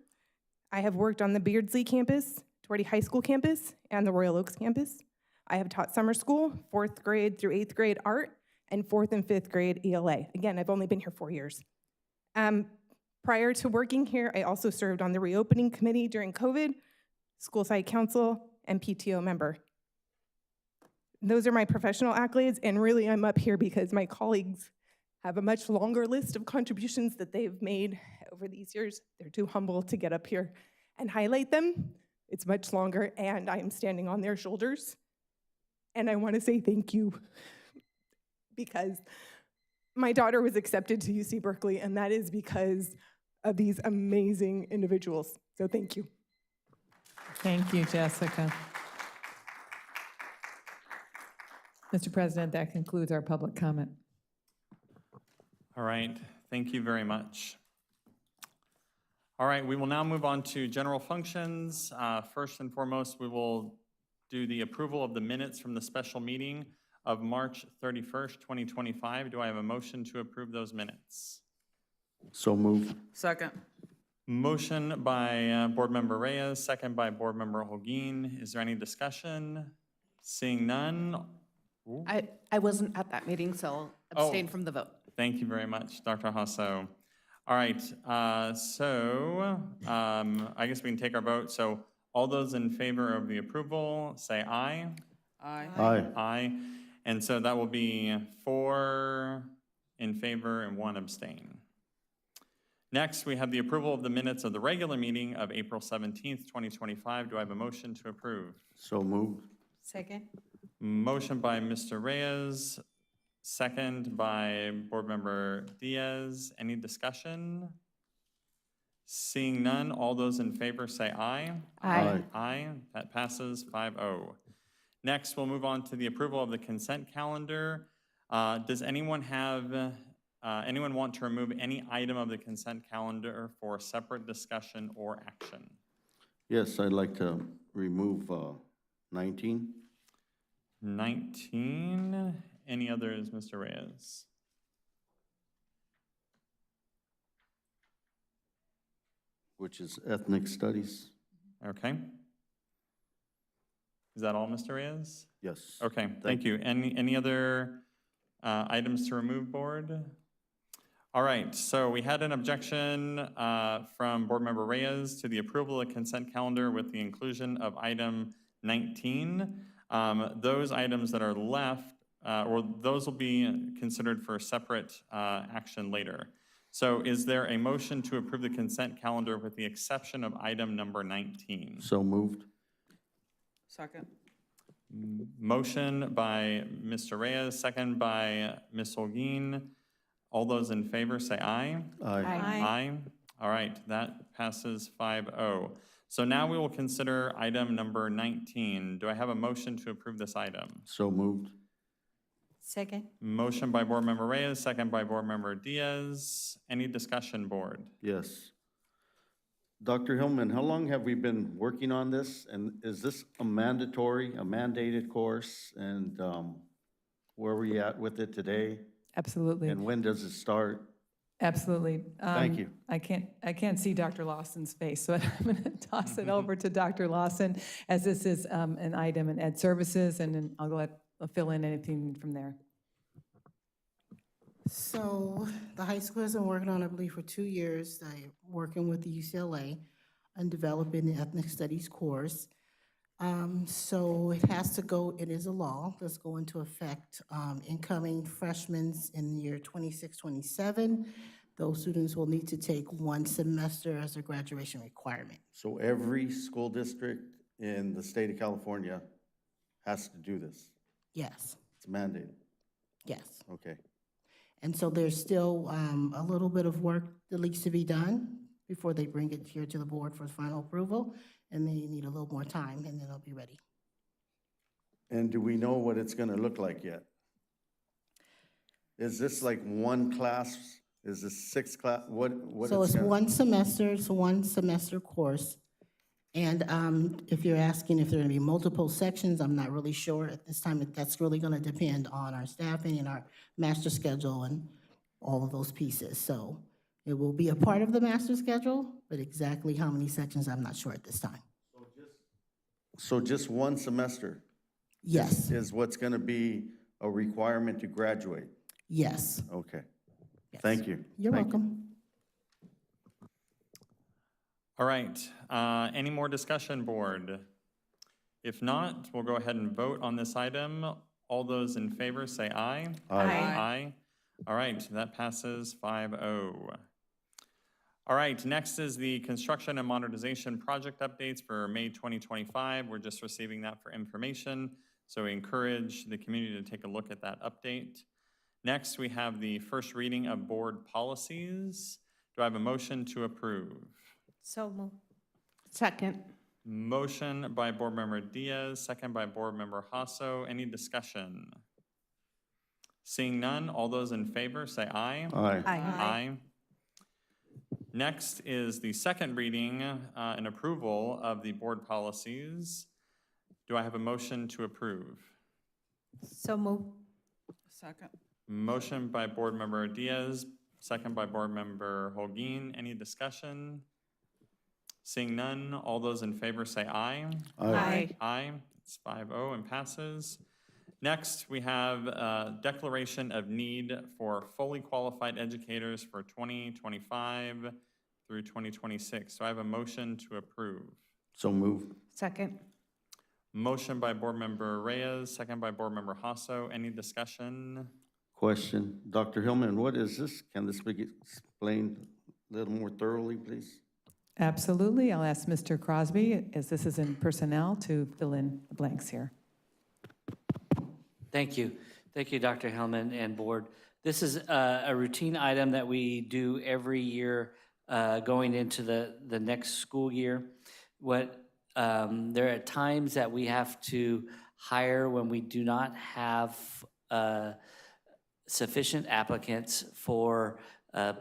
I have worked on the Beardsley campus, Duarte High School campus, and the Royal Oaks campus. I have taught summer school, 4th grade through 8th grade art, and 4th and 5th grade ELA. Again, I've only been here 4 years. Prior to working here, I also served on the reopening committee during COVID, school site council, and PTO member. Those are my professional accolades, and really I'm up here because my colleagues have a much longer list of contributions that they've made over these years. They're too humble to get up here and highlight them. It's much longer, and I am standing on their shoulders. And I want to say thank you because my daughter was accepted to UC Berkeley, and that is because of these amazing individuals. So thank you. Thank you, Jessica. Mr. President, that concludes our public comment. All right, thank you very much. All right, we will now move on to general functions. First and foremost, we will do the approval of the minutes from the special meeting of March 31st, 2025. Do I have a motion to approve those minutes? So moved. Second. Motion by Board Member Reyes, second by Board Member Holguin. Is there any discussion? Seeing none. Ooh. I wasn't at that meeting, so I'll abstain from the vote. Thank you very much, Dr. Hasso. All right, I guess we can take our vote. So all those in favor of the approval, say aye. Aye. Aye. Aye. And so that will be 4 in favor and 1 abstain. Next, we have the approval of the minutes of the regular meeting of April 17th, 2025. Do I have a motion to approve? So moved. Second. Motion by Mr. Reyes, second by Board Member Diaz. Any discussion? Seeing none, all those in favor say aye. Aye. Aye. That passes 5-0. Next, we'll move on to the approval of the consent calendar. Does anyone want to remove any item of the consent calendar for separate discussion or action? Yes, I'd like to remove 19. 19. Any others, Mr. Reyes? Which is ethnic studies. Okay. Is that all, Mr. Reyes? Yes. Okay, thank you. Any other items to remove, board? All right, so we had an objection from Board Member Reyes to the approval of the consent calendar with the inclusion of item 19. Those items that are left, or those will be considered for separate action later. So is there a motion to approve the consent calendar with the exception of item number 19? So moved. Second. Motion by Mr. Reyes, second by Ms. Holguin. All those in favor say aye. Aye. Aye. All right, that passes 5-0. So now we will consider item number 19. Do I have a motion to approve this item? So moved. Second. Motion by Board Member Reyes, second by Board Member Diaz. Any discussion, board? Yes. Dr. Hillman, how long have we been working on this? And is this a mandated course? And where are we at with it today? Absolutely. And when does it start? Absolutely. Thank you. I can't see Dr. Lawson's face, so I'm going to toss it over to Dr. Lawson, as this is an item in Ed Services, and then I'll fill in anything from there. So the high school has been working on, I believe, for 2 years, working with the UCLA on developing the ethnic studies course. So it has to go, it is a law that's go into effect incoming freshmen in the year 26, 27. Those students will need to take 1 semester as a graduation requirement. So every school district in the state of California has to do this? Yes. It's mandated? Yes. Okay. And so there's still a little bit of work that needs to be done before they bring it here to the board for final approval, and they need a little more time, and then it'll be ready. And do we know what it's gonna look like yet? Is this like one class? Is this 6 class? What? So it's 1 semester, it's a 1 semester course. And if you're asking if there are gonna be multiple sections, I'm not really sure at this time. That's really gonna depend on our staffing and our master schedule and all of those pieces. So it will be a part of the master schedule, but exactly how many sections, I'm not sure at this time. So just 1 semester? Yes. Is what's gonna be a requirement to graduate? Yes. Okay. Thank you. You're Thank you. welcome. All right, any more discussion, board? If not, we'll go ahead and vote on this item. All those in favor say aye. Aye. Aye. All right, that passes 5-0. All right, next is the construction and modernization project updates for May 2025. We're just receiving that for information, so we encourage the community to take a look at that update. Next, we have the first reading of board policies. Do I have a motion to approve? So move. Second. Motion by Board Member Diaz, second by Board Member Hasso. Any discussion? Seeing none, all those in favor say aye. Aye. Aye. Aye. Next is the second reading and approval of the board policies. Do I have a motion to approve? So move. Second. Motion by Board Member Diaz, second by Board Member Holguin. Any discussion? Seeing none, all those in favor say aye. Aye. Aye. It's 5-0 and passes. Next, we have a declaration of need for fully qualified educators for 2025 through 2026. So I have a motion to approve. So moved. Second. Motion by Board Member Reyes, second by Board Member Hasso. Any discussion? Question, Dr. Hillman, what is this? Can this be explained a little more thoroughly, please? Absolutely. I'll ask Mr. Crosby, as this is in personnel, to fill in the blanks here. Thank you. Thank you, Dr. Hellman and board. This is a routine item that we do every year going into the next school year. There are times that we have to hire when we do not have sufficient applicants for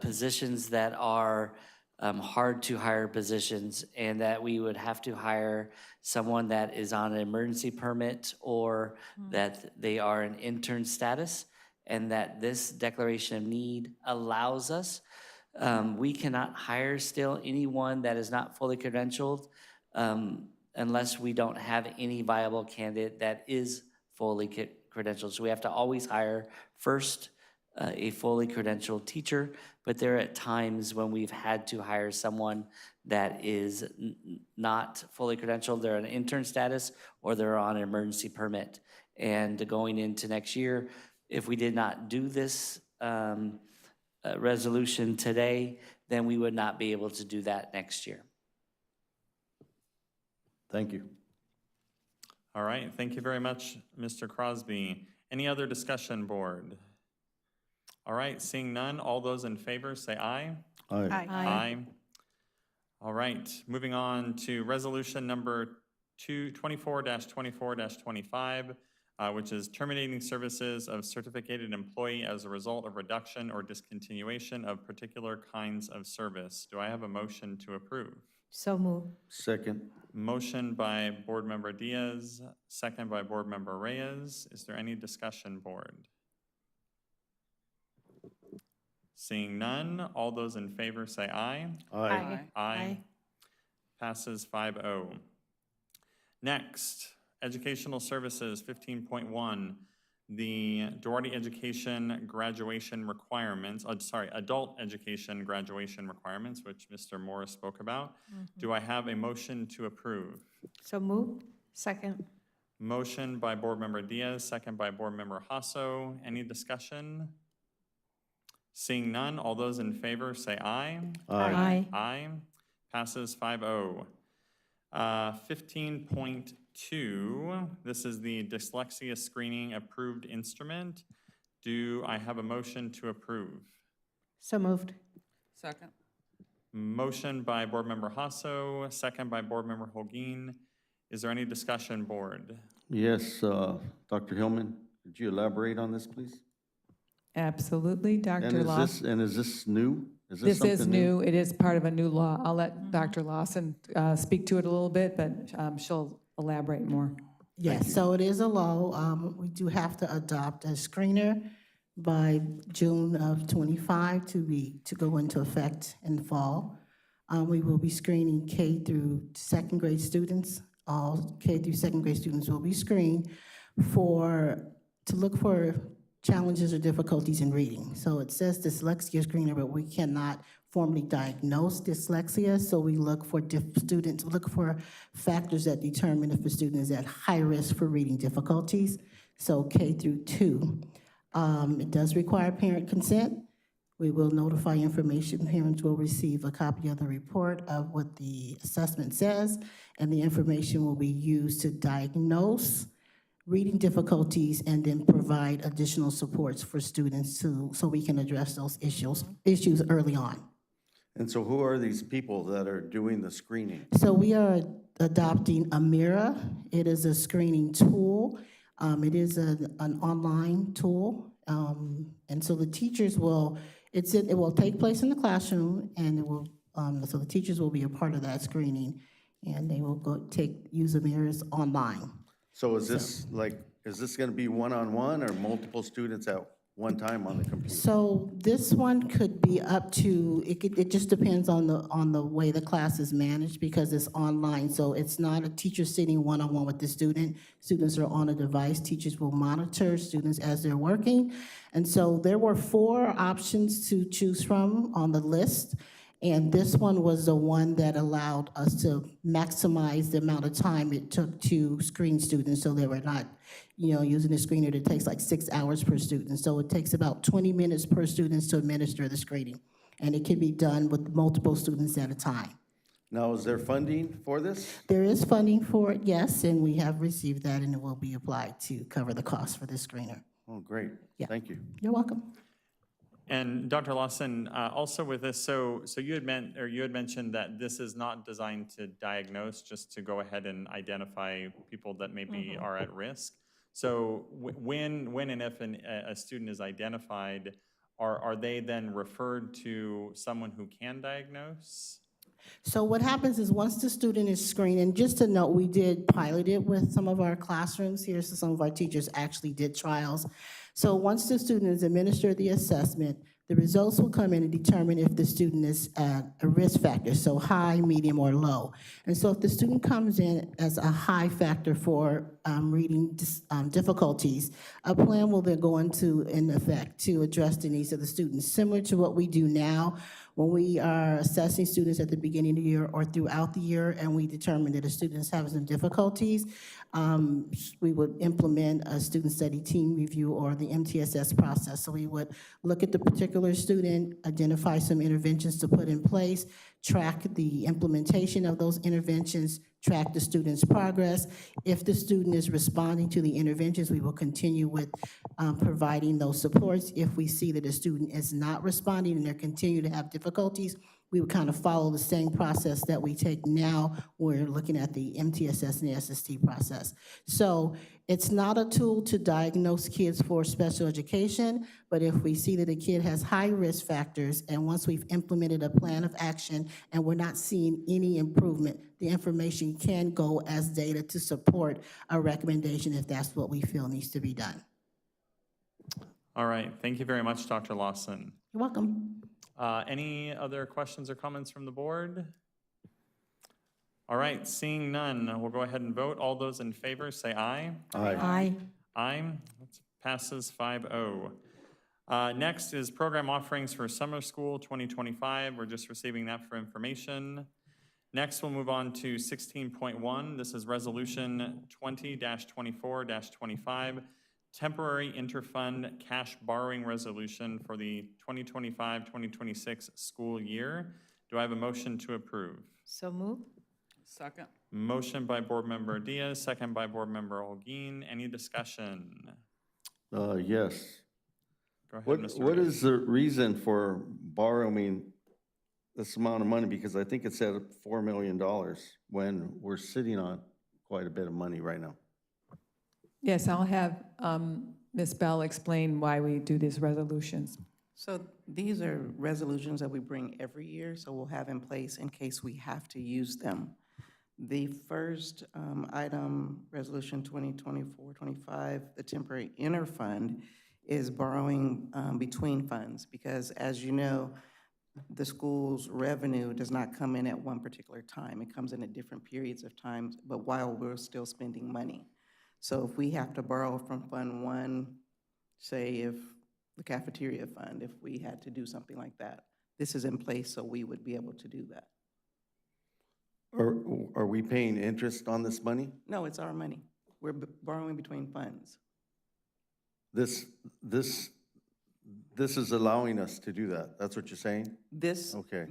positions that are hard to hire positions, and that we would have to hire someone that is on an emergency permit or that they are an intern status, and that this declaration of need allows us. We cannot hire still anyone that is not fully credentialed unless we don't have any viable candidate that is fully credentialed. So we have to always hire first a fully credentialed teacher, but there are times when we've had to hire someone that is not fully credentialed. They're on intern status or they're on an emergency permit. And going into next year, if we did not do this resolution today, then we would not be able to do that next year. Thank you. All right, thank you very much, Mr. Crosby. Any other discussion, board? All right, seeing none, all those in favor say aye. Aye. Aye. Aye. All right, moving on to resolution number 24-24-25, which is terminating services of certificated employee as a result of reduction or discontinuation of particular kinds of service. Do I have a motion to approve? So move. Second. Motion by Board Member Diaz, second by Board Member Reyes. Is there any discussion, board? Seeing none, all those in favor say aye. Aye. Aye. Passes 5-0. Next, Educational Services 15.1, the Duarte Education graduation requirements, adult education graduation requirements, which Mr. Morris spoke about. Do I have a motion to approve? So move. Second. Motion by Board Member Diaz, second by Board Member Hasso. Any discussion? Seeing none, all those in favor say aye. Aye. Aye. Passes 5-0. 15.2, this is the dyslexia screening approved instrument. Do I have a motion to approve? So moved. Second. Motion by Board Member Hasso, second by Board Member Holguin. Is there any discussion, board? Yes, Dr. Hillman, could you elaborate on this, please? Absolutely, Dr. Lawson. And is this new? This is new. It is part of a new law. I'll let Dr. Lawson speak to it a little bit, but she'll elaborate more. Yes, so it is a law. We do have to adopt a screener by June of '25 to go into effect in the fall. We will be screening K through second grade students. All K through second grade students will be screened to look for challenges or difficulties in reading. So it says dyslexia screener, but we cannot formally diagnose dyslexia. So we look for factors that determine if a student is at high risk for reading difficulties. So K through 2. It does require parent consent. We will notify information. Parents will receive a copy of the report of what the assessment says, and the information will be used to diagnose reading difficulties and then provide additional supports for students so we can address those issues early on. And so who are these people that are doing the screening? So we are adopting Amira. It is a screening tool. It is an online tool. And so the teachers it will take place in the classroom, and so the teachers will be a part of that screening, and they will use Amira's online. So is this going to be one-on-one or multiple students at one time on the computer? So this one could be up to, it just depends on the way the class is managed, because it's online. So it's not a teacher sitting one-on-one with the student. Students are on a device. Teachers will monitor students as they're working. And so there were 4 options to choose from on the list. And this one was the one that allowed us to maximize the amount of time it took to screen students, so they were not, using a screener that takes like 6 hours per student. So it takes about 20 minutes per student to administer the screening. And it can be done with multiple students at a time. Now, is there funding for this? There is funding for it, yes, and we have received that, and it will be applied to cover the cost for this screener. Oh, great. Yeah. Thank you. You're welcome. And Dr. Lawson, also with this, so you had mentioned that this is not designed to diagnose, just to go ahead and identify people that maybe are at risk. So when and if a student is identified, are they then referred to someone who can diagnose? So what happens is once the student is screened, and just to note, we did pilot it with some of our classrooms here, so some of our teachers actually did trials. So once the student is administered the assessment, the results will come in and determine if the student is at a risk factor, so high, medium, or low. And so if the student comes in as a high factor for reading difficulties, a plan will then go into effect to address the needs of the students, similar to what we do now when we are assessing students at the beginning of the year or throughout the year, and we determine that a student is having some difficulties. We would implement a student study team review or the MTSS process. So we would look at the particular student, identify some interventions to put in place, track the implementation of those interventions, track the student's progress. If the student is responding to the interventions, we will continue with providing those supports. If we see that a student is not responding and they continue to have difficulties, we would kind of follow the same process that we take now. We're looking at the MTSS and the SST process. So it's not a tool to diagnose kids for special education, but if we see that a kid has high risk factors, and once we've implemented a plan of action and we're not seeing any improvement, the information can go as data to support a recommendation if that's what we feel needs to be done. All right, thank you very much, Dr. Lawson. You're welcome. Any other questions or comments from the board? All right, seeing none, we'll go ahead and vote. All those in favor, say aye. Aye. Aye. That passes 5-0. Next is program offerings for summer school 2025. We're just receiving that for information. Next, we'll move on to 16.1. This is Resolution 20-24-25, Temporary Interfund Cash Borrowing Resolution for the 2025-2026 school year. Do I have a motion to approve? So move. Second. Motion by Board Member Diaz, second by Board Member Holguin. Any discussion? Yes. Go ahead, What Mr. What Reyes. is the reason for borrowing this amount of money? Because I think it's at $4 million when we're sitting on quite a bit of money right now. Yes, I'll have Ms. Bell explain why we do these resolutions. So these are resolutions that we bring every year, so we'll have in place in case we have to use them. The first item, Resolution 2024-25, the temporary interfund, is borrowing between funds, because as you know, the school's revenue does not come in at one particular time. It comes in at different periods of time, but while we're still spending money. So if we have to borrow from Fund 1, say if the cafeteria fund, if we had to do something like that, this is in place so we would be able to do that. Are we paying interest on this money? No, it's our money. We're borrowing between funds. This is allowing us to do that. That's what you're saying? This, Okay.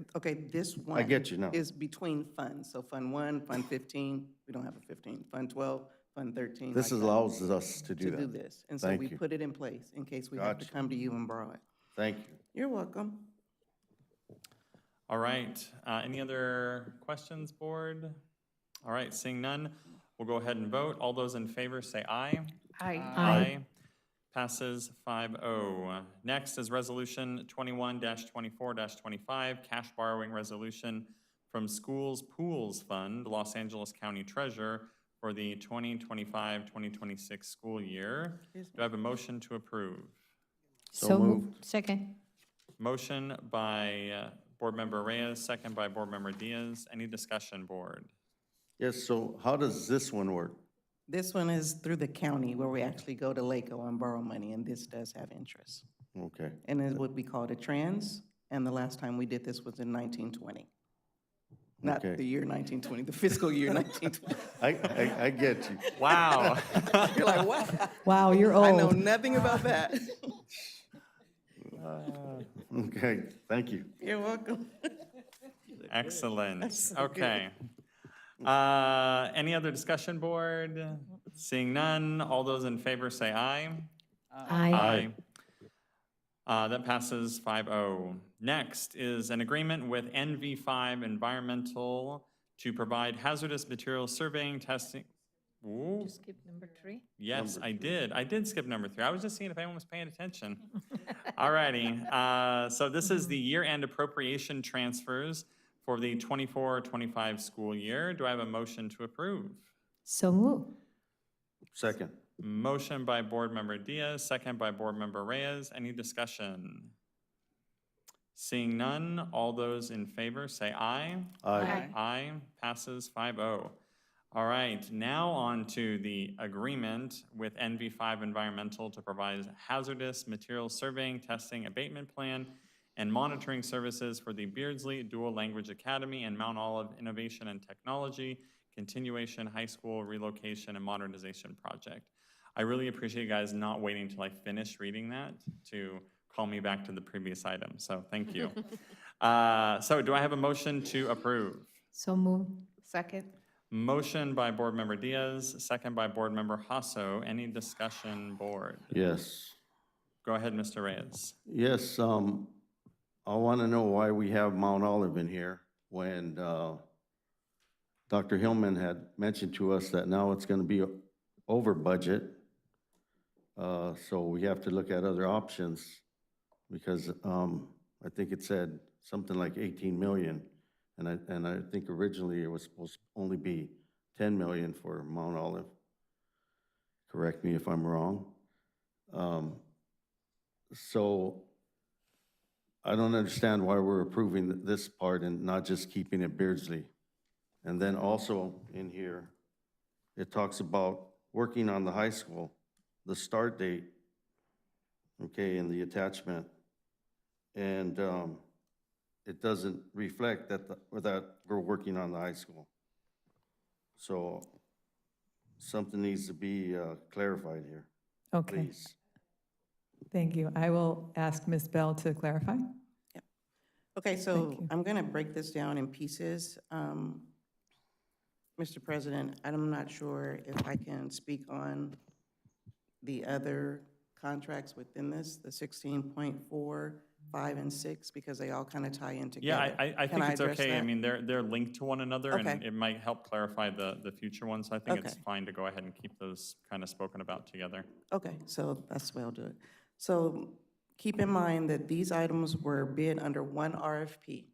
this one. I get you now. Is between funds. So Fund 1, Fund 15, we don't have a 15, Fund 12, Fund 13. This like that, allows us to do that. To do this. And so Thank we you. put it in place in case we have to Gotcha. come to you and borrow it. Thank you. You're welcome. All right, any other questions, board? All right, seeing none, we'll go ahead and vote. All those in favor say aye. Aye. Passes 5-0. Next is Resolution 21-24-25, Cash Borrowing Resolution from Schools Pools Fund, Los Angeles County Treasurer for the 2025-2026 school year. Do I have a motion to approve? So moved. Second. Motion by Board Member Reyes, second by Board Member Diaz. Any discussion, board? Yes, so how does this one work? This one is through the county where we actually go to LACO and borrow money, and this does have interest. Okay. And it's what we call a trans, and the last time we did this was in 1920. Not Okay. the year 1920, the fiscal year 1920. I get you. Wow. You're like, what? Wow, you're I know old. nothing about that. Okay, thank you. You're welcome. Excellent. so Okay. Any other discussion, board? Seeing none, all those in favor say aye. Aye. That passes 5-0. Next is an agreement with NV5 Environmental to provide hazardous material surveying, testing. Ooh. Skip number 3. Yes, I did. I did skip number 3. I was just seeing if anyone was paying attention. All righty. So this is the year-end appropriation transfers for the 24-25 school year. Do I have a motion to approve? So move. Second. Motion by Board Member Diaz, second by Board Member Reyes. Any discussion? Seeing none, all those in favor say aye. Aye. Aye. Passes 5-0. All right, now on to the agreement with NV5 Environmental to provide hazardous material surveying, testing, abatement plan, and monitoring services for the Beardsley Dual Language Academy and Mount Olive Innovation and Technology Continuation High School Relocation and Modernization Project. I really appreciate you guys not waiting till I finish reading that to call me back to the previous item, so thank you. So do I have a motion to approve? So move. Second. Motion by Board Member Diaz, second by Board Member Hasso. Any discussion, board? Yes. Go ahead, Mr. Reyes. Yes, I want to know why we have Mount Olive in here when Dr. Hillman had mentioned to us that now it's going to be over budget. So we have to look at other options because I think it said something like 18 million. And I think originally it was supposed to only be 10 million for Mount Olive. Correct me if I'm wrong. So I don't understand why we're approving this part and not just keeping it Beardsley. And then also in here, it talks about working on the high school, the start date, okay, in the attachment. And it doesn't reflect that we're working on the high school. So something needs to be clarified here. Okay. Please. Thank you. I will ask Ms. Bell to clarify. Okay, so I'm going to break this down in pieces. Mr. President, I'm not sure if I can speak on the other contracts within this, the 16.4, 5, and 6, because they all kind of tie in together. Yeah, I Can think it's address okay. I that? mean, they're linked to one another, Okay. and it might help clarify the future ones. So I think it's Okay. fine to go ahead and keep those kind of spoken about together. Okay, so that's the way I'll do it. So keep in mind that these items were bid under one RFP.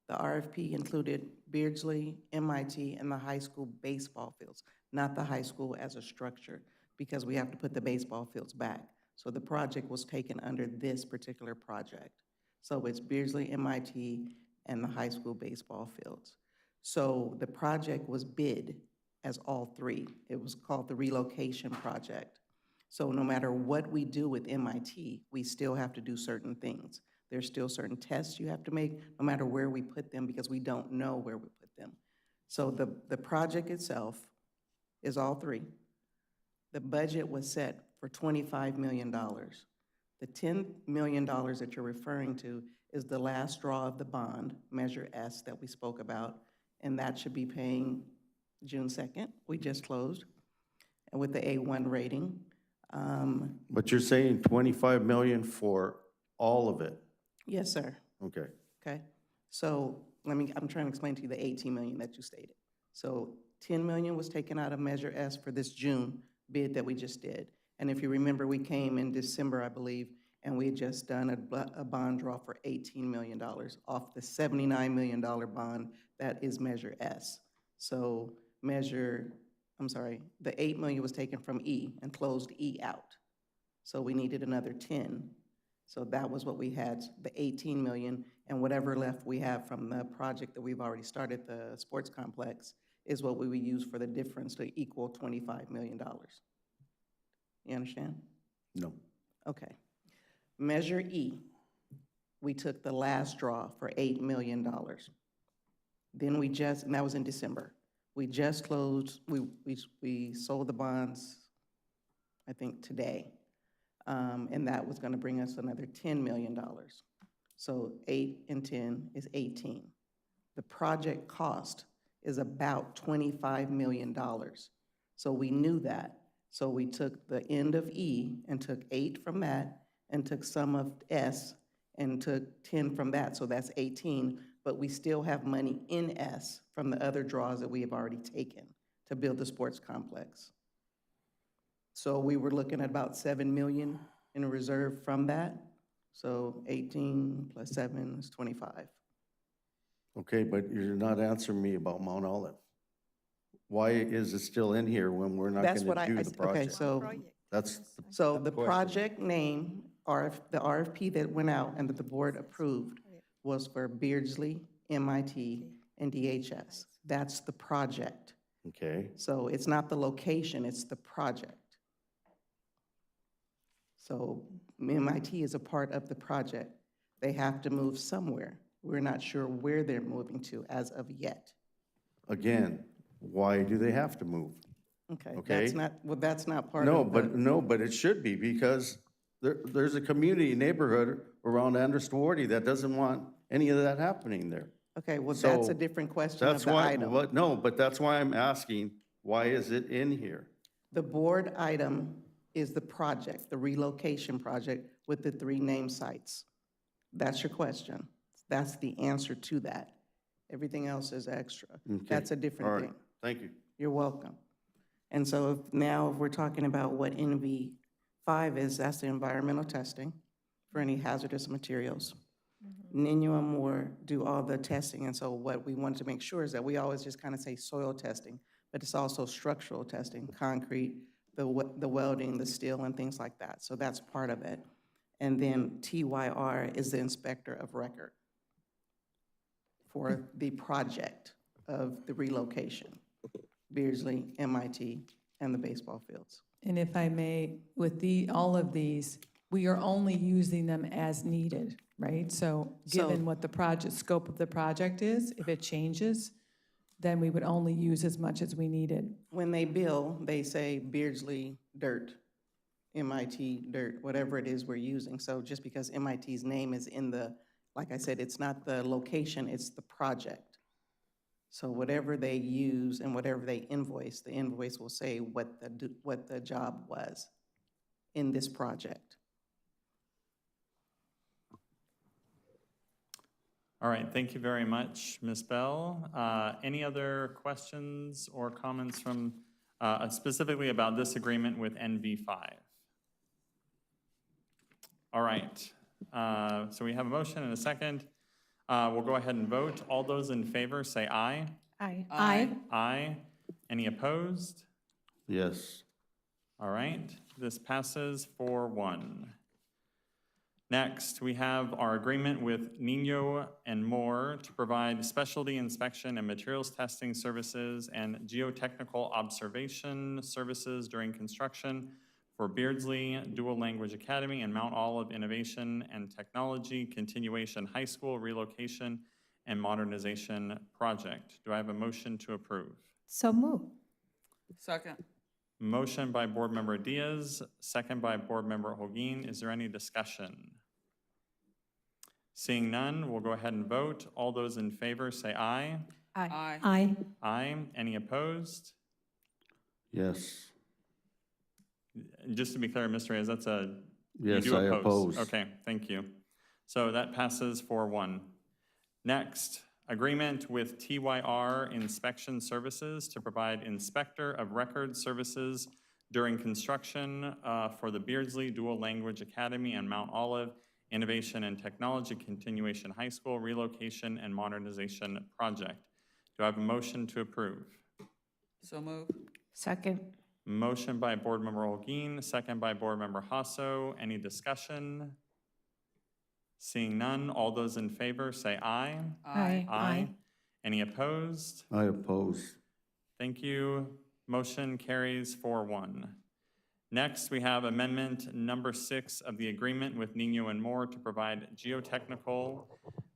The RFP included Beardsley, MIT, and the high school baseball fields, not the high school as a structure, because we have to put the baseball fields back. So the project was taken under this particular project. So it's Beardsley, MIT, and the high school baseball fields. So the project was bid as all three. It was called the relocation project. So no matter what we do with MIT, we still have to do certain things. There's still certain tests you have to make, no matter where we put them, because we don't know where we put them. So the project itself is all three. The budget was set for $25 million. The $10 million that you're referring to is the last draw of the bond, Measure S, that we spoke about, and that should be paying June 2nd. We just closed, and with the A1 rating. But you're saying 25 million for all of it? Yes, sir. Okay. Okay, so I'm trying to explain to you the 18 million that you stated. So 10 million was taken out of Measure S for this June bid that we just did. And if you remember, we came in December, I believe, and we had just done a bond draw for $18 million off the $79 million bond that is Measure S. So the 8 million was taken from E and closed E out. So we needed another 10. So that was what we had, the 18 million, and whatever left we have from the project that we've already started, the sports complex, is what we would use for the difference to equal $25 million. You understand? No. Okay. Measure E, we took the last draw for $8 million. Then and that was in December. We just closed, we sold the bonds, I think today. And that was gonna bring us another $10 million. So 8 and 10 is 18. The project cost is about $25 million. So we knew that. So we took the end of E and took 8 from that and took some of S and took 10 from that, so that's 18. But we still have money in S from the other draws that we have already taken to build the sports complex. So we were looking at about 7 million in a reserve from that. So 18 plus 7 is 25. Okay, but you're not answering me about Mount Olive. Why is it still in here when we're not That's going what to do the project? Okay, so That's the project name, the RFP that went out and that the board approved was for Beardsley, MIT, and DHS. That's the project. okay. So it's not the location, it's the project. So MIT is a part of the project. They have to move somewhere. We're not sure where they're moving to as of yet. Again, why do they have to move? Okay, Okay. that's not part No, of but it should be because there's a community neighborhood around Andres Duarte that doesn't want any of that happening there. Okay, well, that's So a different question of That's the why, item. but that's why I'm asking, why is it in here? The board item is the project, the relocation project with the 3 name sites. That's your question. That's the answer to that. Everything else is extra. Okay. That's a All different right. thing. Thank you. You're welcome. And so if we're talking about what NV5 is, that's the environmental testing for any hazardous materials. Nino and Moore do all the testing, and so what we wanted to make sure is that we always just kind of say soil testing, but it's also structural testing, concrete, the welding, the steel, and things like that. So that's part of it. And then TYR is the inspector of record for the project of the relocation, Beardsley, MIT, and the baseball fields. And if I may, with all of these, we are only using them as needed, right? So given what the scope of the project is, if it changes, then we would only use as much as we needed. When they bill, they say Beardsley dirt, MIT dirt, whatever it is we're using. So just because MIT's name is in like I said, it's not the location, it's the project. So whatever they use and whatever they invoice, the invoice will say what the job was in this project. All right, thank you very much, Ms. Bell. Any other questions or comments from specifically about this agreement with NV5? All right, so we have a motion and a second. We'll go ahead and vote. All those in favor say aye. Aye. Aye. Aye. Any opposed? Yes. All right, this passes 4-1. Next, we have our agreement with Nino and Moore to provide specialty inspection and materials testing services and geotechnical observation services during construction for Beardsley Dual Language Academy and Mount Olive Innovation and Technology Continuation High School Relocation and Modernization Project. Do I have a motion to approve? So move. Second. Motion by Board Member Diaz, second by Board Member Holguin. Is there any discussion? Seeing none, we'll go ahead and vote. All those in favor say aye. Aye. Aye. Aye. Any opposed? Yes. Just to be clear, Mr. Reyes, that's you Yes, do I oppose. Okay, thank you. So that passes 4-1. Next, agreement with TYR Inspection Services to provide inspector of record services during construction for the Beardsley Dual Language Academy and Mount Olive Innovation and Technology Continuation High School Relocation and Modernization Project. Do I have a motion to approve? So move. Second. Motion by Board Member Holguin, second by Board Member Hasso. Any discussion? Seeing none, all those in favor say aye. Aye. Aye. Any opposed? I oppose. Thank you. Motion carries 4-1. Next, we have amendment number 6 of the agreement with Nino and Moore to provide geotechnical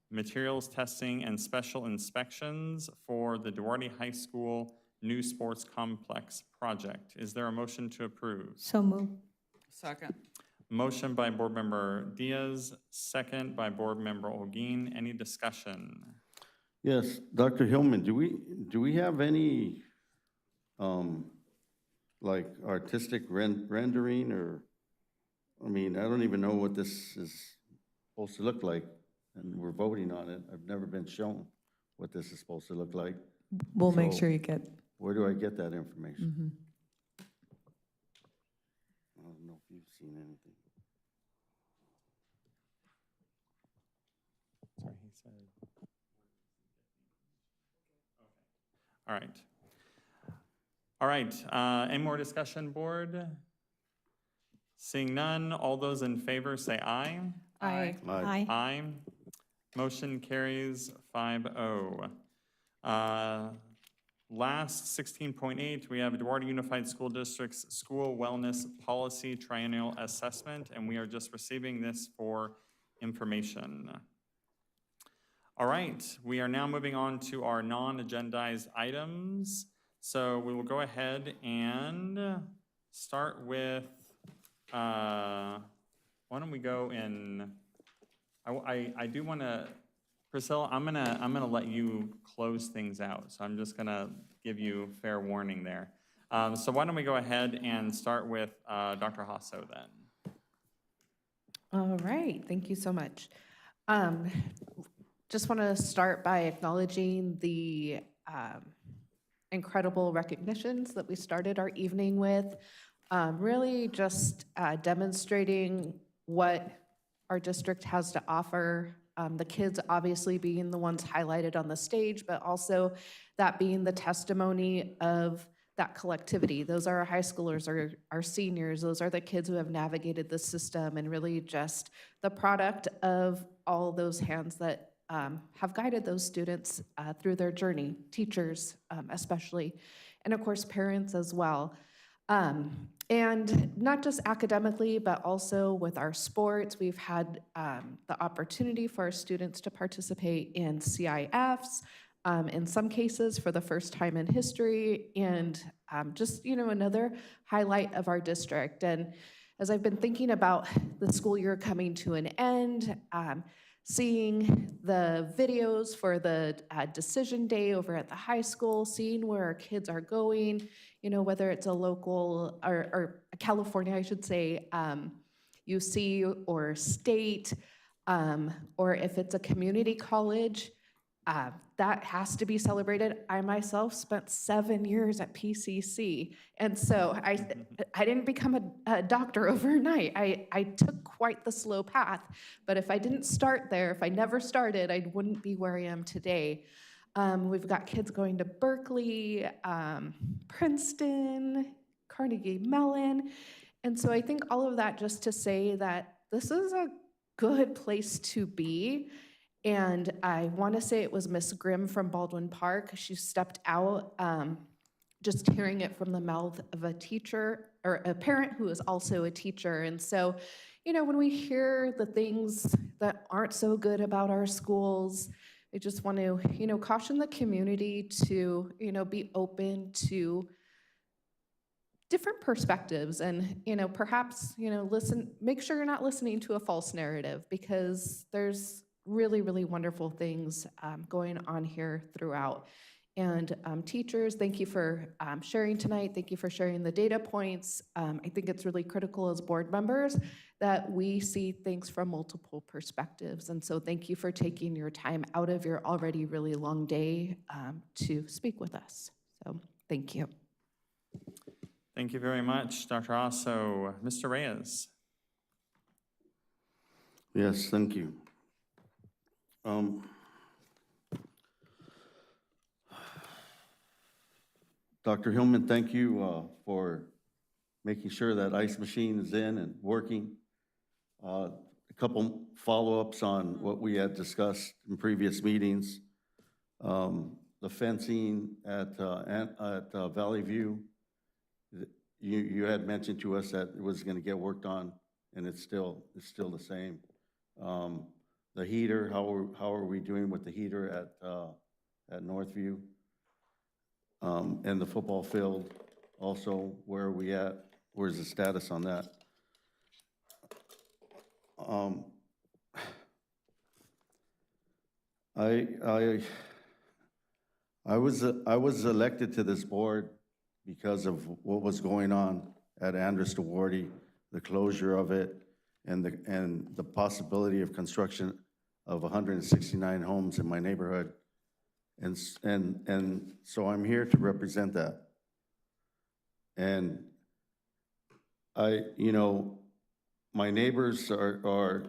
materials testing and special inspections for the Duarte High School New Sports Complex project. Is there a motion to approve? So move. Second. Motion by Board Member Diaz, second by Board Member Holguin. Any discussion? Yes, Dr. Hillman, do we have any, like artistic rendering or, I mean, I don't even know what this is supposed to look like, and we're voting on it. I've never been shown what this is supposed to look like. We'll make So, sure you get. Where do I get that information? I don't know if you've seen anything. Sorry, he said. All right. All right, any more discussion, board? Seeing none, all those in favor say aye. Aye. Aye. Aye. Motion carries 5-0. Last, 16.8, we have Duarte Unified School District's School Wellness Policy Triennial Assessment, and we are just receiving this for information. All right, we are now moving on to our non-agendized items. So we will go ahead and start with, why don't we go in, I do want to, Priscilla, I'm gonna let you close things out. So I'm just gonna give you fair warning there. So why don't we go ahead and start with Dr. Hasso then. All right, thank you so much. just want to start by acknowledging the incredible recognitions that we started our evening with. Really just demonstrating what our district has to offer. The kids obviously being the ones highlighted on the stage, but also that being the testimony of that collectivity. Those are our high schoolers, our seniors, those are the kids who have navigated the system, and really just the product of all those hands that have guided those students through their journey, teachers especially, and of course parents as well. And not just academically, but also with our sports. We've had the opportunity for our students to participate in CIFs, in some cases for the first time in history, and just, another highlight of our district. And as I've been thinking about the school year coming to an end, seeing the videos for the decision day over at the high school, seeing where our kids are going, whether it's a local or a California, I should say, UC or state, or if it's a community college, that has to be celebrated. I myself spent 7 years at PCC, and so I didn't become a doctor overnight. I took quite the slow path, but if I didn't start there, if I never started, I wouldn't be where I am today. We've got kids going to Berkeley, Princeton, Carnegie Mellon, and so I think all of that just to say that this is a good place to be. And I want to say it was Miss Grimm from Baldwin Park. She stepped out, just hearing it from the mouth of a teacher or a parent who is also a teacher. And so, when we hear the things that aren't so good about our schools, I just want to, caution the community to, be open to different perspectives and, perhaps, make sure you're not listening to a false narrative, because there's really, really wonderful things going on here throughout. And teachers, thank you for sharing tonight. Thank you for sharing the data points. I think it's really critical as board members that we see things from multiple perspectives. And so thank you for taking your time out of your already really long day to speak with us. So thank you. Thank you very much, Dr. Osso. Mr. Reyes. Yes, thank you. Dr. Hillman, thank you for making sure that ice machine is in and working. A couple follow-ups on what we had discussed in previous meetings. The fencing at Valley View, you had mentioned to us that it was going to get worked on, and it's still the same. The heater, how are we doing with the heater at Northview? And the football field, also, where are we at? Where's the status on that? I was elected to this board because of what was going on at Andres Duarte, the closure of it, and the possibility of construction of 169 homes in my neighborhood. And so I'm here to represent that. And my neighbors are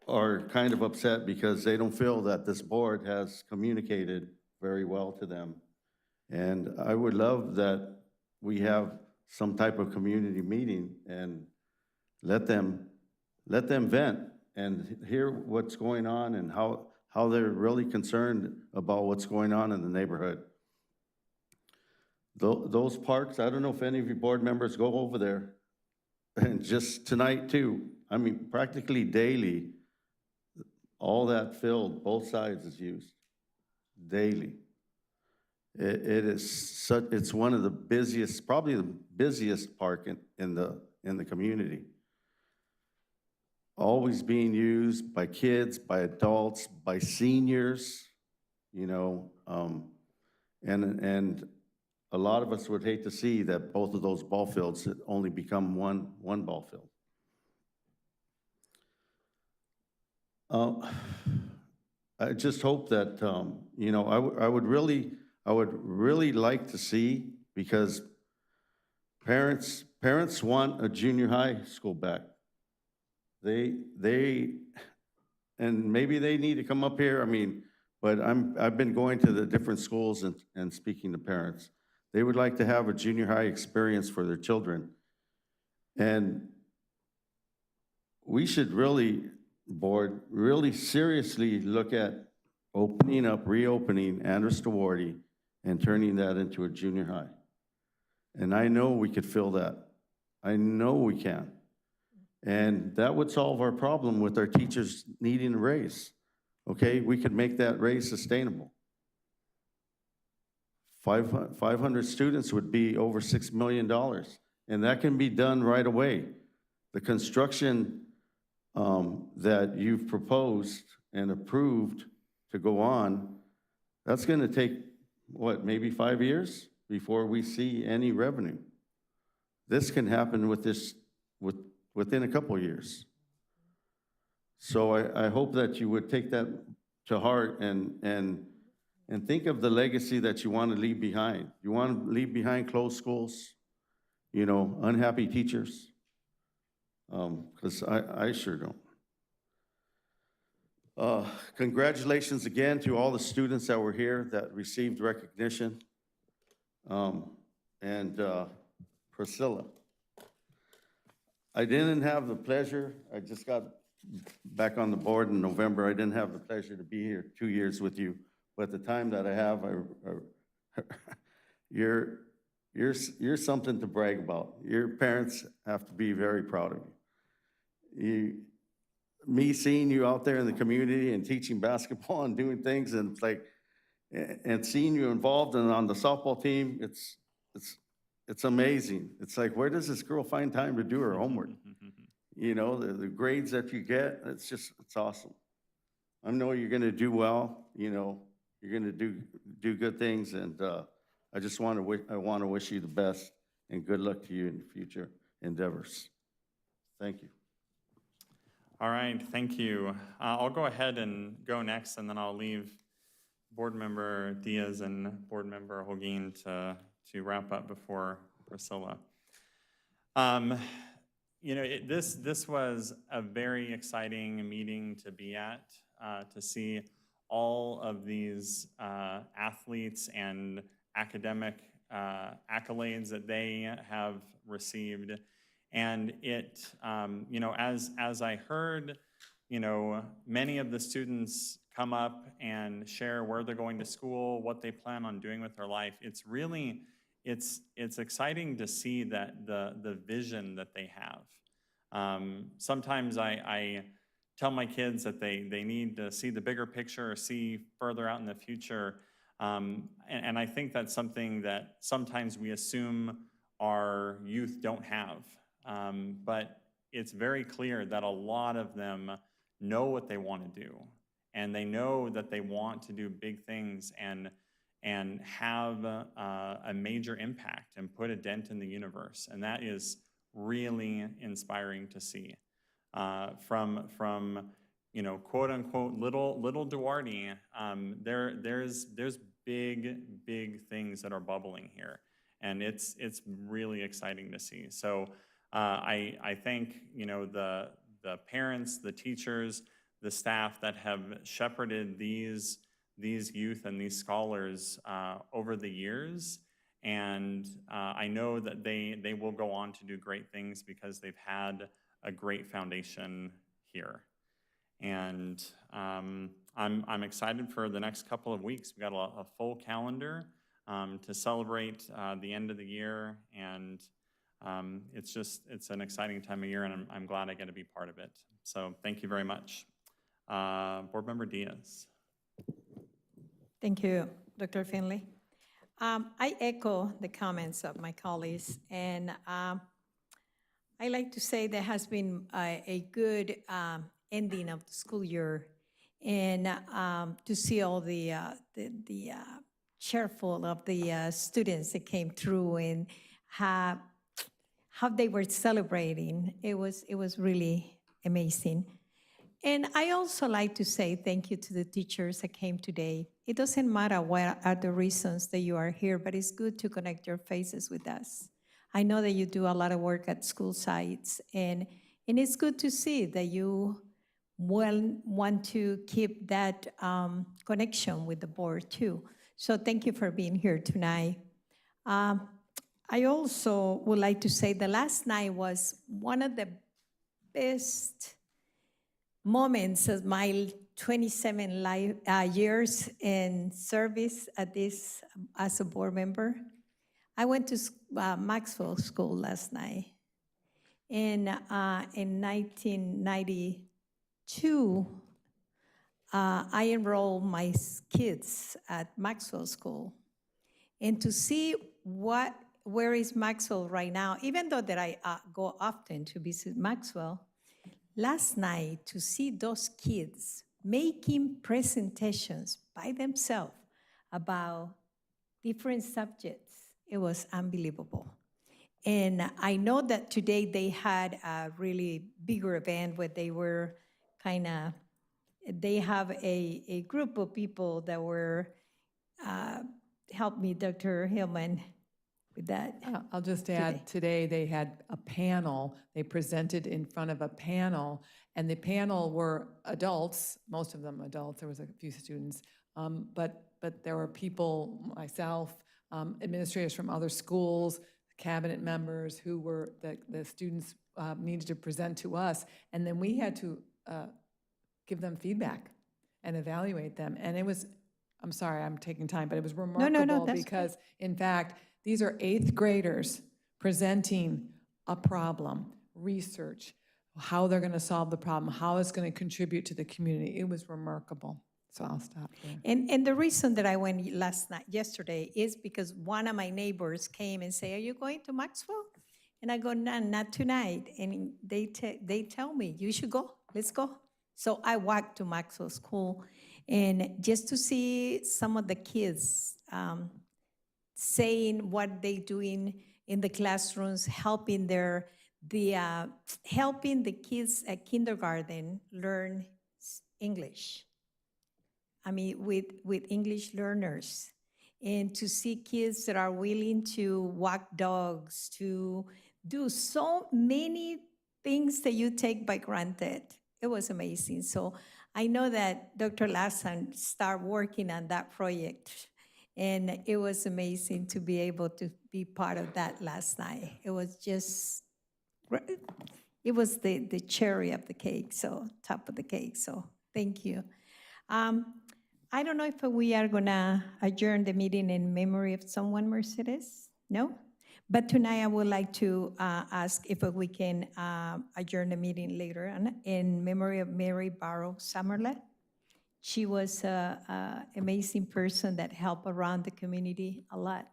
kind of upset because they don't feel that this board has communicated very well to them. And I would love that we have some type of community meeting and let them vent and hear what's going on and how they're really concerned about what's going on in the neighborhood. Those parks, I don't know if any of you board members go over there, and just tonight too, I mean, practically daily, all that field, both sides is used daily. It's one of the busiest, probably the busiest park in the community. Always being used by kids, by adults, by seniors, and a lot of us would hate to see that both of those ball fields only become one ball field. I just hope that, you know, I would really like to see, because parents want a junior high school back. They, and maybe they need to come up here, I mean, but I've been going to the different schools and speaking to parents. They would like to have a junior high experience for their children. And we should really, board, really seriously look at reopening Andres Duarte and turning that into a junior high. And I know we could fill that. I know we can. And that would solve our problem with our teachers needing a raise. Okay, we could make that raise sustainable. 500 students would be over $6 million, and that can be done right away. The construction that you've proposed and approved to go on, that's gonna take, what, maybe 5 years before we see any revenue. This can happen within a couple of years. So I hope that you would take that to heart and think of the legacy that you want to leave behind. You want to leave behind closed schools, you know, unhappy teachers, because I sure don't. Congratulations again to all the students that were here that received recognition. Priscilla, I didn't have the pleasure, I just got back on the board in November. I didn't have the pleasure to be here 2 years with you, but the time that I have, you're something to brag about. Your parents have to be very proud of you. Me seeing you out there in the community and teaching basketball and doing things, and it's like, and seeing you involved and on the softball team, it's amazing. It's like, where does this girl find time to do her homework? You know, the grades that you get, it's awesome. I know you're gonna do well, you know, you're gonna do good things, and I just want to wish you the best and good luck to you in future endeavors. Thank you. All right, thank you. I'll go ahead and go next, and then I'll leave Board Member Diaz and Board Member Holguin to wrap up before Priscilla. You know, this was a very exciting meeting to be at, to see all of these athletes and academic accolades that they have received. And it, you know, as I heard, you know, many of the students come up and share where they're going to school, what they plan on doing with their life. It's really, it's exciting to see that the vision that they have. Sometimes I tell my kids that they need to see the bigger picture or see further out in the future. And I think that's something that sometimes we assume our youth don't have. But it's very clear that a lot of them know what they want to do, and they know that they want to do big things and have a major impact and put a dent in the universe. And that is really inspiring to see. From you know, quote unquote little Duarte, there's big things that are bubbling here, and it's really exciting to see. So I thank, you know, the parents, the teachers, the staff that have shepherded these youth and these scholars over the years. And I know that they will go on to do great things because they've had a great foundation here. And I'm excited for the next couple of weeks. We've got a full calendar to celebrate the end of the year, and it's an exciting time of year, and I'm glad I get to be part of it. So thank you very much. Board Member Diaz. Thank you, Dr. Finley. I echo the comments of my colleagues, and I like to say there has been a good ending of the school year, and to see all the cheerful of the students that came through and how they were celebrating. It was really amazing. And I also like to say thank you to the teachers that came today. It doesn't matter what are the reasons that you are here, but it's good to connect your faces with us. I know that you do a lot of work at school sites, and it's good to see that you want to keep that connection with the board too. So thank you for being here tonight. I also would like to say the last night was one of the best moments of my 27 years in service at this as a board member. I went to Maxwell School last night. And in 1992, I enrolled my kids at Maxwell School. And to see where is Maxwell right now, even though that I go often to visit Maxwell, last night to see those kids making presentations by themselves about different subjects, it was unbelievable. And I know that today they had a really bigger event where they were they have a group of people that were, help me, Dr. Hillman, with that. I'll just add, today they had a panel. They presented in front of a panel, and the panel were adults, most of them adults. There was a few students, but there were people, myself, administrators from other schools, cabinet members who were, the students needed to present to us, and then we had to give them feedback and evaluate them. And it was, I'm sorry, I'm taking time, but it was remarkable because, in fact, these are 8th graders presenting a problem, research, how they're going to solve the problem, how it's going to contribute to the community. It was remarkable. So I'll stop there. And the reason that I went yesterday is because one of my neighbors came and say, "Are you going to Maxwell?" And I go, "No, not tonight." And they tell me, "You should go. Let's go." So I walked to Maxwell School, and just to see some of the kids saying what they're doing in the classrooms, helping helping the kids at kindergarten learn English. I mean, with English learners, and to see kids that are willing to walk dogs, to do so many things that you take by granted. It was amazing. So I know that Dr. Lassan started working on that project, and it was amazing to be able to be part of that last night. It was just, it was the cherry of the cake, so top of the cake, so thank you. I don't know if we are gonna adjourn the meeting in memory of someone, Mercedes? No? But tonight I would like to ask if we can adjourn the meeting later on in memory of Mary Barrow Summerlet. She was an amazing person that helped around the community a lot.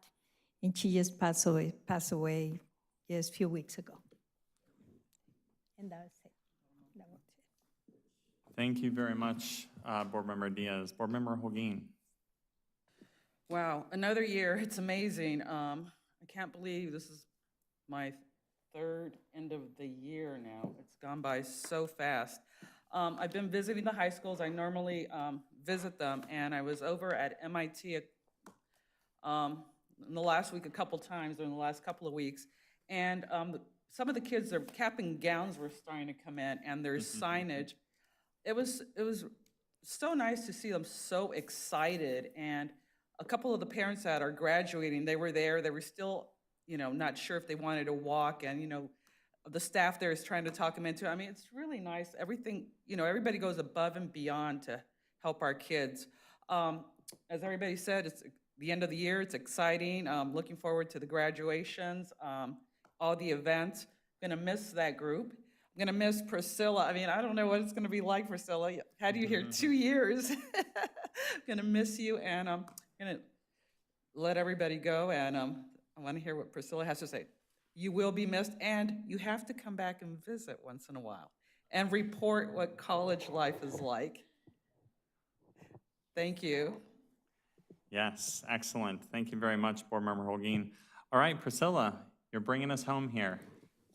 And she just passed away just a few weeks ago. And that's it. Thank you very much, Board Member Diaz. Board Member Holguin. Wow, another year. It's amazing. I can't believe this is my 3rd end of the year now. It's gone by so fast. I've been visiting the high schools. I normally visit them, and I was over at MIT in the last week a couple times during the last couple of weeks, and some of the kids, their cap and gowns were starting to come in, and there's signage. It was so nice to see them so excited, and a couple of the parents that are graduating, they were there. They were still, not sure if they wanted to walk, and the staff there is trying to talk them into it. I mean, it's really nice. Everything, everybody goes above and beyond to help our kids. As everybody said, it's the end of the year. It's exciting. Looking forward to the graduations, all the events. Gonna miss that group. I'm gonna miss Priscilla. I mean, I don't know what it's gonna be like, Priscilla. Had you here 2 years. Gonna miss you, and I'm gonna let everybody go, and I wanna hear what Priscilla has to say. You will be missed, and you have to come back and visit once in a while and report what college life is like. Thank you. Yes, excellent. Thank you very much, Board Member Holguin. All right, Priscilla, you're bringing us home here.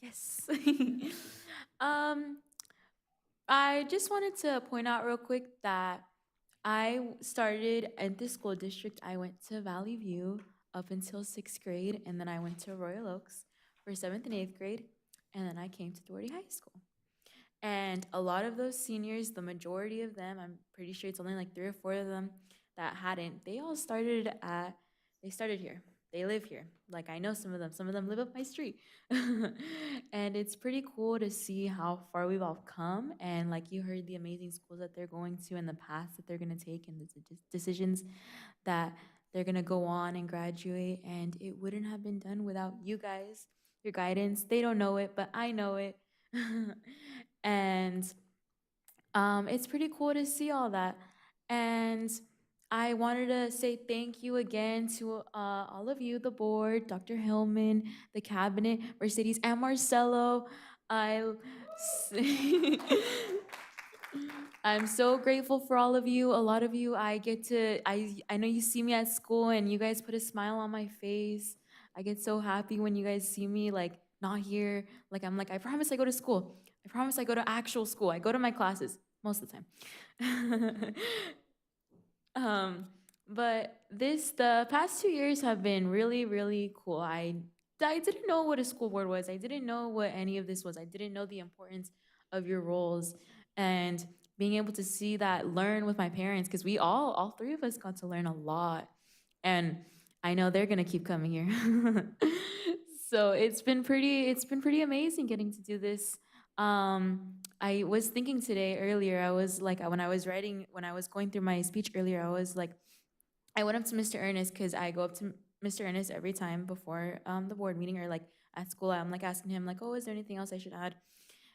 Yes. I just wanted to point out real quick that I started at this school district. I went to Valley View up until 6th grade, and then I went to Royal Oaks for 7th and 8th grade, and then I came to Duarte High School. And a lot of those seniors, the majority of them, I'm pretty sure it's only like 3 or 4 of them that hadn't, they started here. They live here. Like, I know some of them live up my street. And it's pretty cool to see how far we've all come. And like you heard, the amazing schools that they're going to and the paths that they're going to take and the decisions that they're going to go on and graduate. And it wouldn't have been done without you guys, your guidance. They don't know it, but I know it. And it's pretty cool to see all that. And I wanted to say thank you again to all of you, the board, Dr. Hillman, the cabinet, Mercedes, and Marcelo. I'm so grateful for all of you. A lot of you, I know you see me at school and you guys put a smile on my face. I get so happy when you guys see me like not here. Like I'm like, I promise I go to school. I promise I go to actual school. I go to my classes most of the time. But the past 2 years have been really, really cool. I didn't know what a school board was. I didn't know what any of this was. I didn't know the importance of your roles and being able to see that, learn with my parents, because we all 3 of us got to learn a lot. And I know they're gonna keep coming here. So it's been pretty amazing getting to do this. I was thinking today earlier, I was like, when I was going through my speech earlier, I was like, I went up to Mr. Ernest because I go up to Mr. Ernest every time before the board meeting or like at school. I'm like asking him like, oh, is there anything else I should add?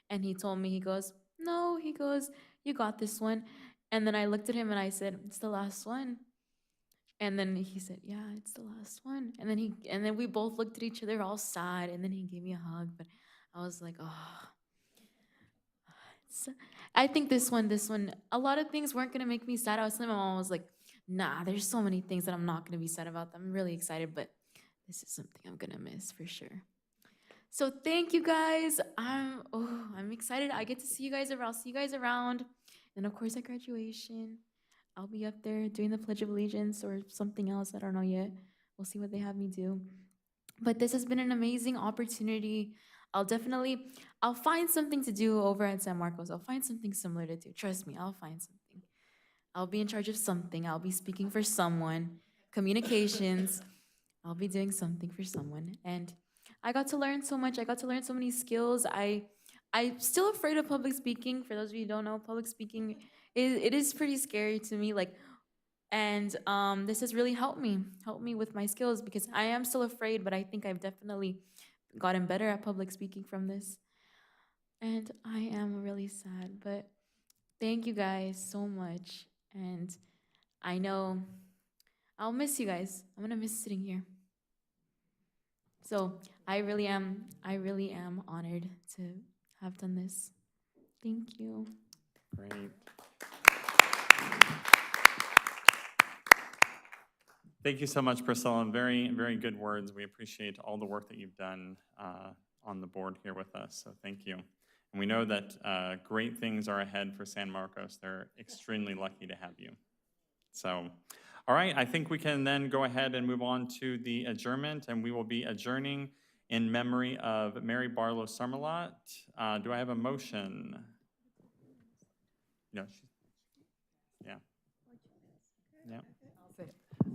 And he told me, he goes, no, he goes, you got this one. And then I looked at him and I said, it's the last one. And then he said, yeah, it's the last one. And then we both looked at each other all sad. And then he gave me a hug. But I was like, oh. I think this one, a lot of things weren't gonna make me sad. I was telling my mom, I was like, nah, there's so many things that I'm not gonna be sad about. I'm really excited, but this is something I'm gonna miss for sure. So thank you guys. I'm excited. I get to see you guys around. I'll see you guys around. And of course at graduation, I'll be up there doing the Pledge of Allegiance or something else. I don't know yet. We'll see what they have me do. But this has been an amazing opportunity. I'll find something to do over at San Marcos. I'll find something similar to do. Trust me, I'll find something. I'll be in charge of something. I'll be speaking for someone. Communications. I'll be doing something for someone. And I got to learn so much. I got to learn so many skills. I'm still afraid of public speaking. For those of you who don't know, public speaking, it is pretty scary to me. And this has really helped me with my skills because I am still afraid, but I think I've definitely gotten better at public speaking from this. And I am really sad, but thank you guys so much. And I know I'll miss you guys. I'm gonna miss sitting here. So I really am honored to have done this. Thank you. Great. Thank you so much, Priscilla, and very, very good words. We appreciate all the work that you've done on the board here with us, so thank you. And we know that great things are ahead for San Marcos. They're extremely lucky to have you. So, all right, I think we can then go ahead and move on to the adjournment, and we will be adjourning in memory of Mary Barlow Summerlot. Do I have a motion? No. Yeah. Yeah.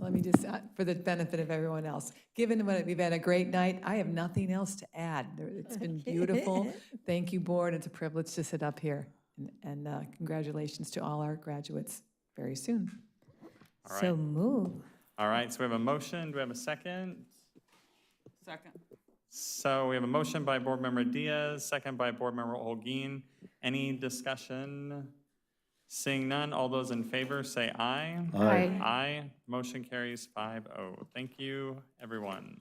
Let me just, for the benefit of everyone else, given what we've had a great night, I have nothing else to add. It's been beautiful. Thank you, board. It's a privilege to sit up here. And congratulations to all our graduates very soon. All right. So move. All right, so we have a motion. Do we have a second? Second. So we have a motion by Board Member Diaz, second by Board Member Holguin. Any discussion? Seeing none, all those in favor say aye. Aye. Aye. Motion carries 5-0. Thank you, everyone.